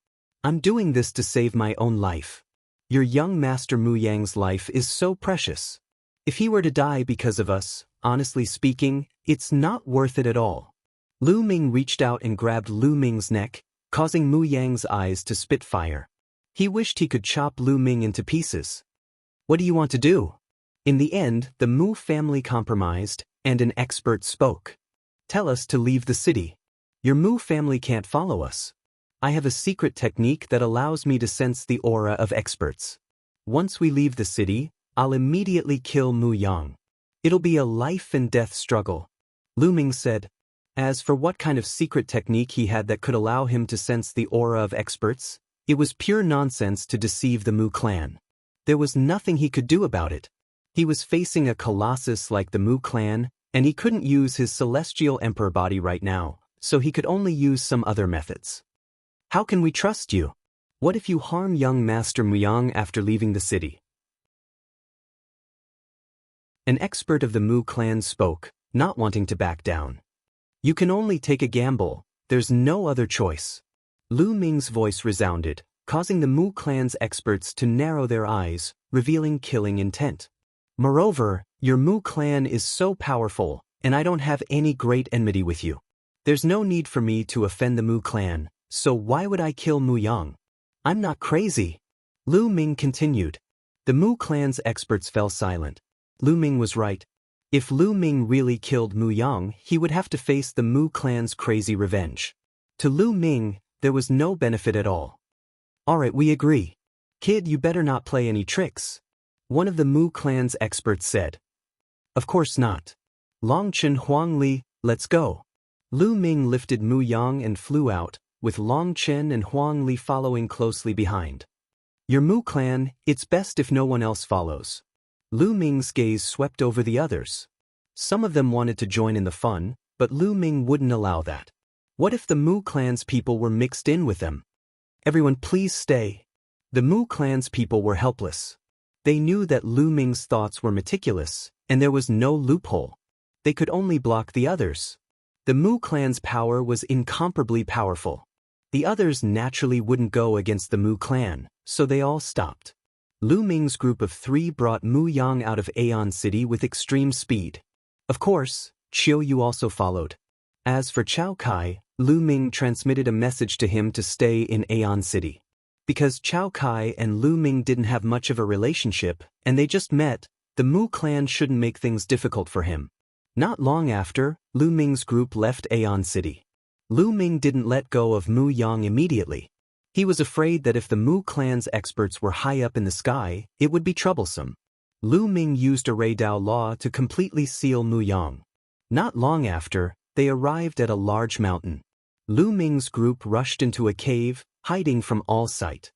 I'm doing this to save my own life. Your young Master Mu Yang's life is so precious. If he were to die because of us, honestly speaking, it's not worth it at all. Lu Ming reached out and grabbed Lu Ming's neck, causing Mu Yang's eyes to spit fire. He wished he could chop Lu Ming into pieces. What do you want to do? In the end, the Mu family compromised, and an expert spoke. Tell us to leave the city. Your Mu family can't follow us. I have a secret technique that allows me to sense the aura of experts. Once we leave the city, I'll immediately kill Mu Yang. It'll be a life and death struggle. Lu Ming said. As for what kind of secret technique he had that could allow him to sense the aura of experts, it was pure nonsense to deceive the Mu clan. There was nothing he could do about it. He was facing a colossus like the Mu clan, and he couldn't use his celestial emperor body right now, so he could only use some other methods. How can we trust you? What if you harm young Master Mu Yang after leaving the city? An expert of the Mu clan spoke, not wanting to back down. You can only take a gamble, there's no other choice. Lu Ming's voice resounded, causing the Mu clan's experts to narrow their eyes, revealing killing intent. Moreover, your Mu clan is so powerful, and I don't have any great enmity with you. There's no need for me to offend the Mu clan, so why would I kill Mu Yang? I'm not crazy. Lu Ming continued. The Mu clan's experts fell silent. Lu Ming was right. If Lu Ming really killed Mu Yang, he would have to face the Mu clan's crazy revenge. To Lu Ming, there was no benefit at all. Alright, we agree. Kid, you better not play any tricks. One of the Mu clan's experts said. Of course not. Long Chen Huang Li, let's go. Lu Ming lifted Mu Yang and flew out, with Long Chen and Huang Li following closely behind. Your Mu clan, it's best if no one else follows. Lu Ming's gaze swept over the others. Some of them wanted to join in the fun, but Lu Ming wouldn't allow that. What if the Mu clan's people were mixed in with them? Everyone please stay. The Mu clan's people were helpless. They knew that Lu Ming's thoughts were meticulous, and there was no loophole. They could only block the others. The Mu clan's power was incomparably powerful. The others naturally wouldn't go against the Mu clan, so they all stopped. Lu Ming's group of 3 brought Mu Yang out of Aeon City with extreme speed. Of course, Qiu Yu also followed. As for Chao Kai, Lu Ming transmitted a message to him to stay in Aeon City. Because Chao Kai and Lu Ming didn't have much of a relationship, and they just met, the Mu clan shouldn't make things difficult for him. Not long after, Lu Ming's group left Aeon City. Lu Ming didn't let go of Mu Yang immediately. He was afraid that if the Mu clan's experts were high up in the sky, it would be troublesome. Lu Ming used a Dao law to completely seal Mu Yang. Not long after, they arrived at a large mountain. Lu Ming's group rushed into a cave, hiding from all sight.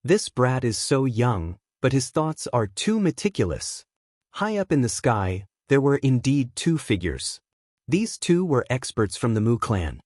This brat is so young, but his thoughts are too meticulous. High up in the sky, there were indeed 2 figures. These 2 were experts from the Mu clan.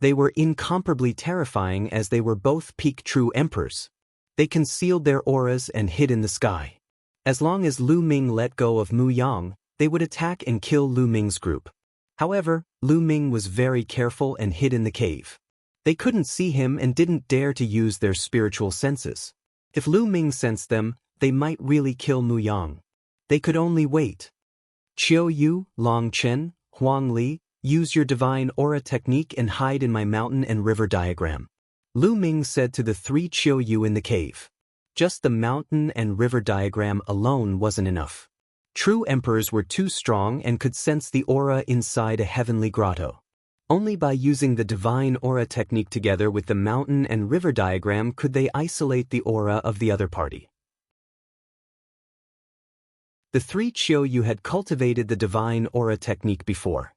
They were incomparably terrifying as they were both peak true emperors. They concealed their auras and hid in the sky. As long as Lu Ming let go of Mu Yang, they would attack and kill Lu Ming's group. However, Lu Ming was very careful and hid in the cave. They couldn't see him and didn't dare to use their spiritual senses. If Lu Ming sensed them, they might really kill Mu Yang. They could only wait. Qiu Yu, Long Chen, Huang Li, use your divine aura technique and hide in my mountain and river diagram. Lu Ming said to the 3 Qiu Yu in the cave. Just the mountain and river diagram alone wasn't enough. True emperors were too strong and could sense the aura inside a heavenly grotto. Only by using the divine aura technique together with the mountain and river diagram could they isolate the aura of the other party. The 3 Qiu Yu had cultivated the divine aura technique before.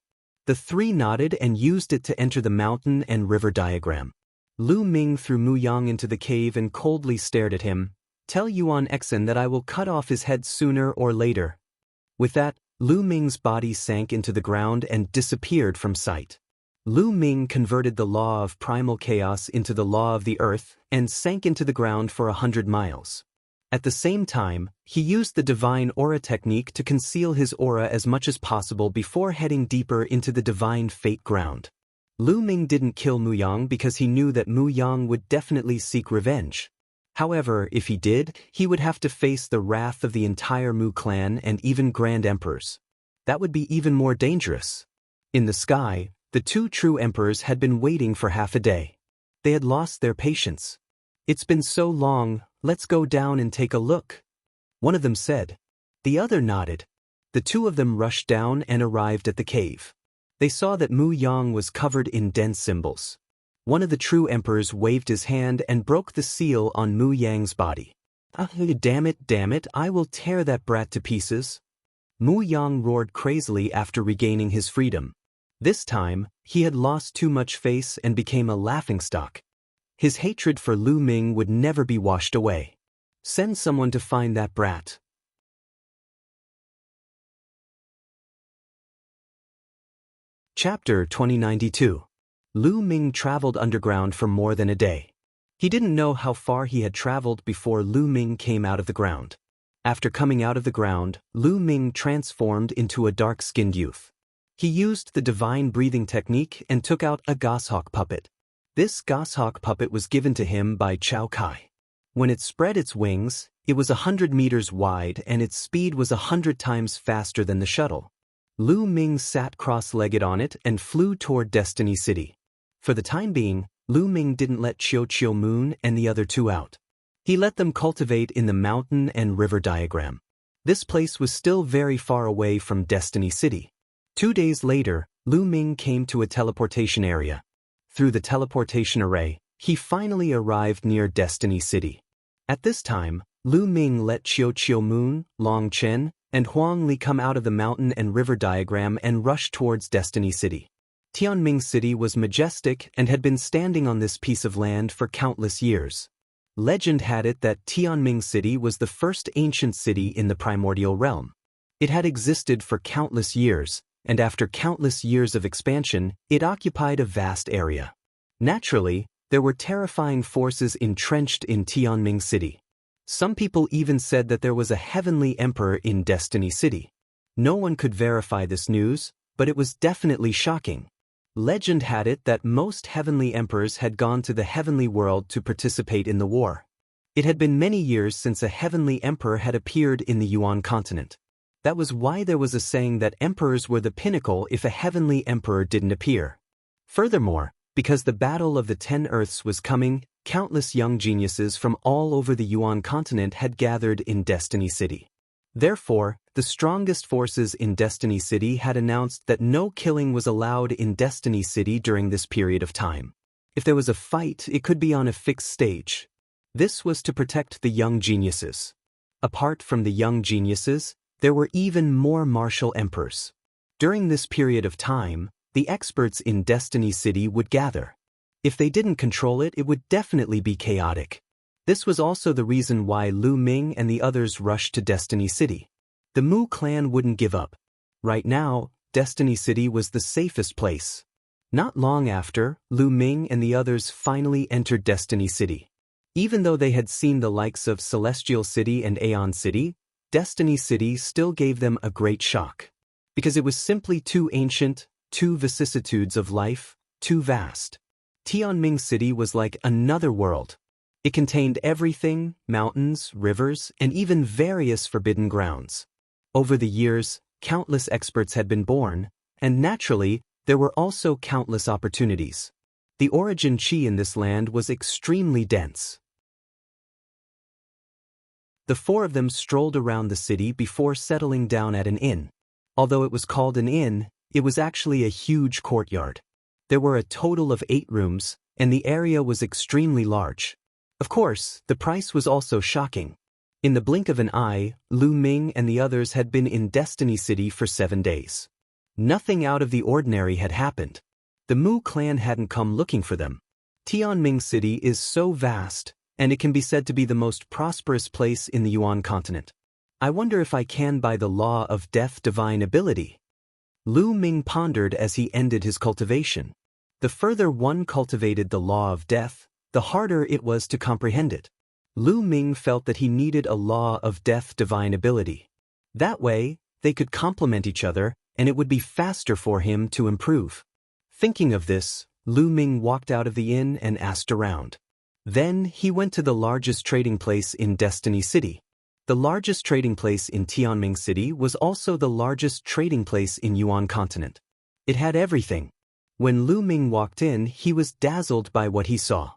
The 3 nodded and used it to enter the mountain and river diagram. Lu Ming threw Mu Yang into the cave and coldly stared at him. Tell Yuan Exen that I will cut off his head sooner or later. With that, Lu Ming's body sank into the ground and disappeared from sight. Lu Ming converted the law of primal chaos into the law of the earth and sank into the ground for 100 miles. At the same time, he used the divine aura technique to conceal his aura as much as possible before heading deeper into the divine fate ground. Lu Ming didn't kill Mu Yang because he knew that Mu Yang would definitely seek revenge. However, if he did, he would have to face the wrath of the entire Mu clan and even Grand Emperors. That would be even more dangerous. In the sky, the 2 true emperors had been waiting for half a day. They had lost their patience. It's been so long, let's go down and take a look. One of them said. The other nodded. The 2 of them rushed down and arrived at the cave. They saw that Mu Yang was covered in dense symbols. One of the true emperors waved his hand and broke the seal on Mu Yang's body. Damn it, I will tear that brat to pieces. Mu Yang roared crazily after regaining his freedom. This time, he had lost too much face and became a laughingstock. His hatred for Lu Ming would never be washed away. Send someone to find that brat. Chapter 2092. Lu Ming traveled underground for more than a day. He didn't know how far he had traveled before Lu Ming came out of the ground. After coming out of the ground, Lu Ming transformed into a dark-skinned youth. He used the divine breathing technique and took out a goshawk puppet. This goshawk puppet was given to him by Chao Kai. When it spread its wings, it was 100 meters wide and its speed was 100 times faster than the shuttle. Lu Ming sat cross-legged on it and flew toward Destiny City. For the time being, Lu Ming didn't let Qiu Moon and the other 2 out. He let them cultivate in the mountain and river diagram. This place was still very far away from Destiny City. 2 days later, Lu Ming came to a teleportation area. Through the teleportation array, he finally arrived near Destiny City. At this time, Lu Ming let Qiu Qiu Moon, Long Chen, and Huang Li come out of the mountain and river diagram and rush towards Destiny City. Tianming City was majestic and had been standing on this piece of land for countless years. Legend had it that Tianming City was the first ancient city in the primordial realm. It had existed for countless years, and after countless years of expansion, it occupied a vast area. Naturally, there were terrifying forces entrenched in Tianming City. Some people even said that there was a heavenly emperor in Destiny City. No one could verify this news, but it was definitely shocking. Legend had it that most heavenly emperors had gone to the heavenly world to participate in the war. It had been many years since a heavenly emperor had appeared in the Yuan continent. That was why there was a saying that emperors were the pinnacle if a heavenly emperor didn't appear. Furthermore, because the Battle of the 10 Earths was coming, countless young geniuses from all over the Yuan continent had gathered in Destiny City. Therefore, the strongest forces in Destiny City had announced that no killing was allowed in Destiny City during this period of time. If there was a fight, it could be on a fixed stage. This was to protect the young geniuses. Apart from the young geniuses, there were even more martial emperors. During this period of time, the experts in Destiny City would gather. If they didn't control it, it would definitely be chaotic. This was also the reason why Lu Ming and the others rushed to Destiny City. The Mu clan wouldn't give up. Right now, Destiny City was the safest place. Not long after, Lu Ming and the others finally entered Destiny City. Even though they had seen the likes of Celestial City and Aeon City, Destiny City still gave them a great shock. Because it was simply too ancient, too vicissitudes of life, too vast. Tianming City was like another world. It contained everything, mountains, rivers, and even various forbidden grounds. Over the years, countless experts had been born, and naturally, there were also countless opportunities. The origin qi in this land was extremely dense. The four of them strolled around the city before settling down at an inn. Although it was called an inn, it was actually a huge courtyard. There were a total of 8 rooms, and the area was extremely large. Of course, the price was also shocking. In the blink of an eye, Lu Ming and the others had been in Destiny City for 7 days. Nothing out of the ordinary had happened. The Mu clan hadn't come looking for them. Tianming City is so vast, and it can be said to be the most prosperous place in the Yuan continent. I wonder if I can by the law of death divine ability. Lu Ming pondered as he ended his cultivation. The further one cultivated the law of death, the harder it was to comprehend it. Lu Ming felt that he needed a law of death divine ability. That way, they could complement each other, and it would be faster for him to improve. Thinking of this, Lu Ming walked out of the inn and asked around. Then he went to the largest trading place in Destiny City. The largest trading place in Tianming City was also the largest trading place in Yuan continent. It had everything. When Lu Ming walked in, he was dazzled by what he saw.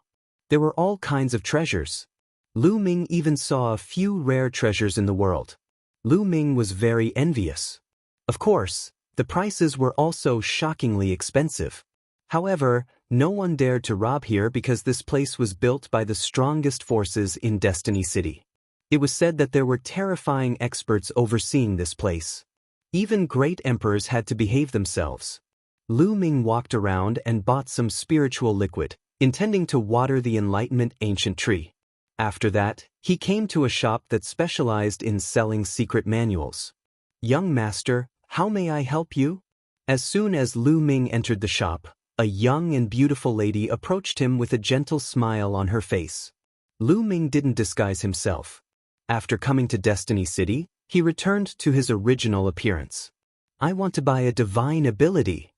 There were all kinds of treasures. Lu Ming even saw a few rare treasures in the world. Lu Ming was very envious. Of course, the prices were also shockingly expensive. However, no one dared to rob here because this place was built by the strongest forces in Destiny City. It was said that there were terrifying experts overseeing this place. Even great emperors had to behave themselves. Lu Ming walked around and bought some spiritual liquid, intending to water the Enlightenment ancient tree. After that, he came to a shop that specialized in selling secret manuals. "Young master, how may I help you?" As soon as Lu Ming entered the shop, a young and beautiful lady approached him with a gentle smile on her face. Lu Ming didn't disguise himself. After coming to Destiny City, he returned to his original appearance. "I want to buy a divine ability."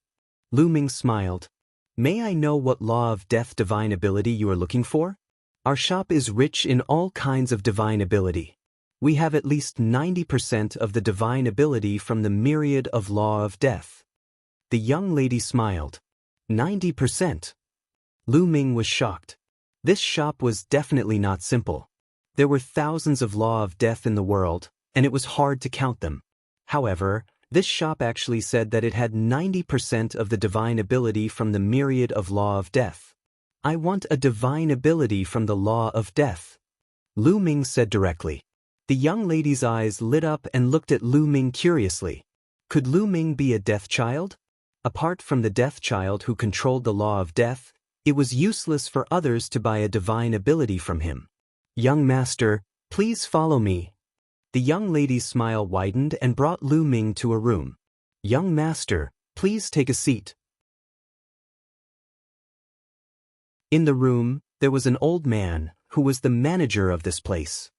Lu Ming smiled. "May I know what law of death divine ability you are looking for? Our shop is rich in all kinds of divine ability. We have at least 90% of the divine ability from the myriad of law of death." The young lady smiled. 90%. Lu Ming was shocked. This shop was definitely not simple. There were thousands of law of death in the world, and it was hard to count them. However, this shop actually said that it had 90% of the divine ability from the myriad of law of death. "I want a divine ability from the law of death." Lu Ming said directly. The young lady's eyes lit up and looked at Lu Ming curiously. Could Lu Ming be a death child? Apart from the death child who controlled the law of death, it was useless for others to buy a divine ability from him. Young master, please follow me. The young lady's smile widened and brought Lu Ming to a room. Young master, please take a seat. In the room, there was an old man, who was the manager of this place.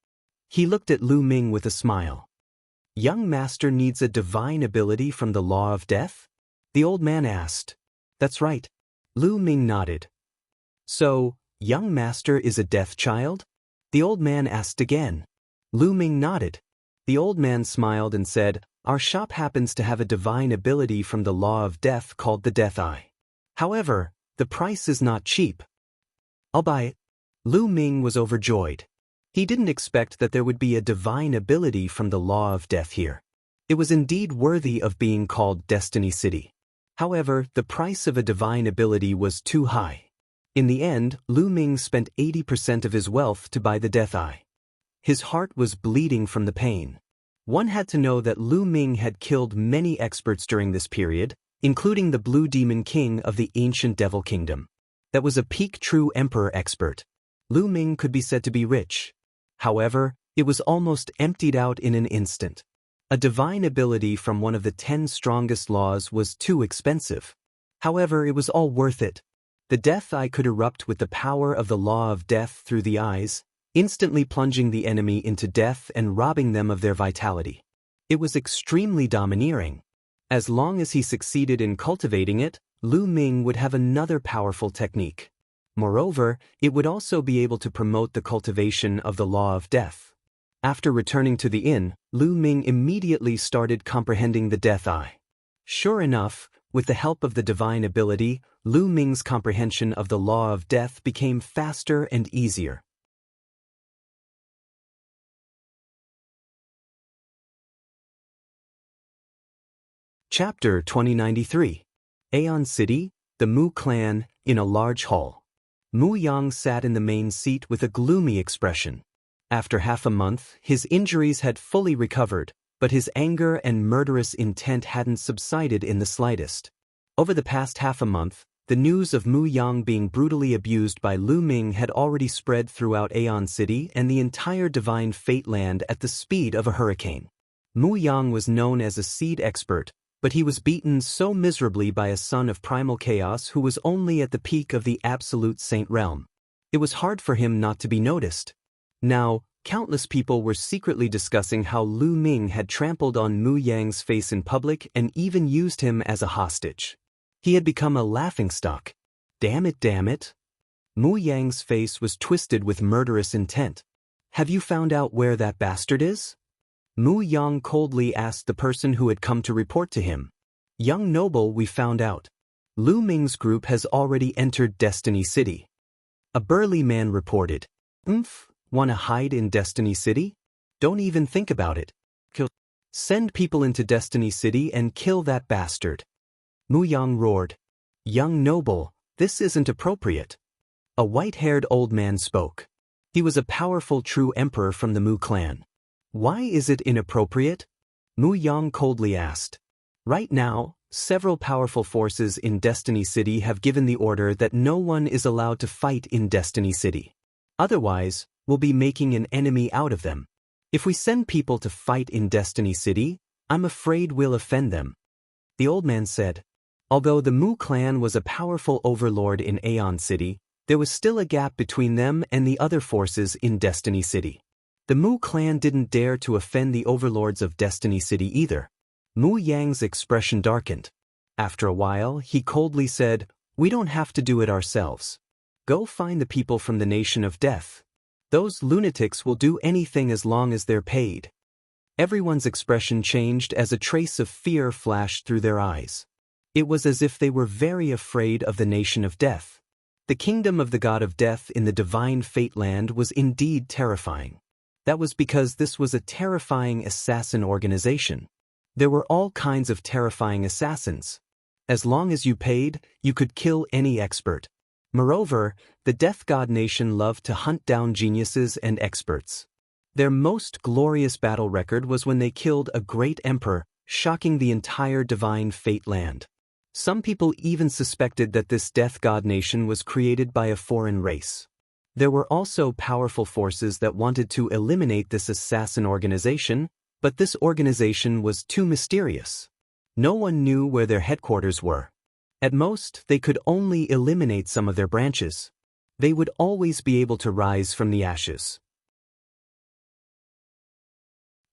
He looked at Lu Ming with a smile. Young master needs a divine ability from the law of death? The old man asked. That's right. Lu Ming nodded. So, young master is a death child? The old man asked again. Lu Ming nodded. The old man smiled and said, our shop happens to have a divine ability from the law of death called the Death Eye. However, the price is not cheap. I'll buy it. Lu Ming was overjoyed. He didn't expect that there would be a divine ability from the law of death here. It was indeed worthy of being called Destiny City. However, the price of a divine ability was too high. In the end, Lu Ming spent 80% of his wealth to buy the Death Eye. His heart was bleeding from the pain. One had to know that Lu Ming had killed many experts during this period, including the Blue Demon King of the ancient Devil Kingdom. That was a peak true emperor expert. Lu Ming could be said to be rich. However, it was almost emptied out in an instant. A divine ability from one of the 10 strongest laws was too expensive. However, it was all worth it. The Death Eye could erupt with the power of the law of death through the eyes, instantly plunging the enemy into death and robbing them of their vitality. It was extremely domineering. As long as he succeeded in cultivating it, Lu Ming would have another powerful technique. Moreover, it would also be able to promote the cultivation of the law of death. After returning to the inn, Lu Ming immediately started comprehending the Death Eye. Sure enough, with the help of the divine ability, Lu Ming's comprehension of the law of death became faster and easier. Chapter 2093. Aeon City, the Mu clan, in a large hall. Mu Yang sat in the main seat with a gloomy expression. After half a month, his injuries had fully recovered, but his anger and murderous intent hadn't subsided in the slightest. Over the past half a month, the news of Mu Yang being brutally abused by Lu Ming had already spread throughout Aeon City and the entire Divine Fate Land at the speed of a hurricane. Mu Yang was known as a seed expert, but he was beaten so miserably by a son of primal chaos who was only at the peak of the absolute saint realm. It was hard for him not to be noticed. Now, countless people were secretly discussing how Lu Ming had trampled on Mu Yang's face in public and even used him as a hostage. He had become a laughingstock. Damn it. Mu Yang's face was twisted with murderous intent. Have you found out where that bastard is? Mu Yang coldly asked the person who had come to report to him. Young noble, we found out. Lu Ming's group has already entered Destiny City. A burly man reported. Wanna hide in Destiny City? Don't even think about it. Send people into Destiny City and kill that bastard. Mu Yang roared. Young noble, this isn't appropriate. A white-haired old man spoke. He was a powerful true emperor from the Mu clan. Why is it inappropriate? Mu Yang coldly asked. Right now, several powerful forces in Destiny City have given the order that no one is allowed to fight in Destiny City. Otherwise, we'll be making an enemy out of them. If we send people to fight in Destiny City, I'm afraid we'll offend them. The old man said. Although the Mu clan was a powerful overlord in Aeon City, there was still a gap between them and the other forces in Destiny City. The Mu clan didn't dare to offend the overlords of Destiny City either. Mu Yang's expression darkened. After a while, he coldly said, we don't have to do it ourselves. Go find the people from the nation of death. Those lunatics will do anything as long as they're paid. Everyone's expression changed as a trace of fear flashed through their eyes. It was as if they were very afraid of the nation of death. The kingdom of the god of death in the divine fate land was indeed terrifying. That was because this was a terrifying assassin organization. There were all kinds of terrifying assassins. As long as you paid, you could kill any expert. Moreover, the Death God nation loved to hunt down geniuses and experts. Their most glorious battle record was when they killed a great emperor, shocking the entire divine fate land. Some people even suspected that this Death God nation was created by a foreign race. There were also powerful forces that wanted to eliminate this assassin organization, but this organization was too mysterious. No one knew where their headquarters were. At most, they could only eliminate some of their branches. They would always be able to rise from the ashes.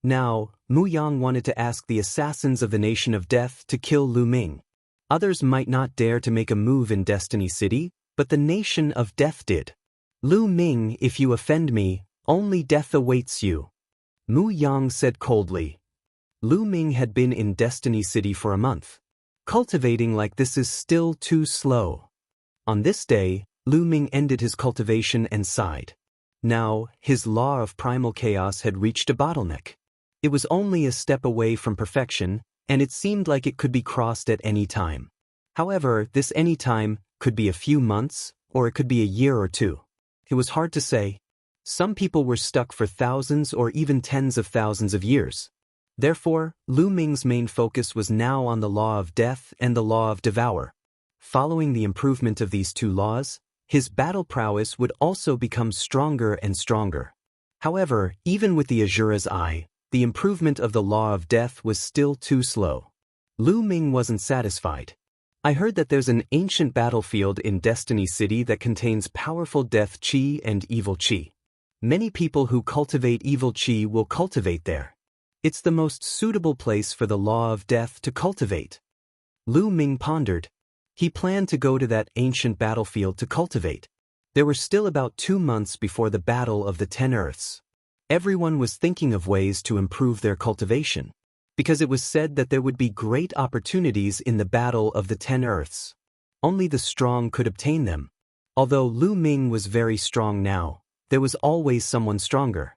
Now, Mu Yang wanted to ask the assassins of the Nation of Death to kill Lu Ming. Others might not dare to make a move in Destiny City, but the Nation of Death did. Lu Ming, if you offend me, only death awaits you. Mu Yang said coldly. Lu Ming had been in Destiny City for a month. Cultivating like this is still too slow. On this day, Lu Ming ended his cultivation and sighed. Now, his law of primal chaos had reached a bottleneck. It was only a step away from perfection, and it seemed like it could be crossed at any time. However, this any time could be a few months, or it could be a year or two. It was hard to say. Some people were stuck for thousands or even tens of thousands of years. Therefore, Lu Ming's main focus was now on the law of death and the law of devour. Following the improvement of these two laws, his battle prowess would also become stronger and stronger. However, even with the Azura's Eye, the improvement of the law of death was still too slow. Lu Ming wasn't satisfied. I heard that there's an ancient battlefield in Destiny City that contains powerful death chi and evil chi. Many people who cultivate evil chi will cultivate there. It's the most suitable place for the law of death to cultivate. Lu Ming pondered. He planned to go to that ancient battlefield to cultivate. There were still about 2 months before the Battle of the 10 Earths. Everyone was thinking of ways to improve their cultivation, because it was said that there would be great opportunities in the Battle of the 10 Earths. Only the strong could obtain them. Although Lu Ming was very strong now, there was always someone stronger.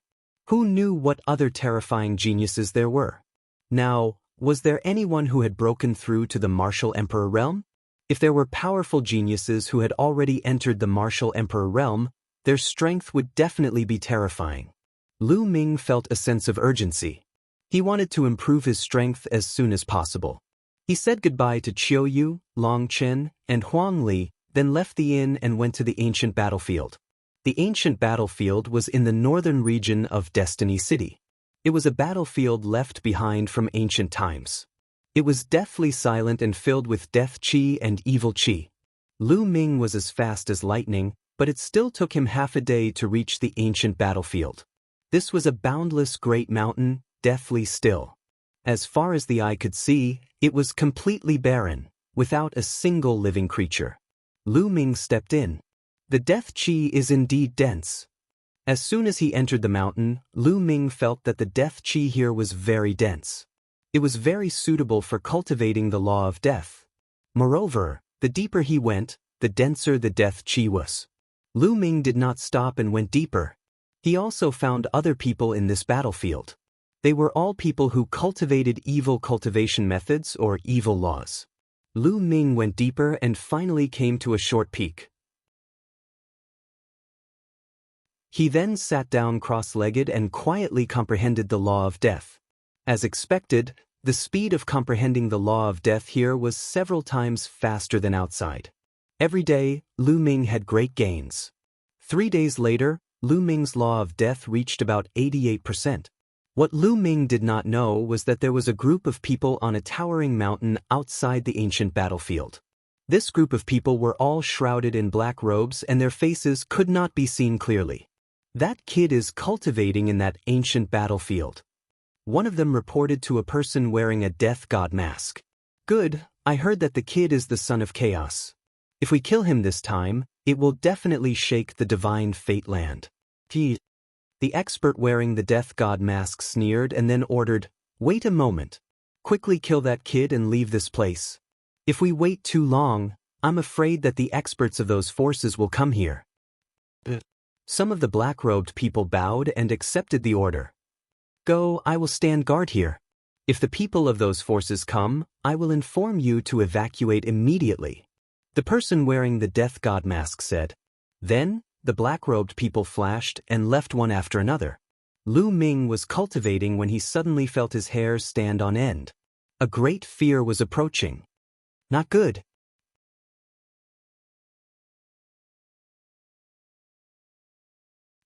Who knew what other terrifying geniuses there were? Now, was there anyone who had broken through to the Martial Emperor realm? If there were powerful geniuses who had already entered the Martial Emperor realm, their strength would definitely be terrifying. Lu Ming felt a sense of urgency. He wanted to improve his strength as soon as possible. He said goodbye to Qiu Yu, Long Chen, and Huang Li, then left the inn and went to the ancient battlefield. The ancient battlefield was in the northern region of Destiny City. It was a battlefield left behind from ancient times. It was deathly silent and filled with death chi and evil chi. Lu Ming was as fast as lightning, but it still took him half a day to reach the ancient battlefield. This was a boundless great mountain, deathly still. As far as the eye could see, it was completely barren, without a single living creature. Lu Ming stepped in. The death chi is indeed dense. As soon as he entered the mountain, Lu Ming felt that the death chi here was very dense. It was very suitable for cultivating the law of death. Moreover, the deeper he went, the denser the death chi was. Lu Ming did not stop and went deeper. He also found other people in this battlefield. They were all people who cultivated evil cultivation methods or evil laws. Lu Ming went deeper and finally came to a short peak. He then sat down cross-legged and quietly comprehended the law of death. As expected, the speed of comprehending the law of death here was several times faster than outside. Every day, Lu Ming had great gains. 3 days later, Lu Ming's law of death reached about 88%. What Lu Ming did not know was that there was a group of people on a towering mountain outside the ancient battlefield. This group of people were all shrouded in black robes and their faces could not be seen clearly. That kid is cultivating in that ancient battlefield. One of them reported to a person wearing a death god mask. Good, I heard that the kid is the son of chaos. If we kill him this time, it will definitely shake the divine fate land. The expert wearing the death god mask sneered and then ordered, "Wait a moment. Quickly kill that kid and leave this place. If we wait too long, I'm afraid that the experts of those forces will come here." Some of the black-robed people bowed and accepted the order. "Go, I will stand guard here. If the people of those forces come, I will inform you to evacuate immediately." The person wearing the death god mask said. Then, the black-robed people flashed and left one after another. Lu Ming was cultivating when he suddenly felt his hair stand on end. A great fear was approaching. Not good.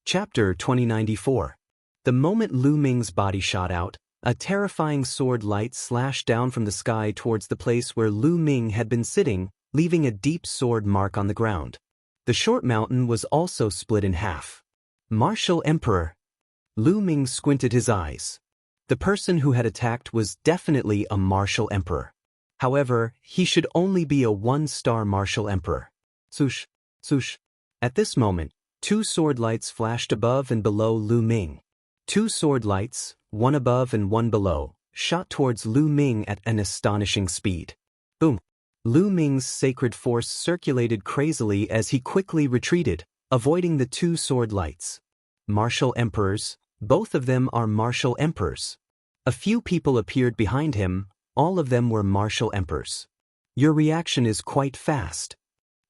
Chapter 2094. The moment Lu Ming's body shot out, a terrifying sword light slashed down from the sky towards the place where Lu Ming had been sitting, leaving a deep sword mark on the ground. The short mountain was also split in half. Martial Emperor. Lu Ming squinted his eyes. The person who had attacked was definitely a martial emperor. However, he should only be a one-star martial emperor. Swoosh, swoosh. At this moment, 2 sword lights flashed above and below Lu Ming. 2 sword lights, one above and one below, shot towards Lu Ming at an astonishing speed. Boom! Lu Ming's sacred force circulated crazily as he quickly retreated, avoiding the 2 sword lights. Martial emperors, both of them are martial emperors. A few people appeared behind him, all of them were martial emperors. Your reaction is quite fast.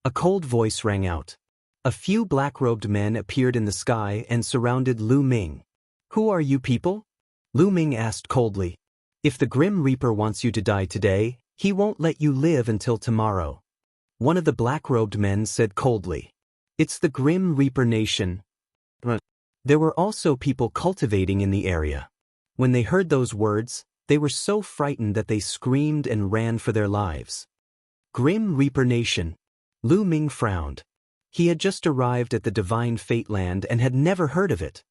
A cold voice rang out. A few black-robed men appeared in the sky and surrounded Lu Ming. Who are you people? Lu Ming asked coldly. If the Grim Reaper wants you to die today, he won't let you live until tomorrow. One of the black-robed men said coldly. It's the Grim Reaper Nation. There were also people cultivating in the area. When they heard those words, they were so frightened that they screamed and ran for their lives. Grim Reaper Nation. Lu Ming frowned. He had just arrived at the Divine Fate Land and had never heard of it.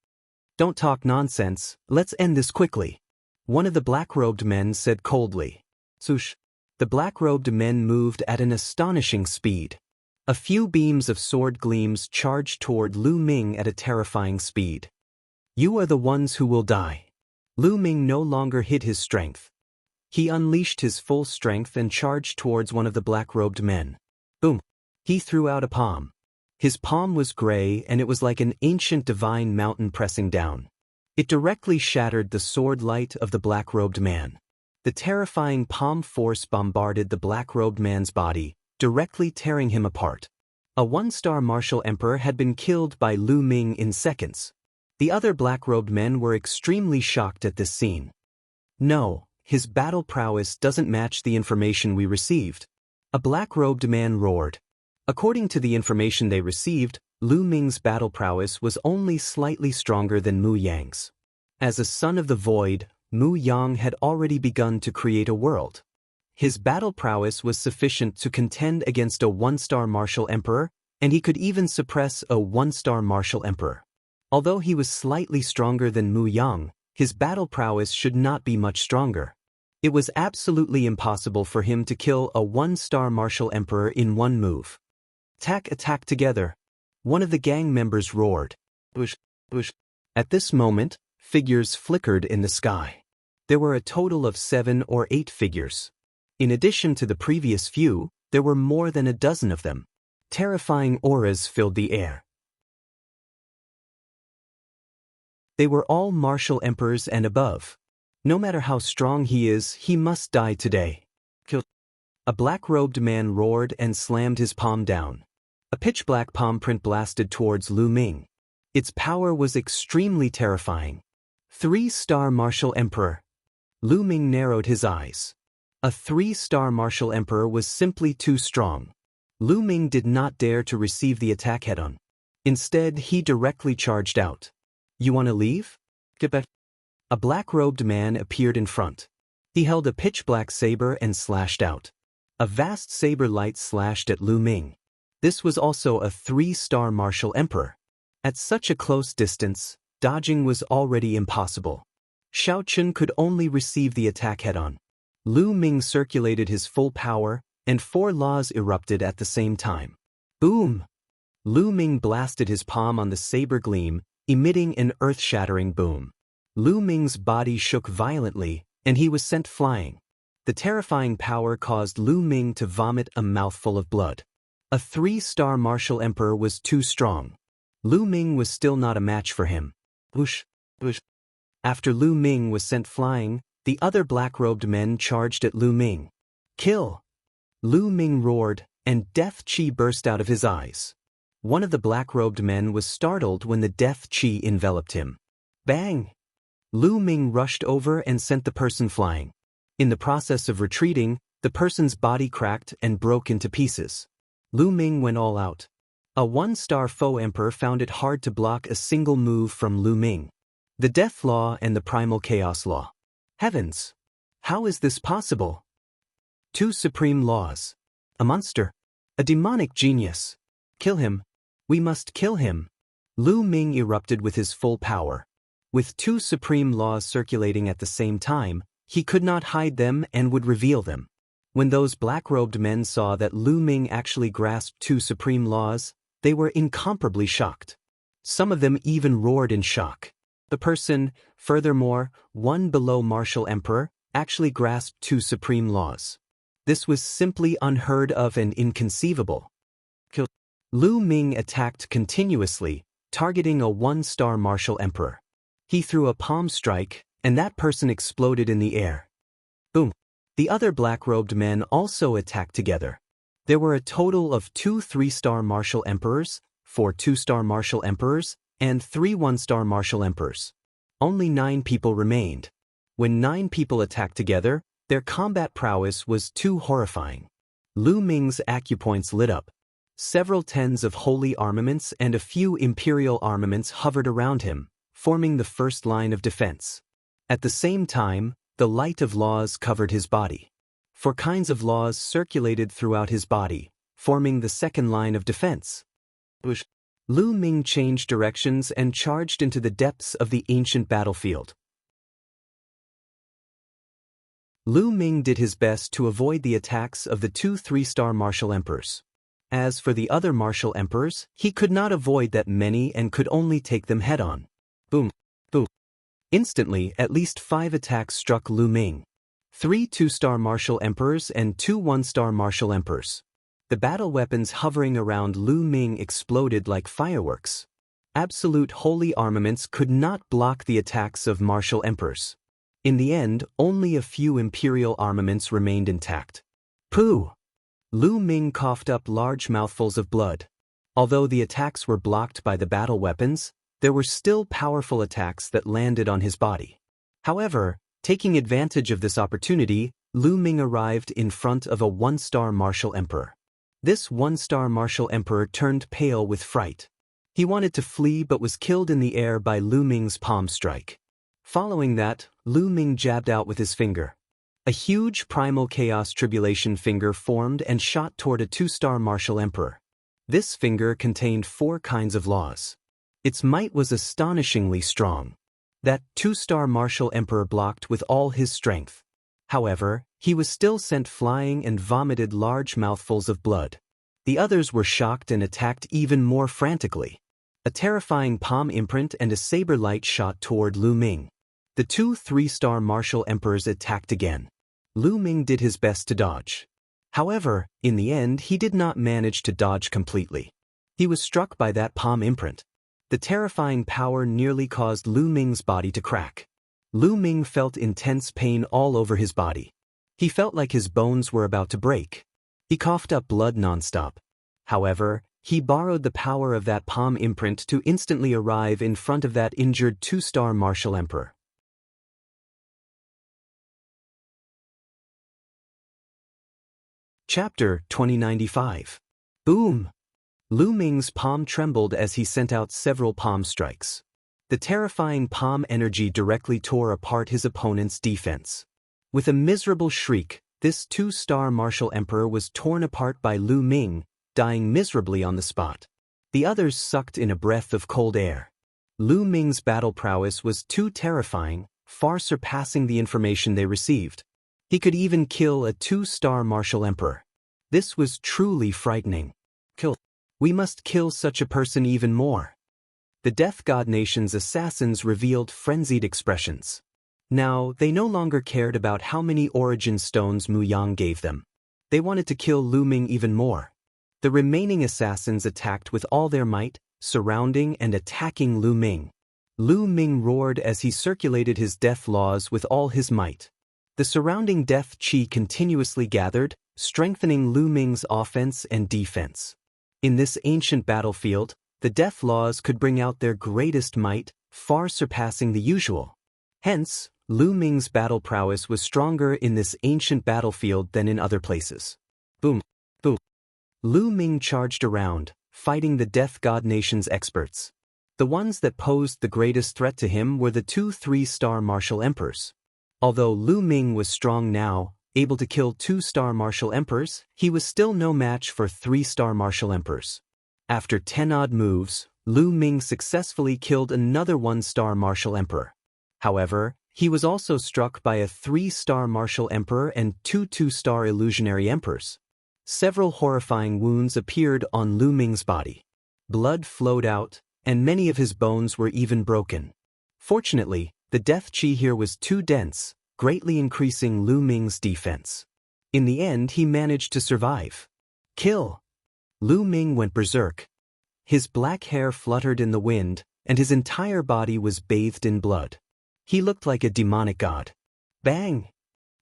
Don't talk nonsense, let's end this quickly. One of the black-robed men said coldly. Swoosh. The black-robed men moved at an astonishing speed. A few beams of sword gleams charged toward Lu Ming at a terrifying speed. You are the ones who will die. Lu Ming no longer hid his strength. He unleashed his full strength and charged towards one of the black-robed men. Boom! He threw out a palm. His palm was gray and it was like an ancient divine mountain pressing down. It directly shattered the sword light of the black-robed man. The terrifying palm force bombarded the black-robed man's body, directly tearing him apart. A one-star martial emperor had been killed by Lu Ming in seconds. The other black-robed men were extremely shocked at this scene. No, his battle prowess doesn't match the information we received. A black-robed man roared. According to the information they received, Lu Ming's battle prowess was only slightly stronger than Mu Yang's. As a son of the void, Mu Yang had already begun to create a world. His battle prowess was sufficient to contend against a one-star martial emperor, and he could even suppress a one-star martial emperor. Although he was slightly stronger than Mu Yang, his battle prowess should not be much stronger. It was absolutely impossible for him to kill a one-star martial emperor in one move. Attack together. One of the gang members roared. Bush. At this moment, figures flickered in the sky. There were a total of 7 or 8 figures. In addition to the previous few, there were more than a dozen of them. Terrifying auras filled the air. They were all martial emperors and above. No matter how strong he is, he must die today. Kill. A black-robed man roared and slammed his palm down. A pitch-black palm print blasted towards Lu Ming. Its power was extremely terrifying. 3-star martial emperor. Lu Ming narrowed his eyes. A 3-star martial emperor was simply too strong. Lu Ming did not dare to receive the attack head-on. Instead, he directly charged out. You want to leave? Get back. A black-robed man appeared in front. He held a pitch-black saber and slashed out. A vast saber light slashed at Lu Ming. This was also a 3-star martial emperor. At such a close distance, dodging was already impossible. Xiao Chun could only receive the attack head-on. Lu Ming circulated his full power, and 4 laws erupted at the same time. Boom! Lu Ming blasted his palm on the saber gleam, emitting an earth-shattering boom. Lu Ming's body shook violently, and he was sent flying. The terrifying power caused Lu Ming to vomit a mouthful of blood. A 3-star martial emperor was too strong. Lu Ming was still not a match for him. Whoosh! After Lu Ming was sent flying, the other black-robed men charged at Lu Ming. Kill! Lu Ming roared, and death chi burst out of his eyes. One of the black-robed men was startled when the death chi enveloped him. Bang! Lu Ming rushed over and sent the person flying. In the process of retreating, the person's body cracked and broke into pieces. Lu Ming went all out. A one-star foe emperor found it hard to block a single move from Lu Ming. The Death Law and the Primal Chaos Law. Heavens! How is this possible? Two supreme laws. A monster. A demonic genius. Kill him. We must kill him. Lu Ming erupted with his full power. With two supreme laws circulating at the same time, he could not hide them and would reveal them. When those black-robed men saw that Lu Ming actually grasped two supreme laws, they were incomparably shocked. Some of them even roared in shock. The person, furthermore, one below martial emperor, actually grasped two supreme laws. This was simply unheard of and inconceivable. Lu Ming attacked continuously, targeting a one-star martial emperor. He threw a palm strike, and that person exploded in the air. Boom! The other black-robed men also attacked together. There were a total of 2 3-star martial emperors, 4 2-star martial emperors, and 3 1-star martial emperors. Only 9 people remained. When 9 people attacked together, their combat prowess was too horrifying. Lu Ming's acupoints lit up. Several tens of holy armaments and a few imperial armaments hovered around him, forming the first line of defense. At the same time, the light of laws covered his body. 4 kinds of laws circulated throughout his body, forming the second line of defense. Lu Ming changed directions and charged into the depths of the ancient battlefield. Lu Ming did his best to avoid the attacks of the 2 3-star martial emperors. As for the other martial emperors, he could not avoid that many and could only take them head-on. Boom! Boom! Instantly, at least 5 attacks struck Lu Ming. 3 2-star martial emperors and 2 1-star martial emperors. The battle weapons hovering around Lu Ming exploded like fireworks. Absolute holy armaments could not block the attacks of martial emperors. In the end, only a few imperial armaments remained intact. Pooh! Lu Ming coughed up large mouthfuls of blood. Although the attacks were blocked by the battle weapons, there were still powerful attacks that landed on his body. However, taking advantage of this opportunity, Lu Ming arrived in front of a 1-star martial emperor. This 1-star martial emperor turned pale with fright. He wanted to flee but was killed in the air by Lu Ming's palm strike. Following that, Lu Ming jabbed out with his finger. A huge primal chaos tribulation finger formed and shot toward a 2-star martial emperor. This finger contained 4 kinds of laws. Its might was astonishingly strong. That 2-star martial emperor blocked with all his strength. However, he was still sent flying and vomited large mouthfuls of blood. The others were shocked and attacked even more frantically. A terrifying palm imprint and a saber light shot toward Lu Ming. The 2 3-star martial emperors attacked again. Lu Ming did his best to dodge. However, in the end he did not manage to dodge completely. He was struck by that palm imprint. The terrifying power nearly caused Lu Ming's body to crack. Lu Ming felt intense pain all over his body. He felt like his bones were about to break. He coughed up blood nonstop. However, he borrowed the power of that palm imprint to instantly arrive in front of that injured 2-star martial emperor. Chapter 2095. Boom! Lu Ming's palm trembled as he sent out several palm strikes. The terrifying palm energy directly tore apart his opponent's defense. With a miserable shriek, this 2-star martial emperor was torn apart by Lu Ming, dying miserably on the spot. The others sucked in a breath of cold air. Lu Ming's battle prowess was too terrifying, far surpassing the information they received. He could even kill a 2-star martial emperor. This was truly frightening. We must kill such a person even more. The Death God Nation's assassins revealed frenzied expressions. Now, they no longer cared about how many origin stones Mu Yang gave them. They wanted to kill Lu Ming even more. The remaining assassins attacked with all their might, surrounding and attacking Lu Ming. Lu Ming roared as he circulated his death laws with all his might. The surrounding death chi continuously gathered, strengthening Lu Ming's offense and defense. In this ancient battlefield, the death laws could bring out their greatest might, far surpassing the usual. Hence, Lu Ming's battle prowess was stronger in this ancient battlefield than in other places. Boom! Boom! Lu Ming charged around, fighting the Death God Nation's experts. The ones that posed the greatest threat to him were the two 3-star martial emperors. Although Lu Ming was strong now, able to kill 2-star martial emperors, he was still no match for 3-star martial emperors. After 10-odd moves, Lu Ming successfully killed another 1-star martial emperor. However, he was also struck by a 3-star martial emperor and two 2-star illusionary emperors. Several horrifying wounds appeared on Lu Ming's body. Blood flowed out, and many of his bones were even broken. Fortunately, the death chi here was too dense, greatly increasing Lu Ming's defense. In the end, he managed to survive. Kill! Lu Ming went berserk. His black hair fluttered in the wind, and his entire body was bathed in blood. He looked like a demonic god. Bang!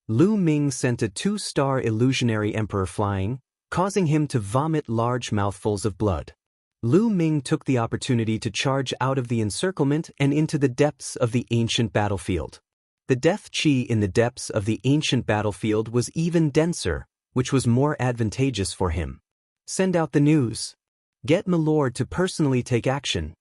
Lu Ming sent a 2-star illusionary emperor flying, causing him to vomit large mouthfuls of blood. Lu Ming took the opportunity to charge out of the encirclement and into the depths of the ancient battlefield. The death chi in the depths of the ancient battlefield was even denser, which was more advantageous for him. Send out the news. Get Milord to personally take action.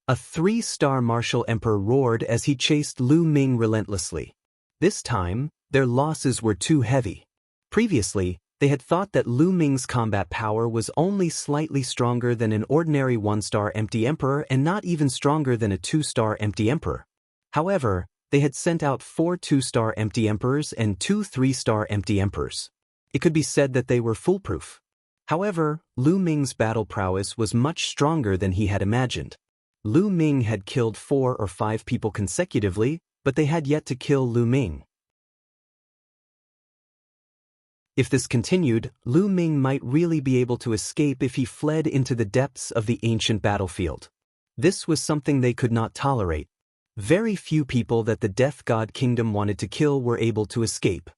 A 3-star martial emperor roared as he chased Lu Ming relentlessly. This time, their losses were too heavy. Previously, they had thought that Lu Ming's combat power was only slightly stronger than an ordinary 1-star empty emperor and not even stronger than a 2-star empty emperor. However, they had sent out 4 2-star empty emperors and 2 3-star empty emperors. It could be said that they were foolproof. However, Lu Ming's battle prowess was much stronger than he had imagined. Lu Ming had killed 4 or 5 people consecutively, but they had yet to kill Lu Ming. If this continued, Lu Ming might really be able to escape if he fled into the depths of the ancient battlefield. This was something they could not tolerate. Very few people that the Death God Kingdom wanted to kill were able to escape.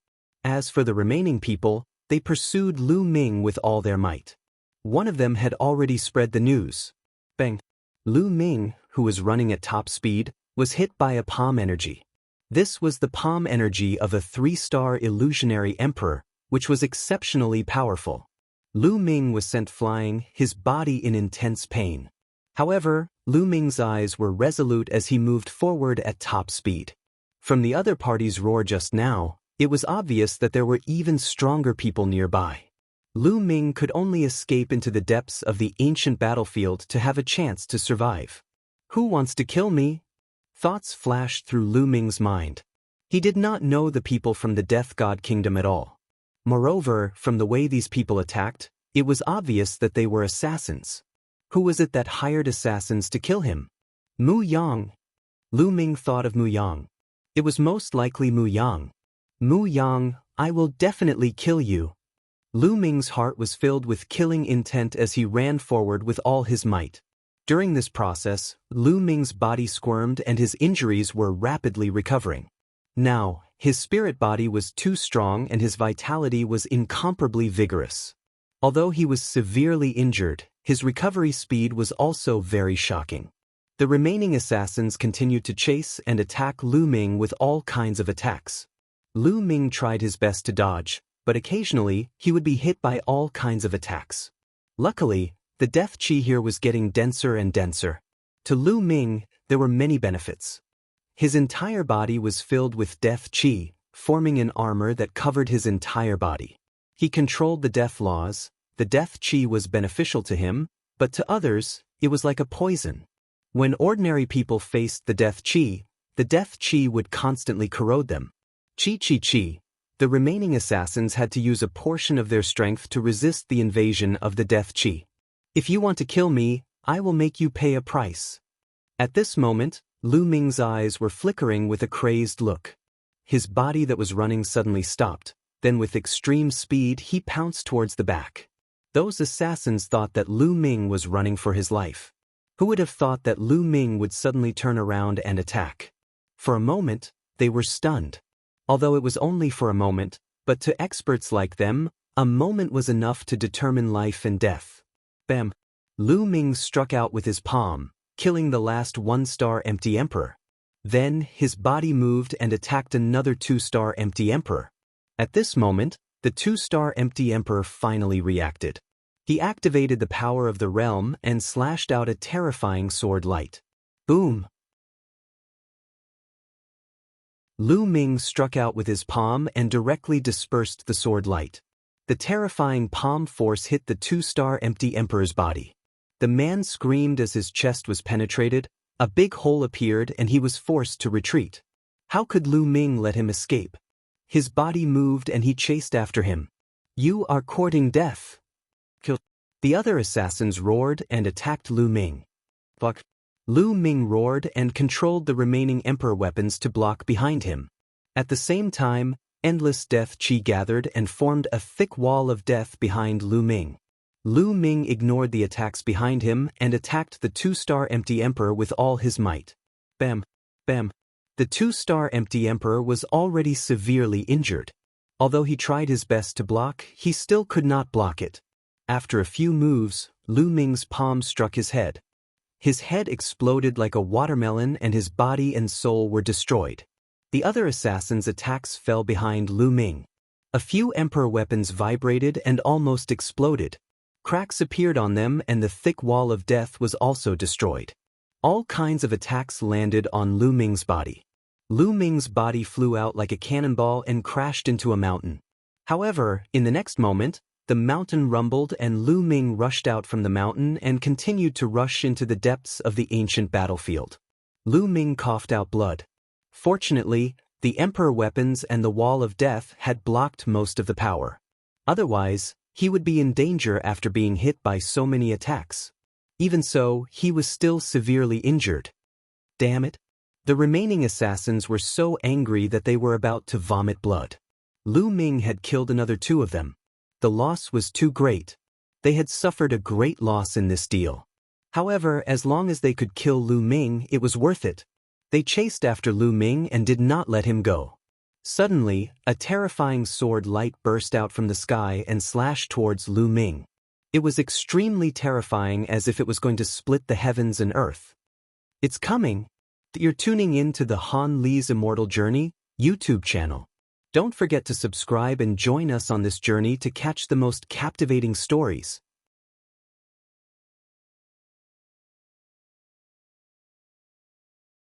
As for the remaining people, they pursued Lu Ming with all their might. One of them had already spread the news. Bang! Lu Ming, who was running at top speed, was hit by a palm energy. This was the palm energy of a 3-star illusionary emperor, which was exceptionally powerful. Lu Ming was sent flying, his body in intense pain. However, Lu Ming's eyes were resolute as he moved forward at top speed. From the other party's roar just now, it was obvious that there were even stronger people nearby. Lu Ming could only escape into the depths of the ancient battlefield to have a chance to survive. Who wants to kill me? Thoughts flashed through Lu Ming's mind. He did not know the people from the Death God Kingdom at all. Moreover, from the way these people attacked, it was obvious that they were assassins. Who was it that hired assassins to kill him? Mu Yang. Lu Ming thought of Mu Yang. It was most likely Mu Yang. Mu Yang, I will definitely kill you. Lu Ming's heart was filled with killing intent as he ran forward with all his might. During this process, Lu Ming's body squirmed and his injuries were rapidly recovering. Now, his spirit body was too strong and his vitality was incomparably vigorous. Although he was severely injured, his recovery speed was also very shocking. The remaining assassins continued to chase and attack Lu Ming with all kinds of attacks. Lu Ming tried his best to dodge, but occasionally he would be hit by all kinds of attacks. Luckily, the death chi here was getting denser and denser. To Lu Ming, there were many benefits. His entire body was filled with death chi, forming an armor that covered his entire body. He controlled the death laws. The death chi was beneficial to him, but to others, it was like a poison. When ordinary people faced the death chi would constantly corrode them. Chi. The remaining assassins had to use a portion of their strength to resist the invasion of the death chi. If you want to kill me, I will make you pay a price. At this moment, Lu Ming's eyes were flickering with a crazed look. His body that was running suddenly stopped, then with extreme speed he pounced towards the back. Those assassins thought that Lu Ming was running for his life. Who would have thought that Lu Ming would suddenly turn around and attack? For a moment, they were stunned. Although it was only for a moment, but to experts like them, A moment was enough to determine life and death. Bam! Lu Ming struck out with his palm, killing the last one-star empty emperor. Then, his body moved and attacked another two-star empty emperor. At this moment, the two-star empty emperor finally reacted. He activated the power of the realm and slashed out a terrifying sword light. Boom! Lu Ming struck out with his palm and directly dispersed the sword light. The terrifying palm force hit the two-star empty emperor's body. The man screamed as his chest was penetrated, a big hole appeared and he was forced to retreat. How could Lu Ming let him escape? His body moved and he chased after him. You are courting death. Kill. The other assassins roared and attacked Lu Ming. Fuck. Lu Ming roared and controlled the remaining emperor weapons to block behind him. At the same time, endless death chi gathered and formed a thick wall of death behind Lu Ming. Lu Ming ignored the attacks behind him and attacked the two-star empty emperor with all his might. Bam! Bam! The two-star empty emperor was already severely injured. Although he tried his best to block, he still could not block it. After a few moves, Lu Ming's palm struck his head. His head exploded like a watermelon and his body and soul were destroyed. The other assassins' attacks fell behind Lu Ming. A few emperor weapons vibrated and almost exploded. Cracks appeared on them and the thick wall of death was also destroyed. All kinds of attacks landed on Lu Ming's body. Lu Ming's body flew out like a cannonball and crashed into a mountain. However, in the next moment, the mountain rumbled and Lu Ming rushed out from the mountain and continued to rush into the depths of the ancient battlefield. Lu Ming coughed out blood. Fortunately, the emperor weapons and the wall of death had blocked most of the power. Otherwise, he would be in danger after being hit by so many attacks. Even so, he was still severely injured. Damn it! The remaining assassins were so angry that they were about to vomit blood. Lu Ming had killed another two of them. The loss was too great. They had suffered a great loss in this deal. However, as long as they could kill Lu Ming, it was worth it. They chased after Lu Ming and did not let him go. Suddenly, a terrifying sword light burst out from the sky and slashed towards Lu Ming. It was extremely terrifying, as if it was going to split the heavens and earth. It's coming! You're tuning in to the Han Li's Immortal Journey YouTube channel. Don't forget to subscribe and join us on this journey to catch the most captivating stories.